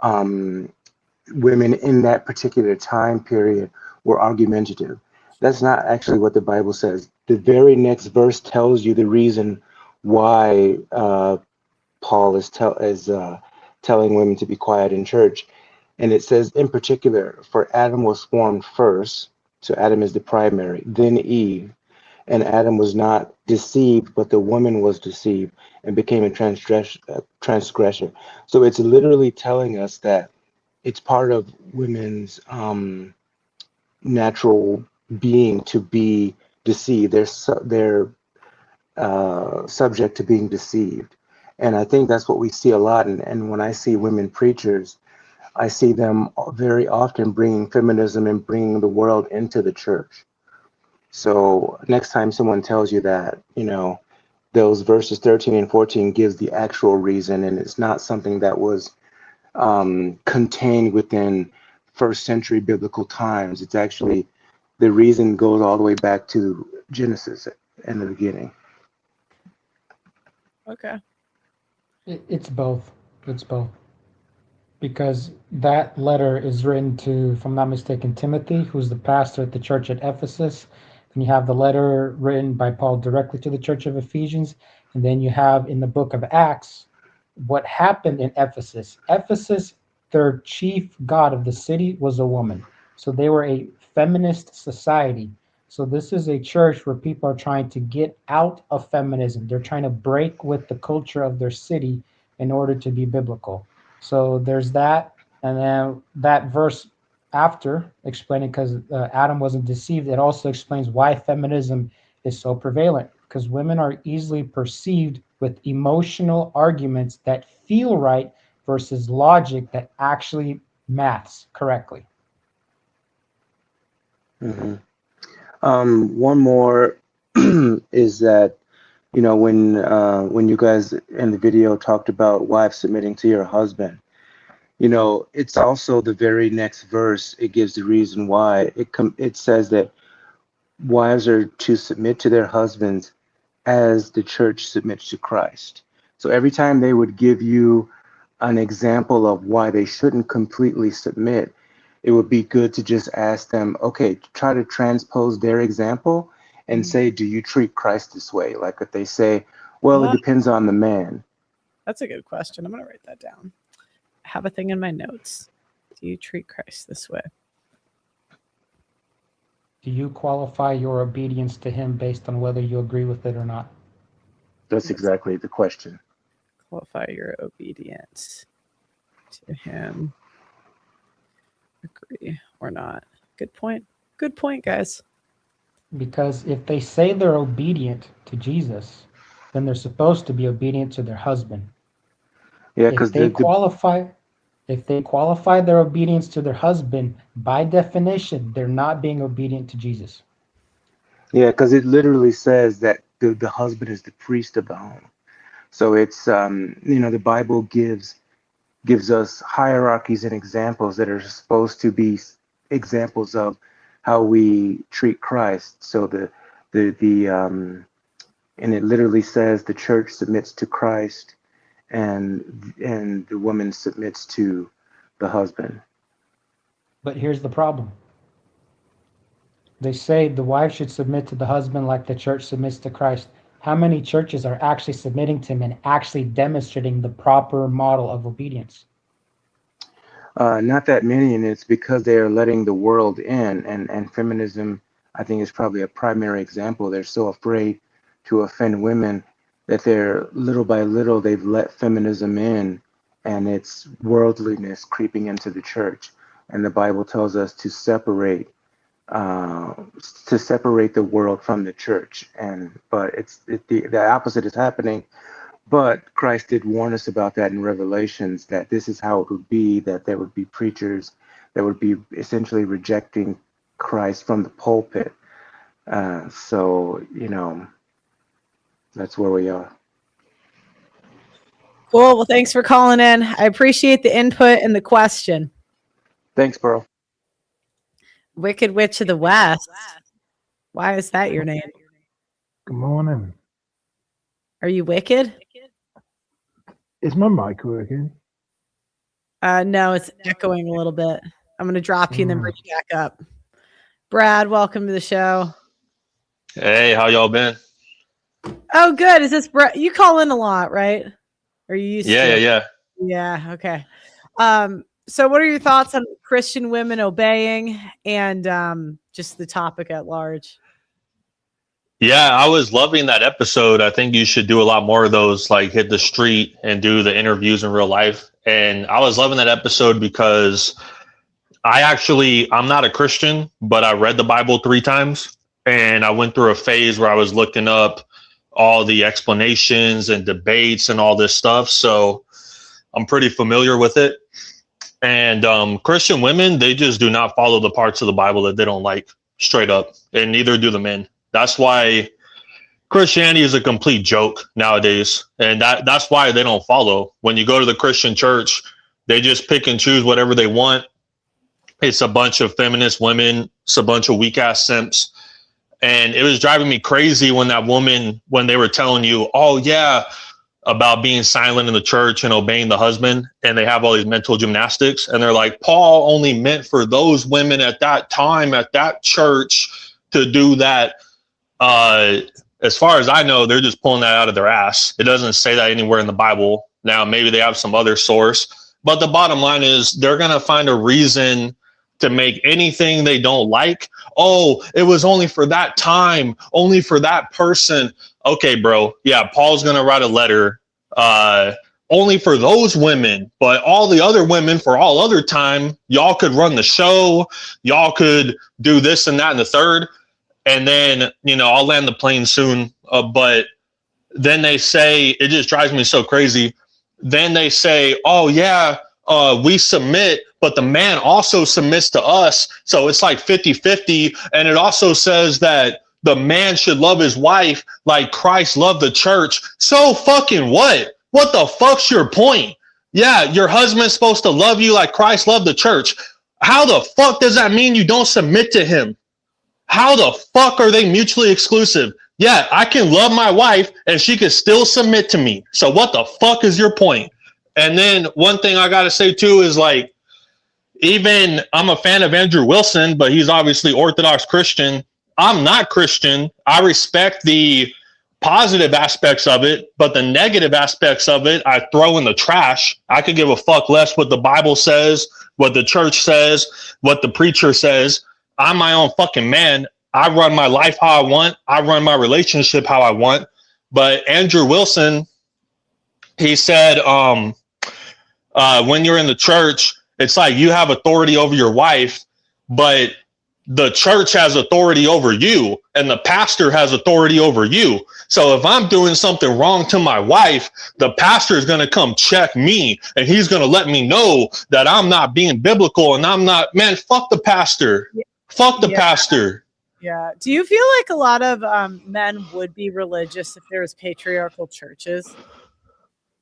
women in that particular time period were argumentative. That's not actually what the Bible says. The very next verse tells you the reason why Paul is telling women to be quiet in church. And it says, in particular, for Adam was formed first, so Adam is the primary, then Eve. And Adam was not deceived, but the woman was deceived and became a transgressor. So it's literally telling us that it's part of women's natural being to be deceived. They're subject to being deceived. And I think that's what we see a lot. And when I see women preachers, I see them very often bringing feminism and bringing the world into the church. So next time someone tells you that, those verses 13 and 14 gives the actual reason, and it's not something that was contained within first century biblical times. It's actually, the reason goes all the way back to Genesis in the beginning. Okay. It's both. It's both. Because that letter is written to, if I'm not mistaken, Timothy, who's the pastor at the church at Ephesus. And you have the letter written by Paul directly to the church of Ephesians. And then you have in the book of Acts what happened in Ephesus. Ephesus, their chief god of the city was a woman. So they were a feminist society. So this is a church where people are trying to get out of feminism. They're trying to break with the culture of their city in order to be biblical. So there's that. And then that verse after explaining, because Adam wasn't deceived, it also explains why feminism is so prevalent, because women are easily perceived with emotional arguments that feel right versus logic that actually maths correctly. Mm-hmm. One more is that, when you guys in the video talked about wives submitting to your husband, it's also the very next verse. It gives the reason why. It says that wives are to submit to their husbands as the church submits to Christ. So every time they would give you an example of why they shouldn't completely submit, it would be good to just ask them, okay, try to transpose their example and say, do you treat Christ this way? Like if they say, well, it depends on the man. That's a good question. I'm going to write that down. I have a thing in my notes. Do you treat Christ this way? Do you qualify your obedience to him based on whether you agree with it or not? That's exactly the question. Qualify your obedience to him. Agree or not. Good point. Good point, guys. Because if they say they're obedient to Jesus, then they're supposed to be obedient to their husband. Yeah, if because they qualify their obedience to their husband, by definition, they're not being obedient to Jesus. Yeah, because it literally says that the husband is the priest of the home. So it's the Bible gives us hierarchies and examples that are supposed to be examples of how we treat Christ. So and it literally says the church submits to Christ and the woman submits to the husband. But here's the problem. They say the wife should submit to the husband like the church submits to Christ. How many churches are actually submitting to him and actually demonstrating the proper model of obedience? Not that many, and it's because they are letting the world in, and feminism, I think, is probably a primary example. They're so afraid to offend women that they're little by little they've let feminism in, and it's worldliness creeping into the church. And the Bible tells us to separate the world from the church. But the opposite is happening. But Christ did warn us about that in Revelations, that this is how it would be, that there would be preachers that would be essentially rejecting Christ from the pulpit. So that's where we are. Cool. Well, thanks for calling in. I appreciate the input and the question. Thanks, Pearl. Wicked Witch of the West. Why is that your name? Good morning. Are you wicked? Is my mic working? No, it's echoing a little bit. I'm going to drop you and then bring you back up. Brad, welcome to the show. Hey, how y'all been? Oh, good. Is this Brad? You call in a lot, right? Are you used to it? Yeah. Okay. So what are your thoughts on Christian women obeying and just the topic at large? Yeah, I was loving that episode. I think you should do a lot more of those, like hit the street and do the interviews in real life. And I was loving that episode because I'm not a Christian, but I read the Bible 3 times. And I went through a phase where I was looking up all the explanations and debates and all this stuff. So I'm pretty familiar with it. And Christian women, they just do not follow the parts of the Bible that they don't like, straight up. And neither do the men. That's why Christianity is a complete joke nowadays. And that's why they don't follow. When you go to the Christian church, they just pick and choose whatever they want. It's a bunch of feminist women. It's a bunch of weak ass simps. And it was driving me crazy when when they were telling you, oh yeah, about being silent in the church and obeying the husband, and they have all these mental gymnastics, and they're like, Paul only meant for those women at that time at that church to do that. As far as I know, they're just pulling that out of their ass. It doesn't say that anywhere in the Bible. Now, maybe they have some other source, but the bottom line is they're going to find a reason to make anything they don't like. Oh, it was only for that time, only for that person. Okay, bro. Yeah, Paul's going to write a letter only for those women, but all the other women for all other time, y'all could run the show. Y'all could do this and that and the third. And then, I'll land the plane soon. But then they say, it just drives me so crazy. Then they say, oh, yeah, we submit, but the man also submits to us. So it's like 50-50. And it also says that the man should love his wife like Christ loved the church. So fucking what? What the fuck's your point? Yeah, your husband's supposed to love you like Christ loved the church. How the fuck does that mean you don't submit to him? How the fuck are they mutually exclusive? Yeah, I can love my wife and she can still submit to me. So what the fuck is your point? And then one thing I got to say too is like, even I'm a fan of Andrew Wilson, but he's obviously Orthodox Christian. I'm not Christian. I respect the positive aspects of it, but the negative aspects of it, I throw in the trash. I could give a fuck less what the Bible says, what the church says, what the preacher says. I'm my own fucking man. I run my life how I want. I run my relationship how I want. But Andrew Wilson, he said, when you're in the church, it's like you have authority over your wife, but the church has authority over you and the pastor has authority over you. So if I'm doing something wrong to my wife, the pastor is going to come check me and he's going to let me know that I'm not being biblical and I'm not, man, fuck the pastor. Yeah. Fuck the pastor. Yeah. Do you feel like a lot of men would be religious if there was patriarchal churches?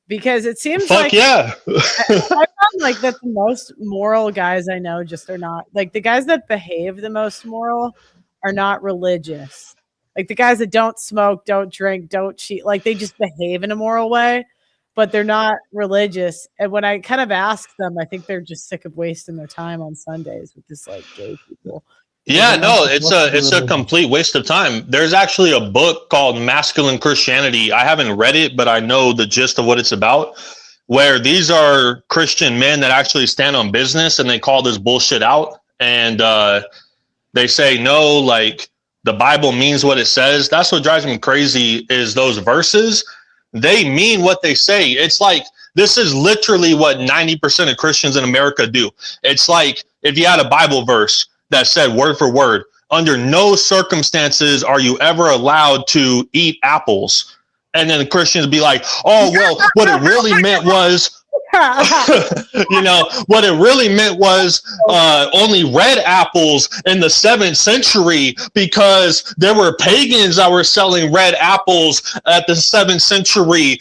Because it seems fuck like yeah. I found like that the most moral guys I know just are not, like the guys that behave the most moral are not religious. Like the guys that don't smoke, don't drink, don't cheat, like they just behave in a moral way, but they're not religious. And when I kind of ask them, I think they're just sick of wasting their time on Sundays with this like gay people. Yeah, no, it's a complete waste of time. There's actually a book called Masculine Christianity. I haven't read it, but I know the gist of what it's about, where these are Christian men that actually stand on business and they call this bullshit out. And they say, no, like the Bible means what it says. That's what drives me crazy is those verses. They mean what they say. It's like, this is literally what 90% of Christians in America do. It's like if you had a Bible verse that said word for word, under no circumstances are you ever allowed to eat apples. And then the Christians be like, oh, well, what it really meant was, what it really meant was only red apples in the 7th century because there were pagans that were selling red apples at the 7th century.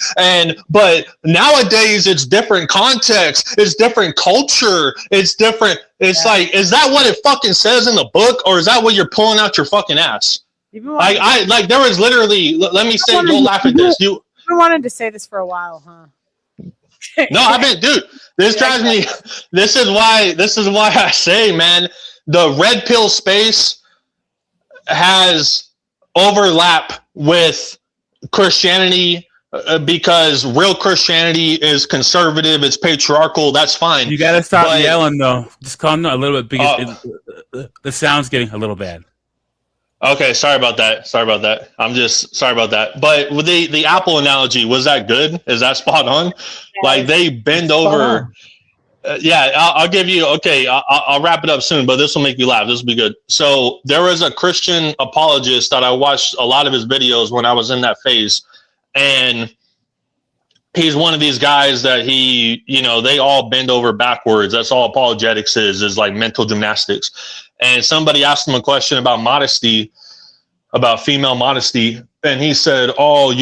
But nowadays it's different context. It's different culture. It's different. It's like, is that what it fucking says in the book? Or is that what you're pulling out your fucking ass? I there was literally, let me say, don't laugh at this. You wanted to say this for a while, huh? No, I've been, dude, this drives me. This is why I say, man, the red pill space has overlap with Christianity because real Christianity is conservative. It's patriarchal. That's fine. You got to stop yelling, though. Just calm down a little bit because the sound's getting a little bad. Okay, sorry about that. I'm just sorry about that. But with the Apple analogy, was that good? Is that spot on? Like they bend over. Yeah, I'll give you. Okay, I'll wrap it up soon, but this will make you laugh. This will be good. So there was a Christian apologist that I watched a lot of his videos when I was in that phase, and he's one of these guys that they all bend over backwards. That's all apologetics is like mental gymnastics. And somebody asked him a question about modesty, about female modesty, and he said, "Oh,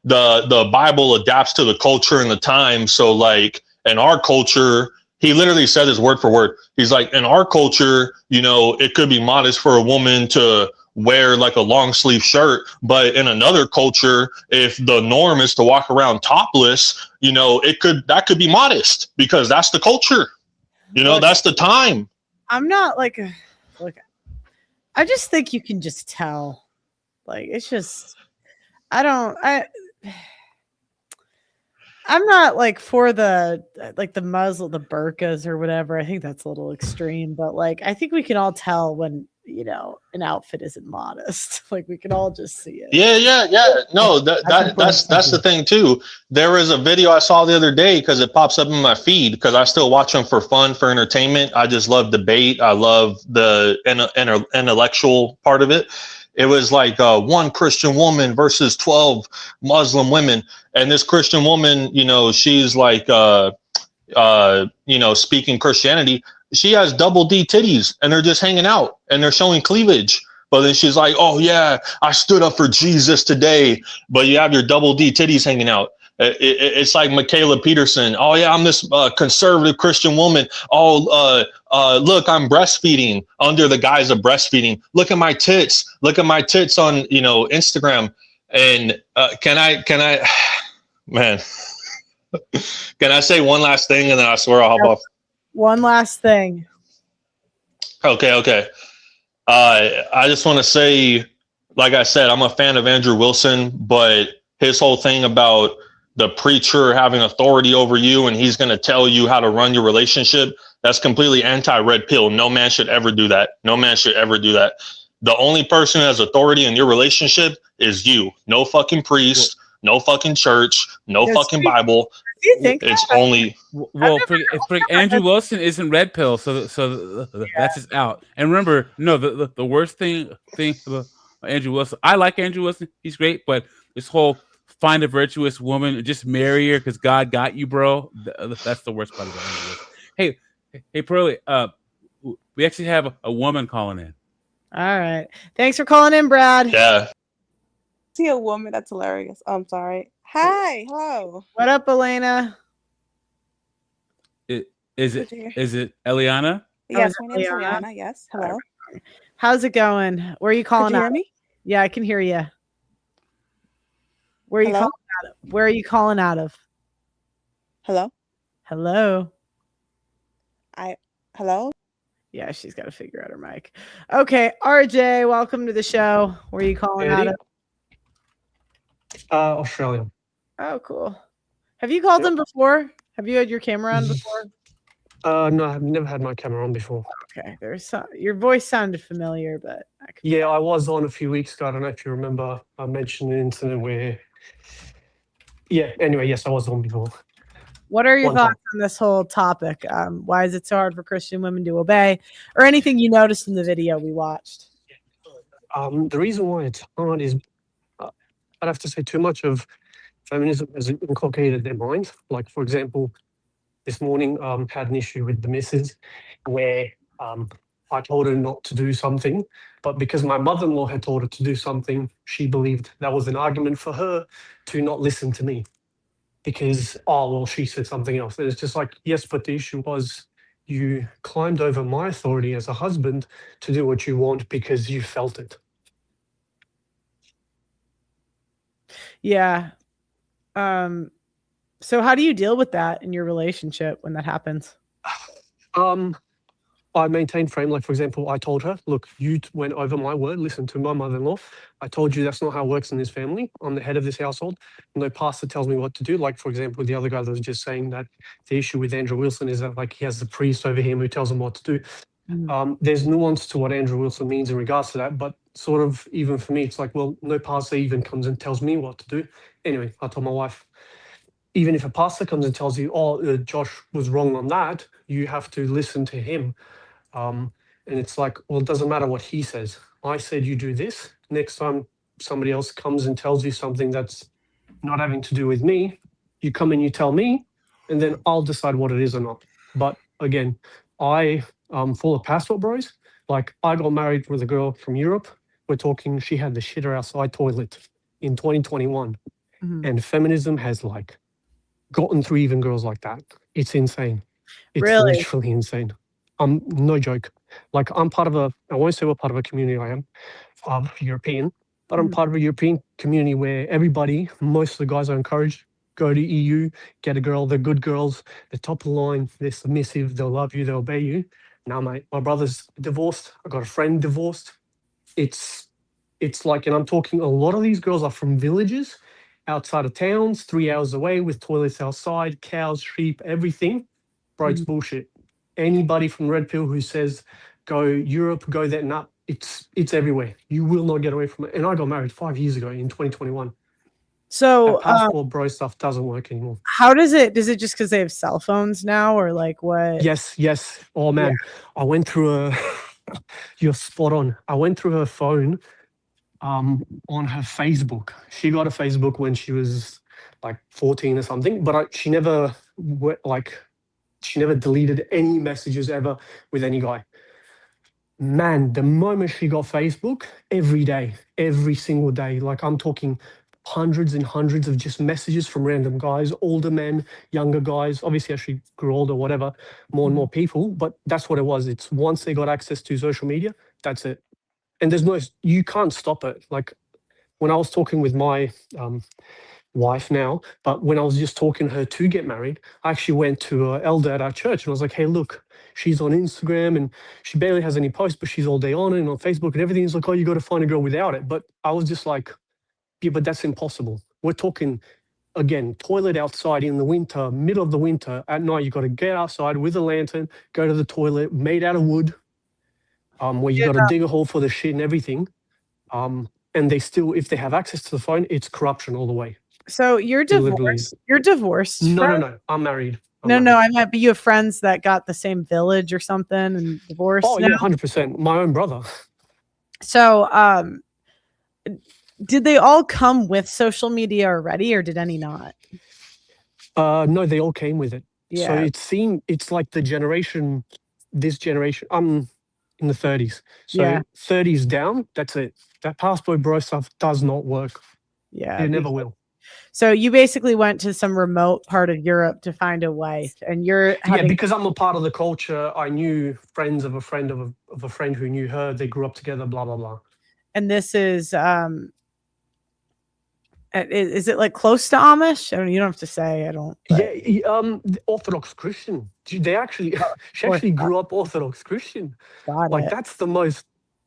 the Bible adapts to the culture and the time. So like in our culture," he literally said this word for word. He's like, "In our culture, it could be modest for a woman to wear like a long sleeve shirt, but in another culture, if the norm is to walk around topless, that could be modest because that's the culture. That's the time." I'm not like I just think you can just tell. Like it's just I'm not like for the muzzle, the burqas or whatever. I think that's a little extreme, but like I think we can all tell when an outfit isn't modest. Like we can all just see it. Yeah. No, that's the thing too. There was a video I saw the other day because it pops up in my feed because I still watch them for fun, for entertainment. I just love debate. I love the intellectual part of it. It was like one Christian woman versus 12 Muslim women. And this Christian woman, she's like, speaking Christianity. She has double D titties and they're just hanging out and they're showing cleavage. But then she's like, "Oh yeah, I stood up for Jesus today." But you have your double D titties hanging out. It's like Michaela Peterson. "Oh yeah, I'm this conservative Christian woman. Oh, look, I'm breastfeeding under the guise of breastfeeding. Look at my tits. Look at my tits on Instagram." And can I, man? Can I say one last thing and then I swear I'll hop off? One last thing. Okay. I just want to say, like I said, I'm a fan of Andrew Wilson, but his whole thing about the preacher having authority over you and he's going to tell you how to run your relationship, that's completely anti-red pill. No man should ever do that. No man should ever do that. The only person who has authority in your relationship is you. No fucking priest, no fucking church, no fucking Bible. Do you think it's only Andrew Wilson isn't red pill, so that's just out. And remember, the worst thing about Andrew Wilson, I like Andrew Wilson, he's great, but this whole find a virtuous woman and just marry her because God got you, bro. That's the worst part about Andrew Wilson. Hey, Pearly, we actually have a woman calling in. All right, thanks for calling in, Brad. Yeah. See a woman, that's hilarious. I'm sorry. Hi, hello. What up, Elena? Is it Eliana? Yes, my name is Eliana. Yes, hello. How's it going? Where are you calling Could you out? hear me? Yeah, I can hear you. Where are you Hello? calling out of? Where are you calling out of? Hello? Hello. Hello? Yeah, she's got to figure out her mic. Okay, RJ, welcome to the show. Where are you calling out of? Australia. Oh, cool. Have you called them before? Have you had your camera on before? No, I've never had my camera on before. Okay, your voice sounded familiar, but Yeah, I was on a few weeks ago. I don't know if you remember. I mentioned an incident where. Yeah. Anyway, yes, I was on before. what are your One time. thoughts on this whole topic? Why is it so hard for Christian women to obey, or anything you noticed in the video we watched? The reason why it's hard is I'd have to say too much of feminism has inculcated their minds. Like, for example, this morning had an issue with the missus where I told her not to do something, but because my mother-in-law had told her to do something, she believed that was an argument for her to not listen to me because, she said something else. And it's just like, yes, but the issue was you climbed over my authority as a husband to do what you want because you felt it. Yeah. So how do you deal with that in your relationship when that happens? I maintained frame. Like, for example, I told her, look, you went over my word, listen to my mother-in-law. I told you that's not how it works in this family. I'm the head of this household. No pastor tells me what to do. Like, for example, the other guy that was just saying that the issue with Andrew Wilson is that, like, he has the priest over him who tells him what to do. There's nuance to what Andrew Wilson means in regards to that, but sort of even for me, it's like, well, no pastor even comes and tells me what to do. Anyway, I told my wife, even if a pastor comes and tells you, "Oh, Josh was wrong on that," you have to listen to him. And it's like, well, it doesn't matter what he says. I said you do this. Next time somebody else comes and tells you something that's not having to do with me, you come and you tell me, and then I'll decide what it is or not. But again, I full of passport bros. Like, I got married with a girl from Europe. We're talking, she had the shitter outside toilet in 2021. And feminism has like gotten through even girls like that. It's insane. It's Really? literally insane. No joke. Like, I'm part of I won't say what part of a community I am, European, but I'm part of a European community where everybody, most of the guys are encouraged, go to EU, get a girl, they're good girls, they're top of the line, they're submissive, they'll love you, they'll obey you. Now, mate, my brother's divorced, I got a friend divorced. It's like, and I'm talking, a lot of these girls are from villages, outside of towns, 3 hours away, with toilets outside, cows, sheep, everything. Bro, it's bullshit. Anybody from Red Pill who says go Europe, go there, nah, it's everywhere. You will not get away from it. And I got married 5 years ago in 2021. So That passport bro stuff doesn't work anymore. how does it just because they have cell phones now, or like what? Yes. Oh man, I went through you're spot on. I went through her phone on her Facebook. She got a Facebook when she was like 14 or something, but she never deleted any messages ever with any guy. Man, the moment she got Facebook, every day, every single day, like, I'm talking hundreds and hundreds of just messages from random guys, older men, younger guys. Obviously, as she grew older, whatever, more and more people. But that's what it was. It's once they got access to social media, that's it. And you can't stop it. Like, when I was talking with my wife now, but when I was just talking to her to get married, I actually went to an elder at our church and I was like, hey, look, she's on Instagram and she barely has any posts, but she's all day on it and on Facebook and everything. He's like, oh, you got to find a girl without it. But I was just like, yeah, but that's impossible. We're talking, again, toilet outside in the winter, middle of the winter, at night. You got to get outside with a lantern, go to the toilet, made out of wood, where you got to dig a hole for the shit and everything. And they still, if they have access to the phone, it's corruption all the way. So you're Literally. divorced. You're divorced. No. I'm married. No, I meant, but you have friends that got the same village or something and divorced. Oh yeah, 100%. My own brother. So, did they all come with social media already, or did any not? No, they all came with it. So Yeah. it's like this generation. I'm in the 30s. So Yeah. 30s down, that's it. That passport bro stuff does not work. Yeah. It never will. So you basically went to some remote part of Europe to find a wife, and you're Yeah, because I'm a part of the culture. I knew friends of a friend of a friend who knew her. They grew up together, blah, blah, blah. and this is it like close to Amish? I mean, you don't have to say. I don't. Yeah, the Orthodox Christian. She actually grew up Orthodox Christian. Got it.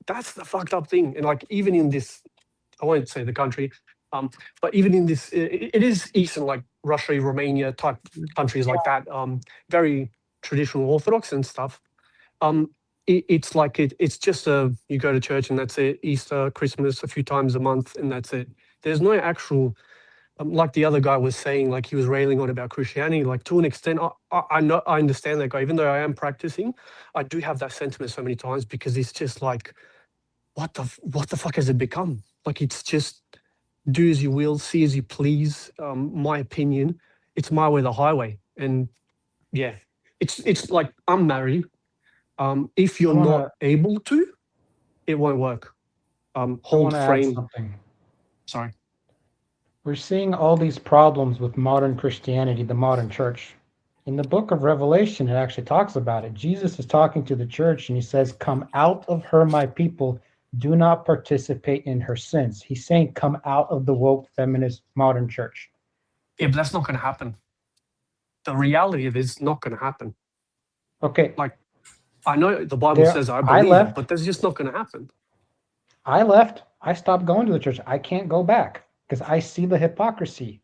That's the fucked up thing. And like, even in this, I won't say the country, but even in this, it is Eastern, like Russia, Romania type countries like that, very traditional Orthodox and stuff. It's like it's just you go to church and that's it. Easter, Christmas, a few times a month, and that's it. There's no actual, like the other guy was saying, like he was railing on about Christianity. Like, to an extent, I know, I understand that guy. Even though I am practicing, I do have that sentiment so many times, because it's just like, what the fuck has it become? Like, it's just do as you will, see as you please. My opinion, it's my way, the highway. And yeah, it's like, I'm married. If you're not able to, it won't work. Hold frame. Something. Sorry. We're seeing all these problems with modern Christianity, the modern church. In the book of Revelation, it actually talks about it. Jesus is talking to the church and he says, come out of her, my people. Do not participate in her sins. He's saying, come out of the woke, feminist, modern church. Yeah, but that's not going to happen. The reality of it is not going to happen. Okay. Like, I know the Bible says I believe it, but that's just not going to happen. I left. I stopped going to the church. I can't go back because I see the hypocrisy.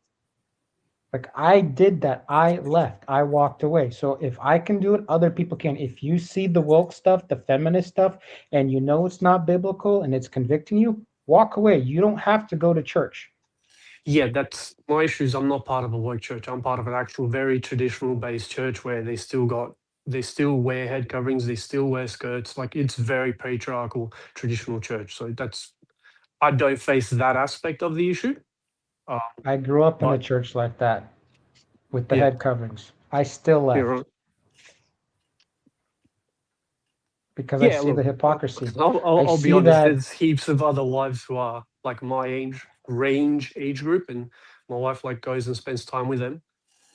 Like, I did that. I left. I walked away. So if I can do it, other people can. If you see the woke stuff, the feminist stuff, and you know it's not biblical and it's convicting you, walk away. You don't have to go to church. yeah, that's my issue. Is I'm not part of a woke church. I'm part of an actual very traditional based church where they still wear head coverings, they still wear skirts. Like it's very patriarchal traditional church. So I don't face that aspect of the issue. I grew up in a But church like that with the yeah, head coverings. I still left you're right. because I Yeah, see the look, hypocrisy. I'll be see honest. that There's heaps of other wives who are like my age group, and my wife like goes and spends time with them.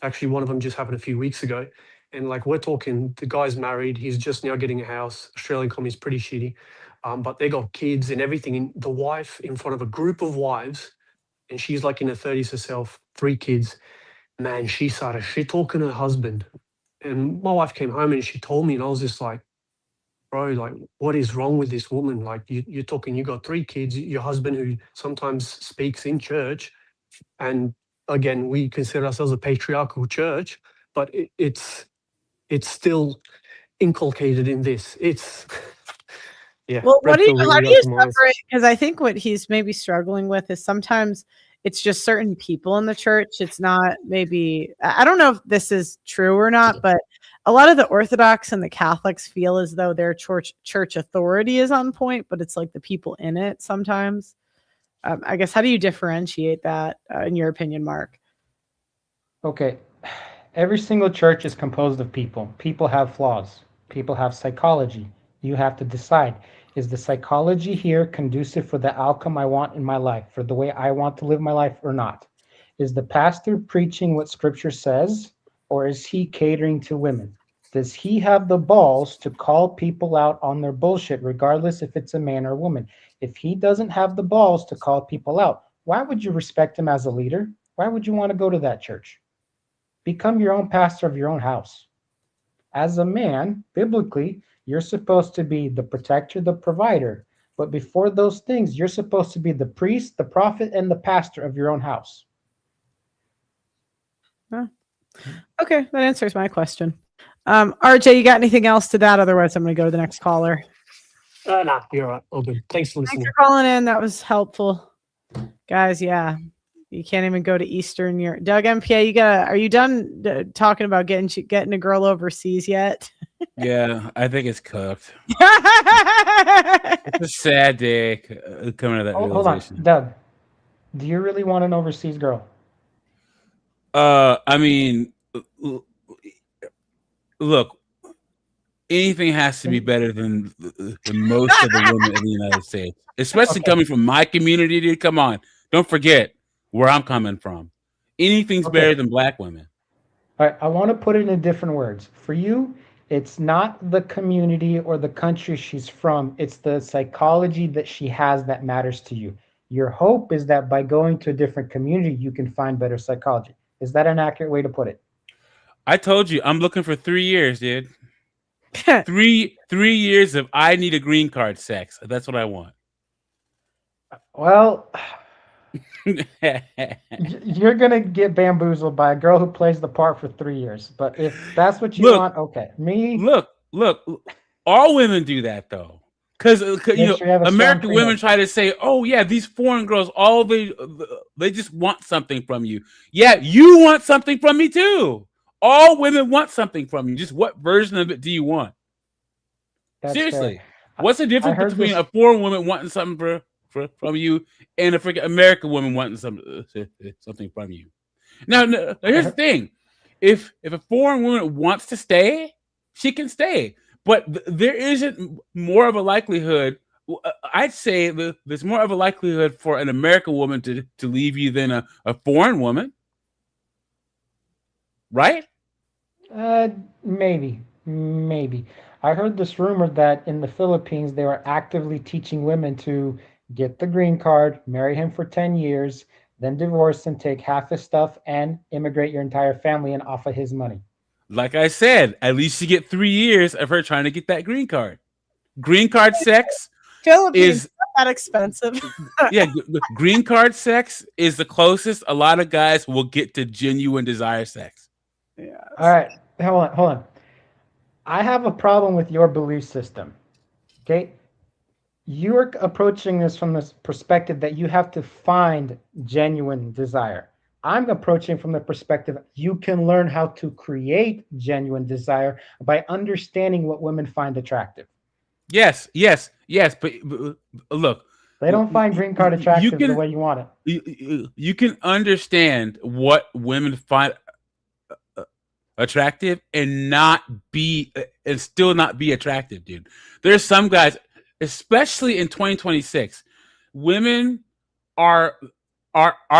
Actually, one of them just happened a few weeks ago, and like we're talking, the guy's married. He's just now getting a house. Australian economy is pretty shitty, but they got kids and everything. And the wife in front of a group of wives, and she's like in her 30s herself, 3 kids. Man, she started shit talking her husband, and my wife came home and she told me, and I was just like, bro, like, what is wrong with this woman? Like, you're talking, you got 3 kids, your husband who sometimes speaks in church. And again, we consider ourselves a patriarchal church, but it's still inculcated in this. It's, yeah. Well, red pill how really do got you to my eyes. separate? Because I think what he's maybe struggling with is sometimes it's just certain people in the church. It's not maybe, I don't know if this is true or not, but a lot of the Orthodox and the Catholics feel as though their church authority is on point, but it's like the people in it sometimes. I guess, how do you differentiate that in your opinion, Mark? Okay, every single church is composed of people. People have flaws. People have psychology. You have to decide, is the psychology here conducive for the outcome I want in my life, for the way I want to live my life or not? Is the pastor preaching what scripture says, or is he catering to women? Does he have the balls to call people out on their bullshit, regardless if it's a man or a woman? If he doesn't have the balls to call people out, why would you respect him as a leader? Why would you want to go to that church? Become your own pastor of your own house. As a man, biblically, you're supposed to be the protector, the provider. But before those things, you're supposed to be the priest, the prophet, and the pastor of your own house. Huh. Okay, that answers my question. RJ, you got anything else to that? Otherwise, I'm going to go to the next caller. Nah, you're all right. All good. Thanks for Thanks listening. for calling in. That was helpful. Guys, yeah. You can't even go to Eastern Europe. Doug MPA, are you done talking about getting a girl overseas yet? Yeah, I think it's cooked. It's a sad day coming to that Hold on, realization. Doug. Do you really want an overseas girl? I mean, look, anything has to be better than most of the women in the United States, especially coming from my community. Dude, come on, don't forget where I'm coming from. Anything's better than black women. All right, I want to put it in different words. For you, it's not the community or the country she's from. It's the psychology that she has that matters to you. Your hope is that by going to a different community, you can find better psychology. Is that an accurate way to put it? I told you, I'm looking for 3 years, dude. 3 years of I need a green card sex. That's what I want. Well, you're going to get bamboozled by a girl who plays the part for 3 years. But if that's what you want, okay. Look, all women do that though. Because American women try to say, "Oh yeah, these foreign girls, they just want something from you." Yeah, you want something from me too. All women want something from you. Just what version of it do you want? That's Seriously, fair. what's the difference between a foreign woman wanting something from you and a freaking American woman wanting something from you? Now, here's the thing: if a foreign woman wants to stay, she can stay. But there isn't more of a likelihood. I'd say there's more of a likelihood for an American woman to leave you than a foreign woman, right? Maybe. I heard this rumor that in the Philippines, they were actively teaching women to get the green card, marry him for 10 years, then divorce him, take half his stuff, and immigrate your entire family and off of his money. Like I said, at least you get 3 years of her trying to get that green card. Green card sex Philippines is not that expensive. yeah, green card sex is the closest a lot of guys will get to genuine desire sex. Yeah. All right, hold on. I have a problem with your belief system. Okay, You're approaching this from this perspective that you have to find genuine desire. I'm approaching from the perspective you can learn how to create genuine desire by understanding what women find attractive. Yes, but look, They don't find green card attractive the way you want it. You can understand what women find attractive and still not be attractive, dude. There's some guys, especially in 2026, women are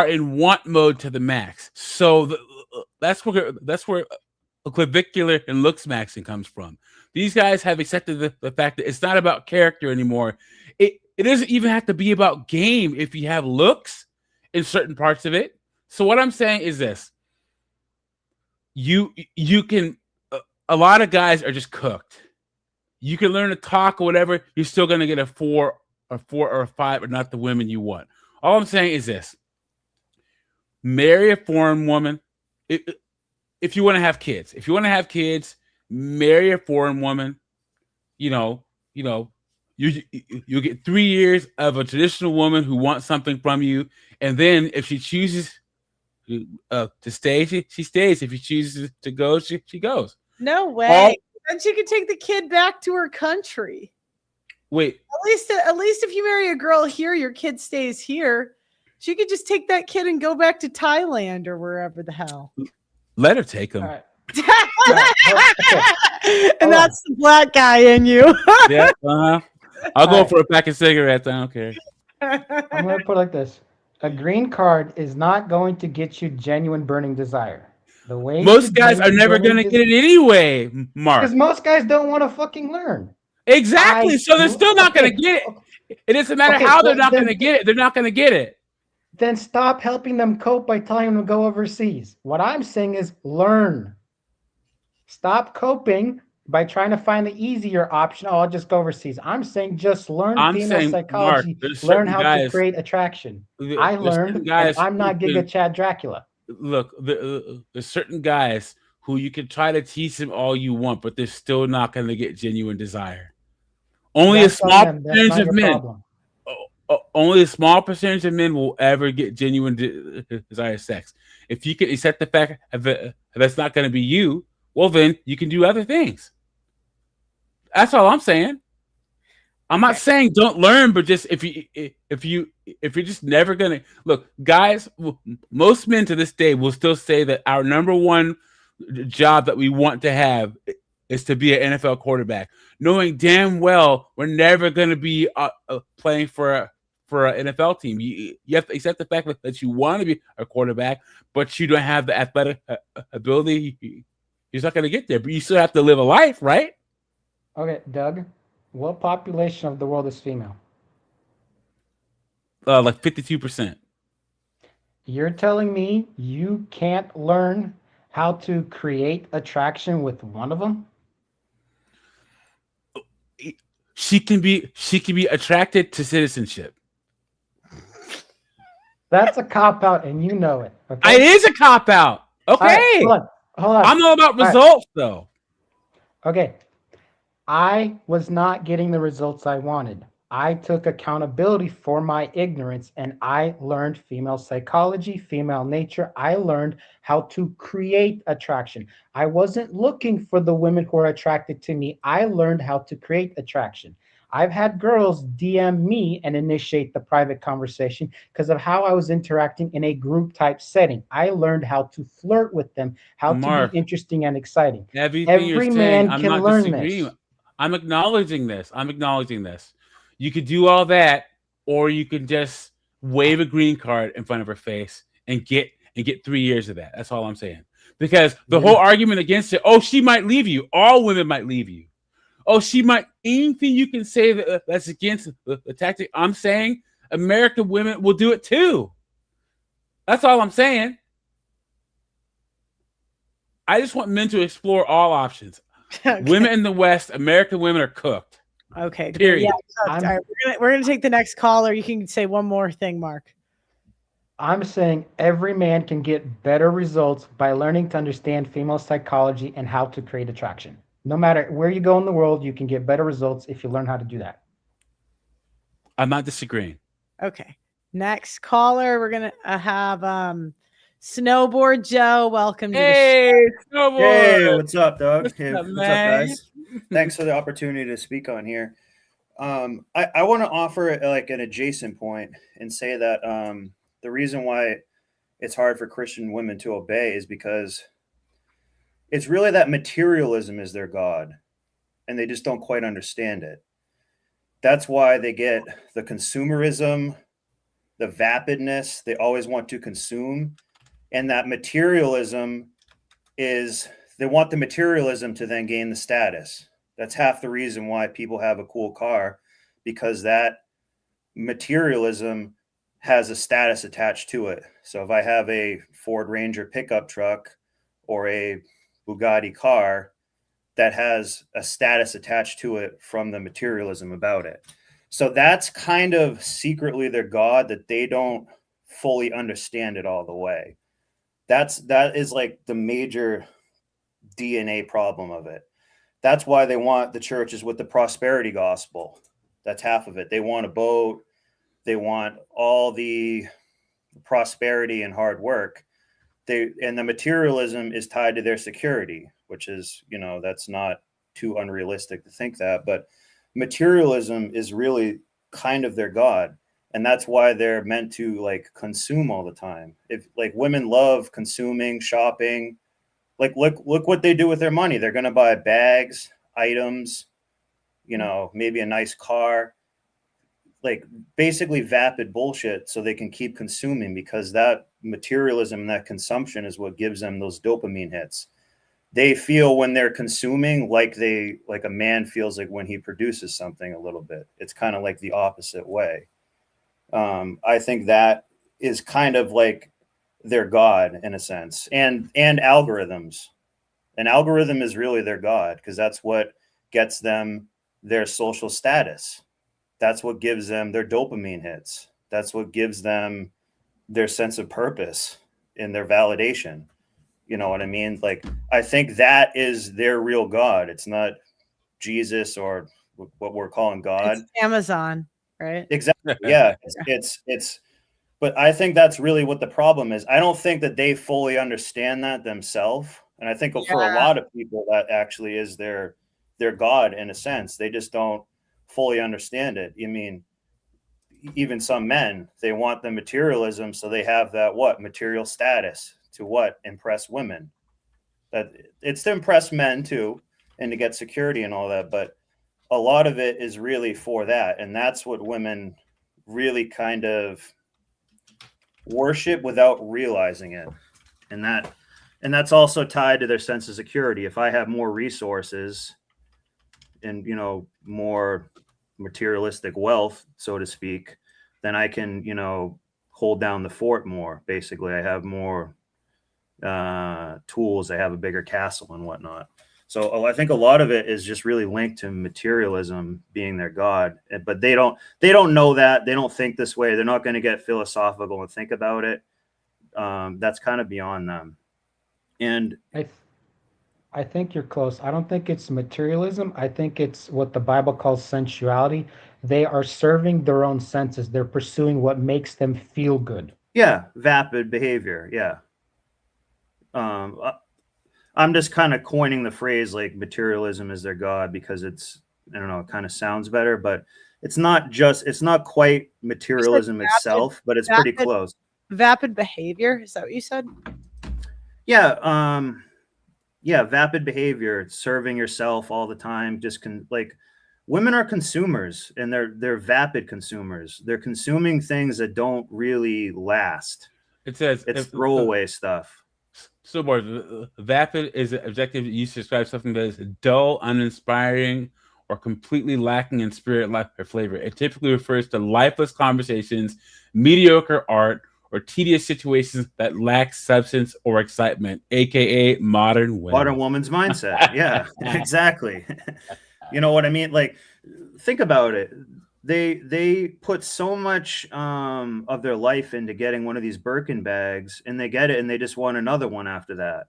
in want mode to the max. So that's where clavicular and looks maxing comes from. These guys have accepted the fact that it's not about character anymore. It doesn't even have to be about game if you have looks in certain parts of it. So what I'm saying is this: you can. A lot of guys are just cooked. You can learn to talk or whatever. You're still going to get a 4 or a 5, or not the women you want. All I'm saying is this: marry a foreign woman. If you want to have kids, marry a foreign woman. You get 3 years of a traditional woman who wants something from you, and then if she chooses to stay, she stays. If she chooses to go, she goes. No way. Then she could take the kid back to her country. Wait. At least if you marry a girl here, your kid stays here. She could just take that kid and go back to Thailand or wherever the hell. Let her take him. And that's the black guy in you. Yeah. I'll go for a pack of cigarettes. I don't care. I'm going to put it like this. A green card is not going to get you genuine burning desire. The way most guys are never going to get it anyway, Mark. Because most guys don't want to fucking learn. Exactly. So they're still not going to get it. It doesn't matter how they're not going to get it. They're not going to get it. Then stop helping them cope by telling them to go overseas. What I'm saying is learn. Stop coping by trying to find the easier option. Oh, I'll just go overseas. I'm saying just learn female psychology. Mark, learn how to create attraction. I learned, and I'm not Giga Chad Dracula. Look, there's certain guys who you can try to teach them all you want, but they're still not going to get genuine desire. Only a small percentage of men. Only a small percentage of men will ever get genuine desire sex. If you can accept the fact that that's not going to be you, well, then you can do other things. That's all I'm saying. I'm not saying don't learn, but just if you're just never gonna look, guys. Most men to this day will still say that our number one job that we want to have is to be an NFL quarterback, knowing damn well we're never going to be playing for an NFL team. You have to accept the fact that you want to be a quarterback, but you don't have the athletic ability. You're not going to get there, but you still have to live a life, right? Okay, Doug, what population of the world is female? Like 52%. You're telling me you can't learn how to create attraction with one of them? She can be attracted to citizenship. That's a cop out, and you know it. Okay? It is a cop out. Okay. Right, hold on. I'm all about results, though. Okay. I was not getting the results I wanted. I took accountability for my ignorance, and I learned female psychology, female nature. I learned how to create attraction. I wasn't looking for the women who are attracted to me. I learned how to create attraction. I've had girls DM me and initiate the private conversation because of how I was interacting in a group type setting. I learned how to flirt with them, how to be interesting and exciting. Every man can learn this. I'm acknowledging this. You could do all that, or you could just wave a green card in front of her face and get 3 years of that. That's all I'm saying. Because the whole argument against it, oh, she might leave you. All women might leave you. Oh, she might. Anything you can say that's against the tactic. I'm saying American women will do it too. That's all I'm saying. I just want men to explore all options. Okay. Women in the West, American women are cooked. Okay. Period. Yeah, all right, we're gonna take the next caller. You can say one more thing, Mark. I'm saying every man can get better results by learning to understand female psychology and how to create attraction. No matter where you go in the world, you can get better results if you learn how to do that. I'm not disagreeing. Okay. Next caller, we're gonna have Snowboard Joe. Welcome to the Hey, show. Hey, what's up, Doug? What's Hey, up, what's up, man? guys? Thanks for the opportunity to speak on here. I want to offer like an adjacent point and say that the reason why it's hard for Christian women to obey is because it's really that materialism is their God, and they just don't quite understand it. That's why they get the consumerism, the vapidness. They always want to consume, and that materialism is they want the materialism to then gain the status. That's half the reason why people have a cool car, because that materialism has a status attached to it. So if I have a Ford Ranger pickup truck or a Bugatti car, that has a status attached to it from the materialism about it. So that's kind of secretly their God, that they don't fully understand it all the way. That is like the major DNA problem of it. That's why they want the churches with the prosperity gospel. That's half of it. They want a boat. They want all the prosperity and hard work. And the materialism is tied to their security, which is, that's not too unrealistic to think that, but materialism is really kind of their God. And that's why they're meant to like consume all the time. If like women love consuming, shopping, like look what they do with their money. They're going to buy bags, items, maybe a nice car, like basically vapid bullshit so they can keep consuming, because that materialism and that consumption is what gives them those dopamine hits. They feel when they're consuming like a man feels like when he produces something a little bit. It's kind of like the opposite way. I think that is kind of like their God in a sense, and algorithms. An algorithm is really their God, because that's what gets them their social status. That's what gives them their dopamine hits. That's what gives them their sense of purpose and their validation. You know what I mean? Like, I think that is their real God. It's not Jesus or what we're calling God. It's Amazon, right? Exactly. Yeah. It's, but I think that's really what the problem is. I don't think that they fully understand that themselves. And I think for a lot of people, that actually is their God in a sense. They just don't fully understand it. I mean, even some men, they want the materialism, so they have that material status to impress women. That it's to impress men too, and to get security and all that, but a lot of it is really for that, and that's what women really kind of worship without realizing it. And that's also tied to their sense of security. If I have more resources and more materialistic wealth, so to speak, then I can hold down the fort more. Basically, I have more tools, I have a bigger castle and whatnot. So I think a lot of it is just really linked to materialism being their God, but they don't know that. They don't think this way. They're not going to get philosophical and think about it. That's kind of beyond them. And I think you're close. I don't think it's materialism. I think it's what the Bible calls sensuality. They are serving their own senses. They're pursuing what makes them feel good. Yeah, vapid behavior. Yeah. I'm just kind of coining the phrase like materialism is their God because it's, I don't know, it kind of sounds better, but it's not quite materialism itself, but it's pretty close. Vapid behavior. Is that what you said? Yeah. Yeah. Vapid behavior, serving yourself all the time. Like women are consumers, and they're vapid consumers. They're consuming things that don't really last. It says it's throwaway stuff. So more vapid is an adjective used to describe something that is dull, uninspiring, or completely lacking in spirit, life, or flavor. It typically refers to lifeless conversations, mediocre art, or tedious situations that lack substance or excitement, aka modern women. Modern woman's mindset. Yeah, exactly. You know what I mean? Like, think about it. They put so much of their life into getting one of these Birkin bags, and they get it, and they just want another one after that.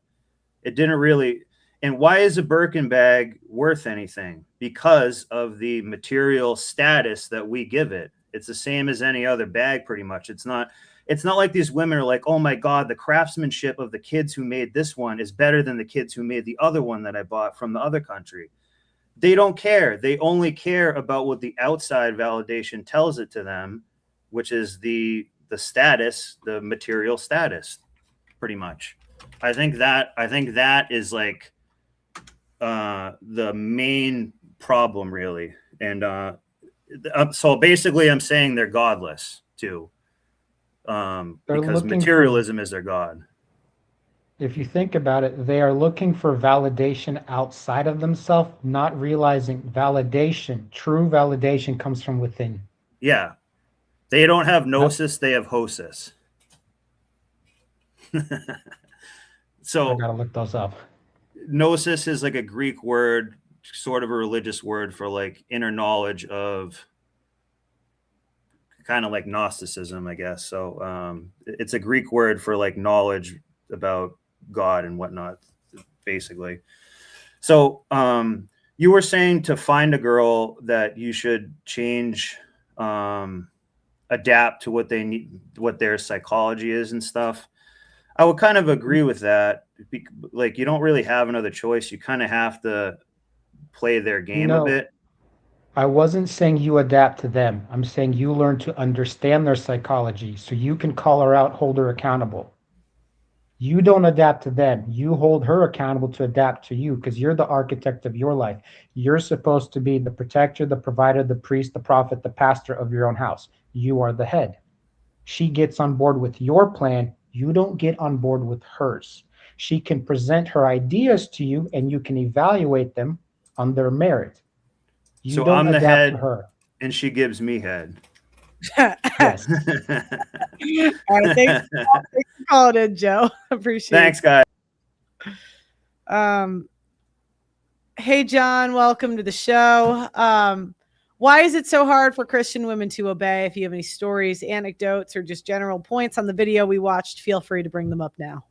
It didn't really. And why is a Birkin bag worth anything? Because of the material status that we give it. It's the same as any other bag, pretty much. It's not like these women are like, oh my God, the craftsmanship of the kids who made this one is better than the kids who made the other one that I bought from the other country. They don't care. They only care about what the outside validation tells it to them, which is the status, the material status, pretty much. I think that is like the main problem, really. And so basically I'm saying they're godless too, because materialism is their god. If you think about it, they are looking for validation outside of themselves, not realizing validation, true validation, comes from within. Yeah. They don't have gnosis, they have hosis. So I gotta look those up. Gnosis is like a Greek word, sort of a religious word for like inner knowledge of, kind of like Gnosticism, I guess. So it's a Greek word for like knowledge about God and whatnot, basically. So you were saying to find a girl that you should change, adapt to what they need, what their psychology is and stuff. I would kind of agree with that. Like, you don't really have another choice. You kind of have to play their game a bit. I wasn't saying you adapt to them. I'm saying you learn to understand their psychology so you can call her out, hold her accountable. You don't adapt to them. You hold her accountable to adapt to you, because you're the architect of your life. You're supposed to be the protector, the provider, the priest, the prophet, the pastor of your own house. You are the head. She gets on board with your plan. You don't get on board with hers. She can present her ideas to you and you can evaluate them on their merit. You So don't I'm the adapt head to her. and she gives me head. Yes. All right, thanks for calling in, Joe. Appreciate Thanks, it. guys. Hey, John, welcome to the show. Why is it so hard for Christian women to obey? If you have any stories, anecdotes, or just general points on the video we watched, feel free to bring them up now.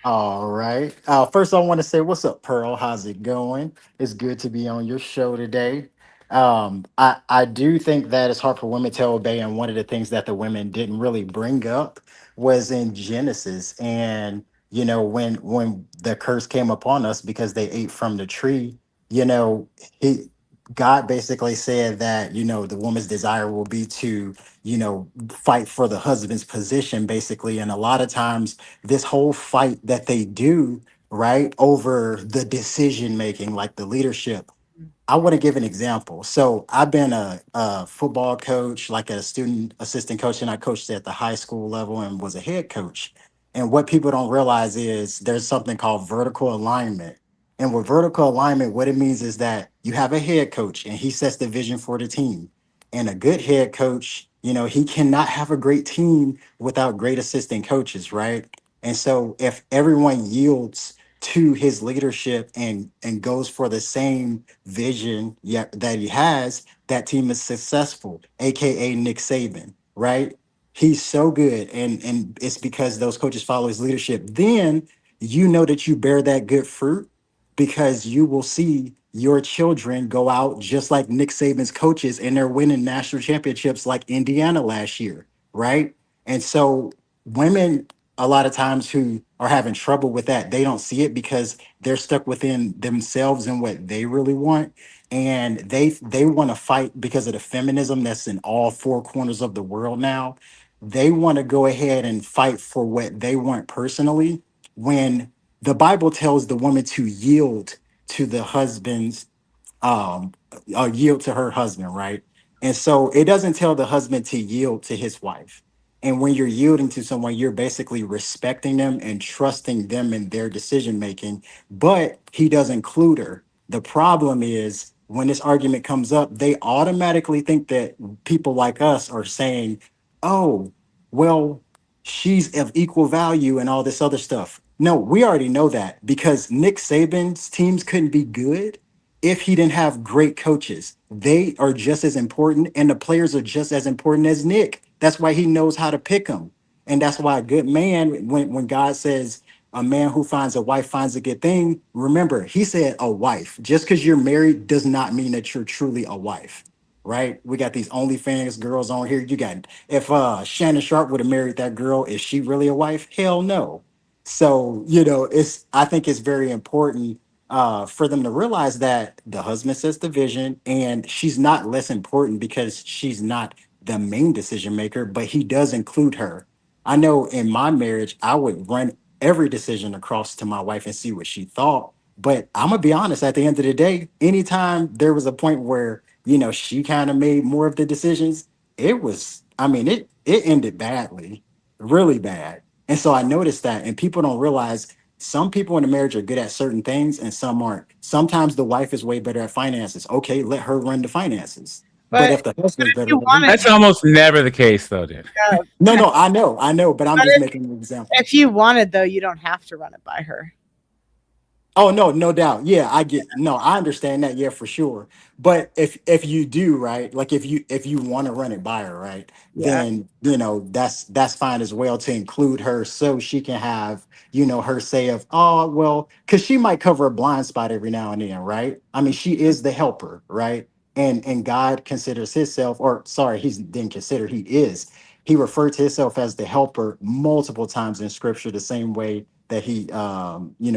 All right. First, I want to say, what's up, Pearl? How's it going? It's good to be on your show today. I do think that it's hard for women to obey, and one of the things that the women didn't really bring up was in Genesis, and when the curse came upon us because they ate from the tree, God basically said that the woman's desire will be to fight for the husband's position, basically. And a lot of times this whole fight that they do, right, over the decision making, like the leadership. I want to give an example. So I've been a football coach, like a student assistant coach, and I coached at the high school level and was a head coach. And what people don't realize is there's something called vertical alignment. And with vertical alignment, what it means is that you have a head coach and he sets the vision for the team. And a good head coach, he cannot have a great team without great assistant coaches, right? And so if everyone yields to his leadership and goes for the same vision that he has, that team is successful, aka Nick Saban, right? He's so good, and it's because those coaches follow his leadership. Then you know that you bear that good fruit, because you will see your children go out just like Nick Saban's coaches, and they're winning national championships like Indiana last year, right? And so women, a lot of times, who are having trouble with that, they don't see it because they're stuck within themselves and what they really want. And they want to fight because of the feminism that's in all four corners of the world now. They want to go ahead and fight for what they want personally, when the Bible tells the woman to yield to the husband's, yield to her husband, right? And so it doesn't tell the husband to yield to his wife. And when you're yielding to someone, you're basically respecting them and trusting them in their decision making, but he does include her. The problem is when this argument comes up, they automatically think that people like us are saying, oh, well, she's of equal value and all this other stuff. No, we already know that, because Nick Saban's teams couldn't be good if he didn't have great coaches. They are just as important, and the players are just as important as Nick. That's why he knows how to pick them. And that's why a good man, when God says a man who finds a wife finds a good thing, remember, he said a wife. Just because you're married does not mean that you're truly a wife. right? We got these OnlyFans girls on here. You got if Shannon Sharp would have married that girl, is she really a wife? Hell no. So, it's I think it's very important for them to realize that the husband sets the vision and she's not less important because she's not the main decision maker, but he does include her. I know in my marriage, I would run every decision across to my wife and see what she thought. But I'm gonna be honest, at the end of the day, anytime there was a point where, she kind of made more of the decisions, I mean, it ended badly, really bad. And so I noticed that, and people don't realize some people in a marriage are good at certain things and some aren't. Sometimes the wife is way better at finances. Okay, let her run the finances. But But if the husband's if better you at wanted, That's almost never the case, though, dude. no, I know, but I'm but just making an example. if you wanted though, you don't have to run it by her. Oh no, no doubt. Yeah, I understand that, yeah, for sure. But if you do, right, like if you want to run it by her, right, Yeah. then that's fine as well to include her so she can have, her say of, oh, well, because she might cover a blind spot every now and then, right? I mean, she is the helper, right? And God considers himself, or sorry, he didn't consider, he is. He referred to himself as the helper multiple times in scripture, the same way that he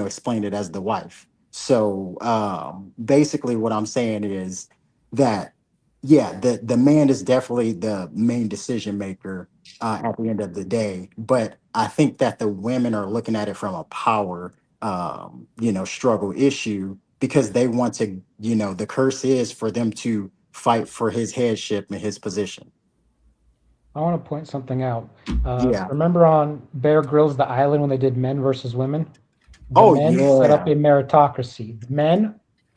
explained it as the wife. So basically what I'm saying is that, yeah, the man is definitely the main decision maker at the end of the day, but I think that the women are looking at it from a power struggle issue, because they want to, the curse is for them to fight for his headship and his position. I want to point something out. Yeah. Remember on Bear Grylls, The Island, when they did men versus women? The Oh men set up yeah. a meritocracy.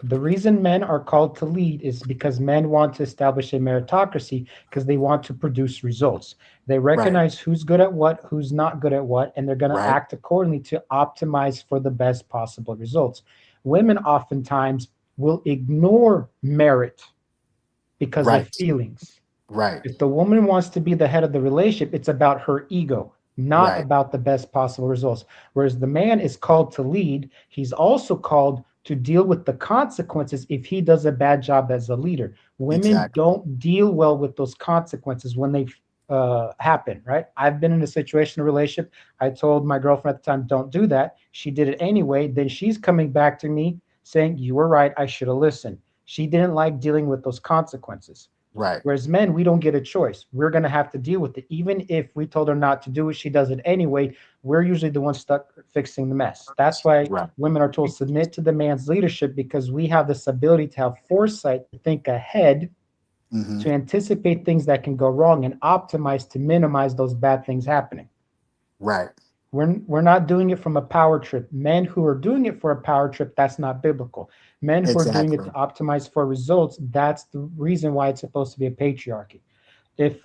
The reason men are called to lead is because men want to establish a meritocracy because they want to produce results. They Right. recognize who's good at what, who's not good at what, and they're going to Right. act accordingly to optimize for the best possible results. Women oftentimes will ignore merit because of Right. feelings. Right. If the woman wants to be the head of the relationship, it's about her ego, not Right. about the best possible results. Whereas the man is called to lead, he's also called to deal with the consequences if he does a bad job as a leader. Women Exactly. don't deal well with those consequences when they happen, right? I've been in a situation, a relationship. I told my girlfriend at the time, don't do that. She did it anyway. Then she's coming back to me saying, you were right. I should have listened. She didn't like dealing with those consequences. Right. Whereas men, we don't get a choice. We're going to have to deal with it. Even if we told her not to do it, she does it anyway. We're usually the ones stuck fixing the mess. That's why Right. women are told submit to the man's leadership, because we have this ability to have foresight, to think ahead, Mhm. to anticipate things that can go wrong and optimize to minimize those bad things happening. Right. We're not doing it from a power trip. Men who are doing it for a power trip, that's not biblical. Men who are doing it to Exactly. optimize for results, that's the reason why it's supposed to be a patriarchy. If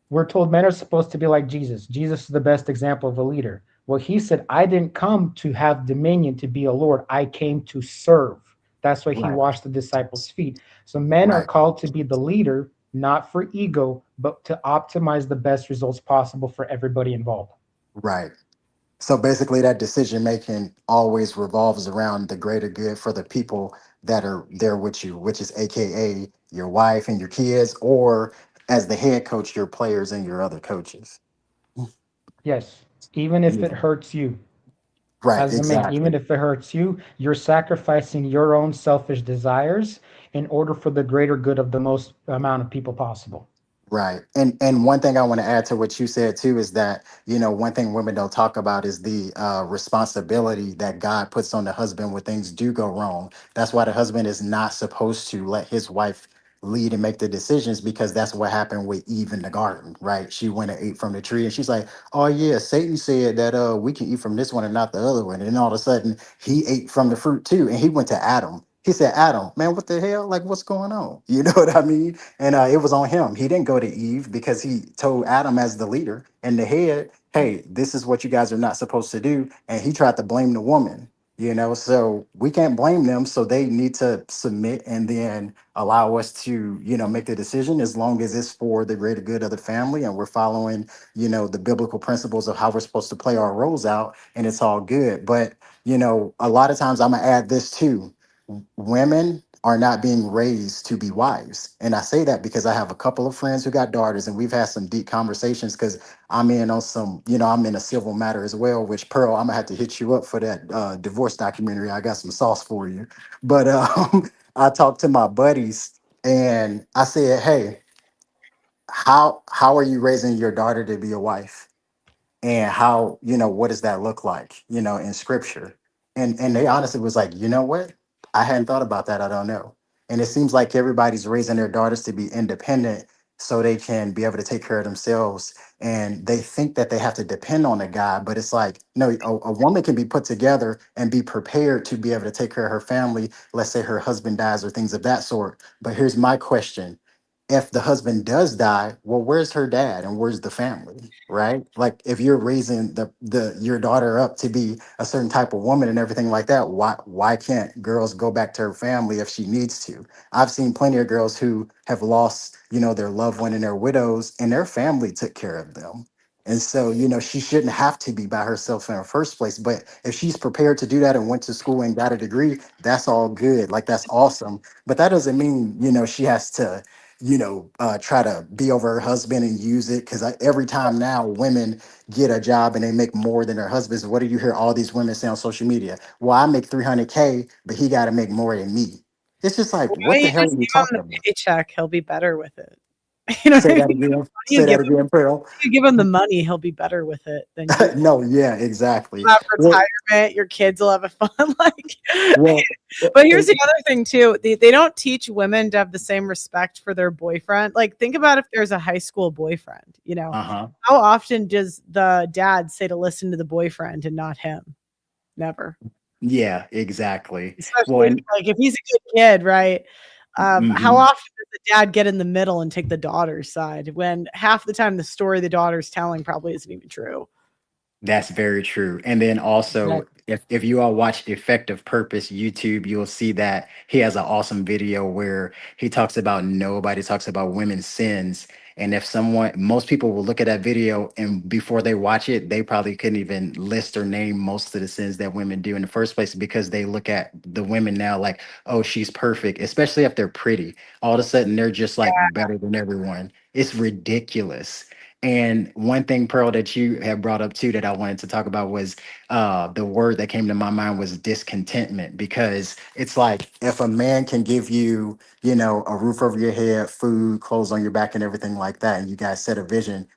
we're told men are supposed to be like Jesus, Jesus is the best example of a leader. Well, he said, I didn't come to have dominion, to be a Lord. I came to serve. That's why he Right. washed the disciples' feet. So men are Right. called to be the leader, not for ego, but to optimize the best results possible for everybody involved. Right. So basically, that decision making always revolves around the greater good for the people that are there with you, which is AKA your wife and your kids, or as the head coach, your players and your other coaches. Yes, even if it Yeah. hurts you Right. as a man, even Exactly. if it hurts you, you're sacrificing your own selfish desires in order for the greater good of the most amount of people possible. Right. And one thing I want to add to what you said too is that, one thing women don't talk about is the responsibility that God puts on the husband when things do go wrong. That's why the husband is not supposed to let his wife lead and make the decisions, because that's what happened with Eve in the garden, right? She went and ate from the tree and she's like, oh yeah, Satan said that we can eat from this one and not the other one. And then all of a sudden he ate from the fruit too. And he went to Adam. He said, Adam, man, what the hell? Like, what's going on? You know what I mean? And it was on him. He didn't go to Eve because he told Adam as the leader and the head, hey, this is what you guys are not supposed to do. And he tried to blame the woman, so we can't blame them. So they need to submit and then allow us to, make the decision, as long as it's for the greater good of the family and we're following, the biblical principles of how we're supposed to play our roles out, and it's all good. But, a lot of times I'm going to add this too. Women, are not being raised to be wives. And I say that because I have a couple of friends who got daughters, and we've had some deep conversations because I'm in on some, I'm in a civil matter as well, which Pearl, I'm gonna have to hit you up for that divorce documentary. I got some sauce for you. But I talked to my buddies and I said, hey, how are you raising your daughter to be a wife? And how, what does that look like, in scripture? And they honestly was like, you know what, I hadn't thought about that, I don't know. And it seems like everybody's raising their daughters to be independent so they can be able to take care of themselves, and they think that they have to depend on a guy, but it's like, no, a woman can be put together and be prepared to be able to take care of her family. Let's say her husband dies or things of that sort. But here's my question: if the husband does die, well, where's her dad and where's the family, right? Like, if you're raising the your daughter up to be a certain type of woman and everything like that, why can't girls go back to her family if she needs to? I've seen plenty of girls who have lost, their loved one and their widows, and their family took care of them. And so, she shouldn't have to be by herself in the first place. But if she's prepared to do that and went to school and got a degree, that's all good. Like, that's awesome. But that doesn't mean, she has to try to be over her husband and use it. Because every time now women get a job and they make more than their husbands, what do you hear all these women say on social media? Well, I make 300K, but he got to make more than me. It's just like, Why what don't the you hell are just you give him talking the about? paycheck? He'll be better with it. You know what Say I that mean? again. Why don't Say you that give him, again, Pearl. you give him the money, he'll be better with it than you. No, yeah, exactly. You'll have Well, retirement, your kids will have a fun like. well, But here's the other thing too. They don't teach women to have the same respect for their boyfriend. Like, think about if there's a high school boyfriend, uh-huh. how often does the dad say to listen to the boyfriend and not him? Never. Yeah, exactly. Well, Especially and like if he's a good kid, right? How mhm. often does the dad get in the middle and take the daughter's side when half the time the story the daughter's telling probably isn't even true? That's very true. And then also, Exactly. if you all watch Effective Purpose YouTube, you'll see that he has an awesome video where he talks about nobody talks about women's sins. And if most people will look at that video and before they watch it, they probably couldn't even list or name most of the sins that women do in the first place, because they look at the women now like, oh, she's perfect, especially if they're pretty. All of a sudden, they're just like better than everyone. It's ridiculous. And one thing, Pearl, that you have brought up too that I wanted to talk about was the word that came to my mind was discontentment. Because it's like, if a man can give you, a roof over your head, food, clothes on your back, and everything like that, and you guys set a vision,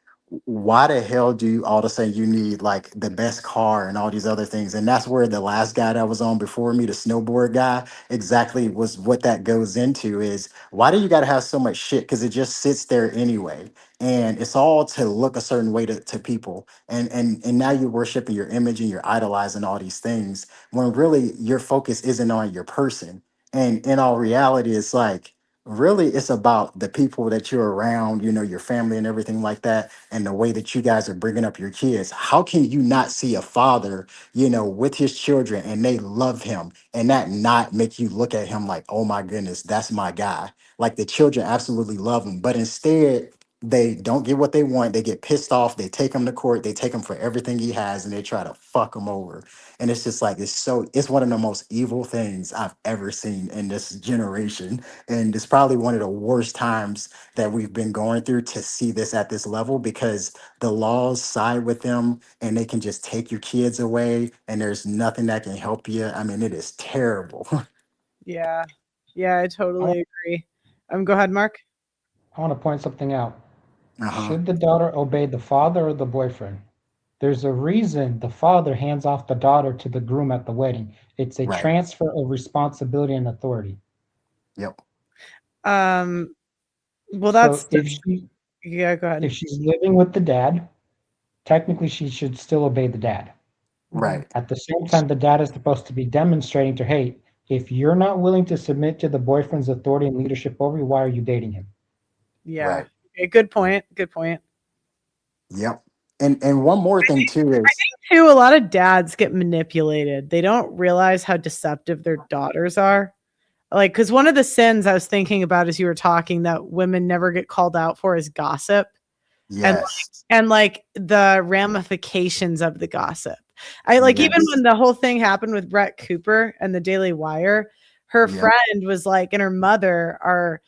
why the hell do all of a sudden you need like the best car and all these other things? And that's where the last guy that was on before me, the snowboard guy, exactly was what that goes into is, why do you got to have so much shit? Because it just sits there anyway, and it's all to look a certain way to people, and now you're worshiping your image and you're idolizing all these things when really your focus isn't on your person. And in all reality, it's like, really, it's about the people that you're around, your family and everything like that, and the way that you guys are bringing up your kids. How can you not see a father, with his children, and they love him, and that not make you look at him like, oh my goodness, that's my guy? Like, the children absolutely love him, but instead they don't get what they want. They get pissed off. They take him to court. They take him for everything he has, and they try to fuck him over. And it's just like, it's one of the most evil things I've ever seen in this generation. And it's probably one of the worst times that we've been going through to see this at this level, because the laws side with them and they can just take your kids away and there's nothing that can help you. I mean, it is terrible. Yeah. Yeah, I totally agree. Go ahead, Mark. I want to point something out. Uh-huh. Should the daughter obey the father or the boyfriend? There's a reason the father hands off the daughter to the groom at the wedding. It's a Right. transfer of responsibility and authority. Yep. Well, So that's if go ahead. if she's living with the dad, technically she should still obey the dad. Right. At the same time, the dad is supposed to be demonstrating to, hey, if you're not willing to submit to the boyfriend's authority and leadership over you, why are you dating him? Yeah. Right. Okay, good point. Good point. Yep. And one more thing too is, I think too, a lot of dads get manipulated. They don't realize how deceptive their daughters are. Like, because one of the sins I was thinking about as you were talking that women never get called out for is gossip. yes. And like the ramifications of the gossip. I like, even Yes. when the whole thing happened with Brett Cooper and the Daily Wire, her Yeah. friend was like, and her mother are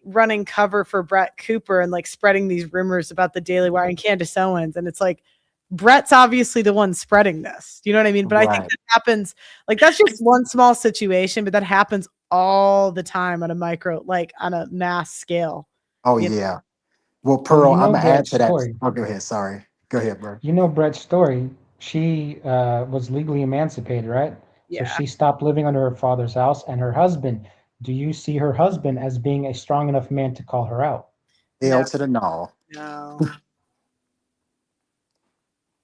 running cover for Brett Cooper and like spreading these rumors about the Daily Wire and Candace Owens. And it's like, Brett's obviously the one spreading this. Do you know what I mean? But I think Right. that happens, like, that's just one small situation, but that happens all the time on a micro, like on a mass scale. Oh you know? yeah. Well, Well, Pearl, you I'm know gonna add Brett's to that. story. Oh, go ahead. Sorry. Go ahead, bro. You know Brett's story. She was legally emancipated, right? So Yeah. she stopped living under her father's house. And her husband, do you see her husband as being a strong enough man to call her out? L to the no. No.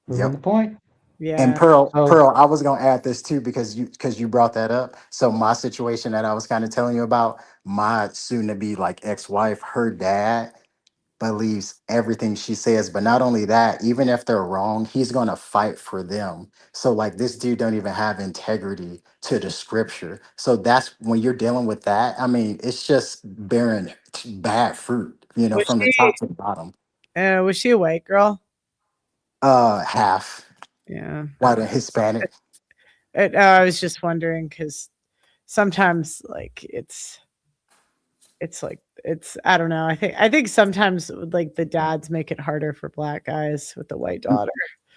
Proving Yep. the point. Yeah. And Pearl, So I was gonna add this too because you brought that up. So my situation that I was kind of telling you about, my soon to be like ex-wife, her dad believes everything she says. But not only that, even if they're wrong, he's gonna fight for them. So like this dude don't even have integrity to the scripture. So that's when you're dealing with that. I mean, it's just bearing bad fruit, Was from the she top to the bottom. was she a white girl? Half Yeah. white and Hispanic. I was just wondering because sometimes like it's like I don't know. I think sometimes like the dads make it harder for black guys with the white daughter.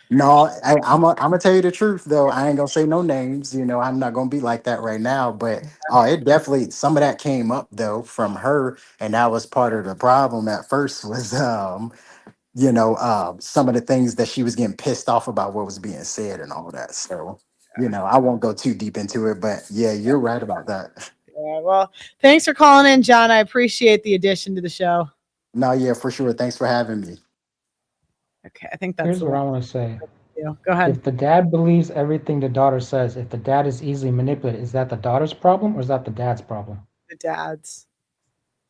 No, I'm gonna tell you the truth though. I ain't gonna say no names. I'm not gonna be like that right now. But it definitely some of that came up though from her, and that was part of the problem at first was some of the things that she was getting pissed off about what was being said and all that. So I won't go too deep into it, but yeah, you're right about that. Yeah, well, thanks for calling in, John. I appreciate the addition to the show. No, yeah, for sure. Thanks for having me. Okay, I think that's here's the what I one. want to say. Go ahead. If the dad believes everything the daughter says, if the dad is easily manipulated, is that the daughter's problem or is that the dad's problem? The dads.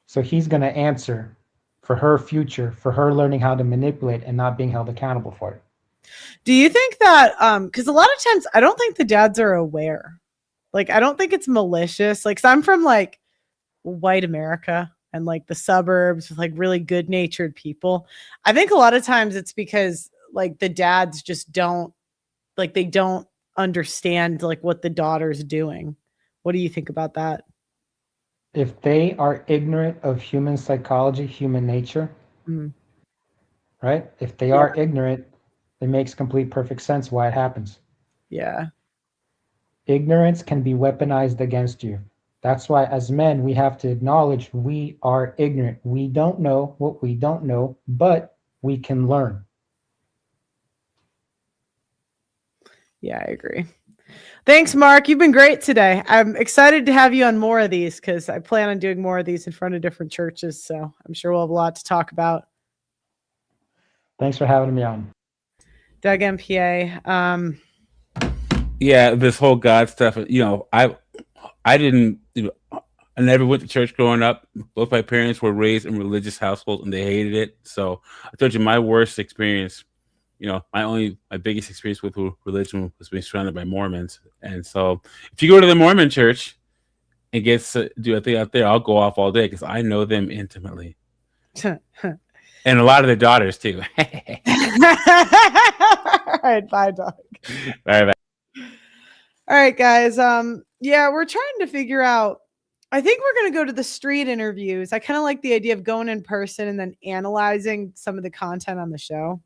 So he's going to answer for her future, for her learning how to manipulate and not being held accountable for it. Do you think that because a lot of times I don't think the dads are aware. Like I don't think it's malicious. Like 'cause I'm from like white America and like the suburbs with like really good natured people. I think a lot of times it's because like the dads just don't they don't understand like what the daughter's doing. What do you think about that? If they are ignorant of human psychology, human nature, Mm. right? If they Yeah. are ignorant, it makes complete perfect sense why it happens. Yeah. Ignorance can be weaponized against you. That's why as men, we have to acknowledge we are ignorant. We don't know what we don't know, but we can learn. Yeah, I agree. Thanks, Mark. You've been great today. I'm excited to have you on more of these because I plan on doing more of these in front of different churches. So I'm sure we'll have a lot to talk about. Thanks for having me on. Doug MPA. Yeah, this whole God stuff. I didn't. I never went to church growing up. Both my parents were raised in religious households and they hated it. So I told you my worst experience. My biggest experience with religion was being surrounded by Mormons. And so if you go to the Mormon church and get to do a thing out there, I'll go off all day because I know them intimately. And a lot of their daughters too. All right, bye, Doug. All right, All right, guys. Yeah, we're trying to figure out. I think we're going to go to the street interviews. I kind of like the idea of going in person and then analyzing some of the content on the show.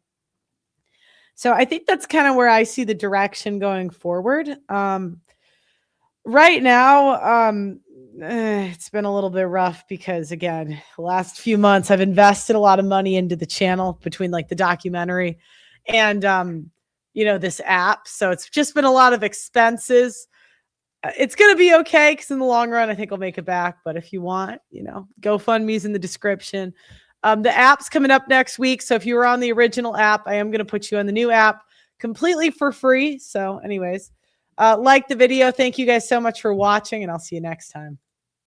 So I think that's kind of where I see the direction going forward. Right now, it's been a little bit rough because, again, the last few months I've invested a lot of money into the channel between like the documentary and, this app. So it's just been a lot of expenses. It's going to be okay because in the long run, I think I'll make it back. But if you want, GoFundMe's in the description. The app's coming up next week. So if you were on the original app, I am going to put you on the new app completely for free. So anyways, like the video. Thank you guys so much for watching and I'll see you next time.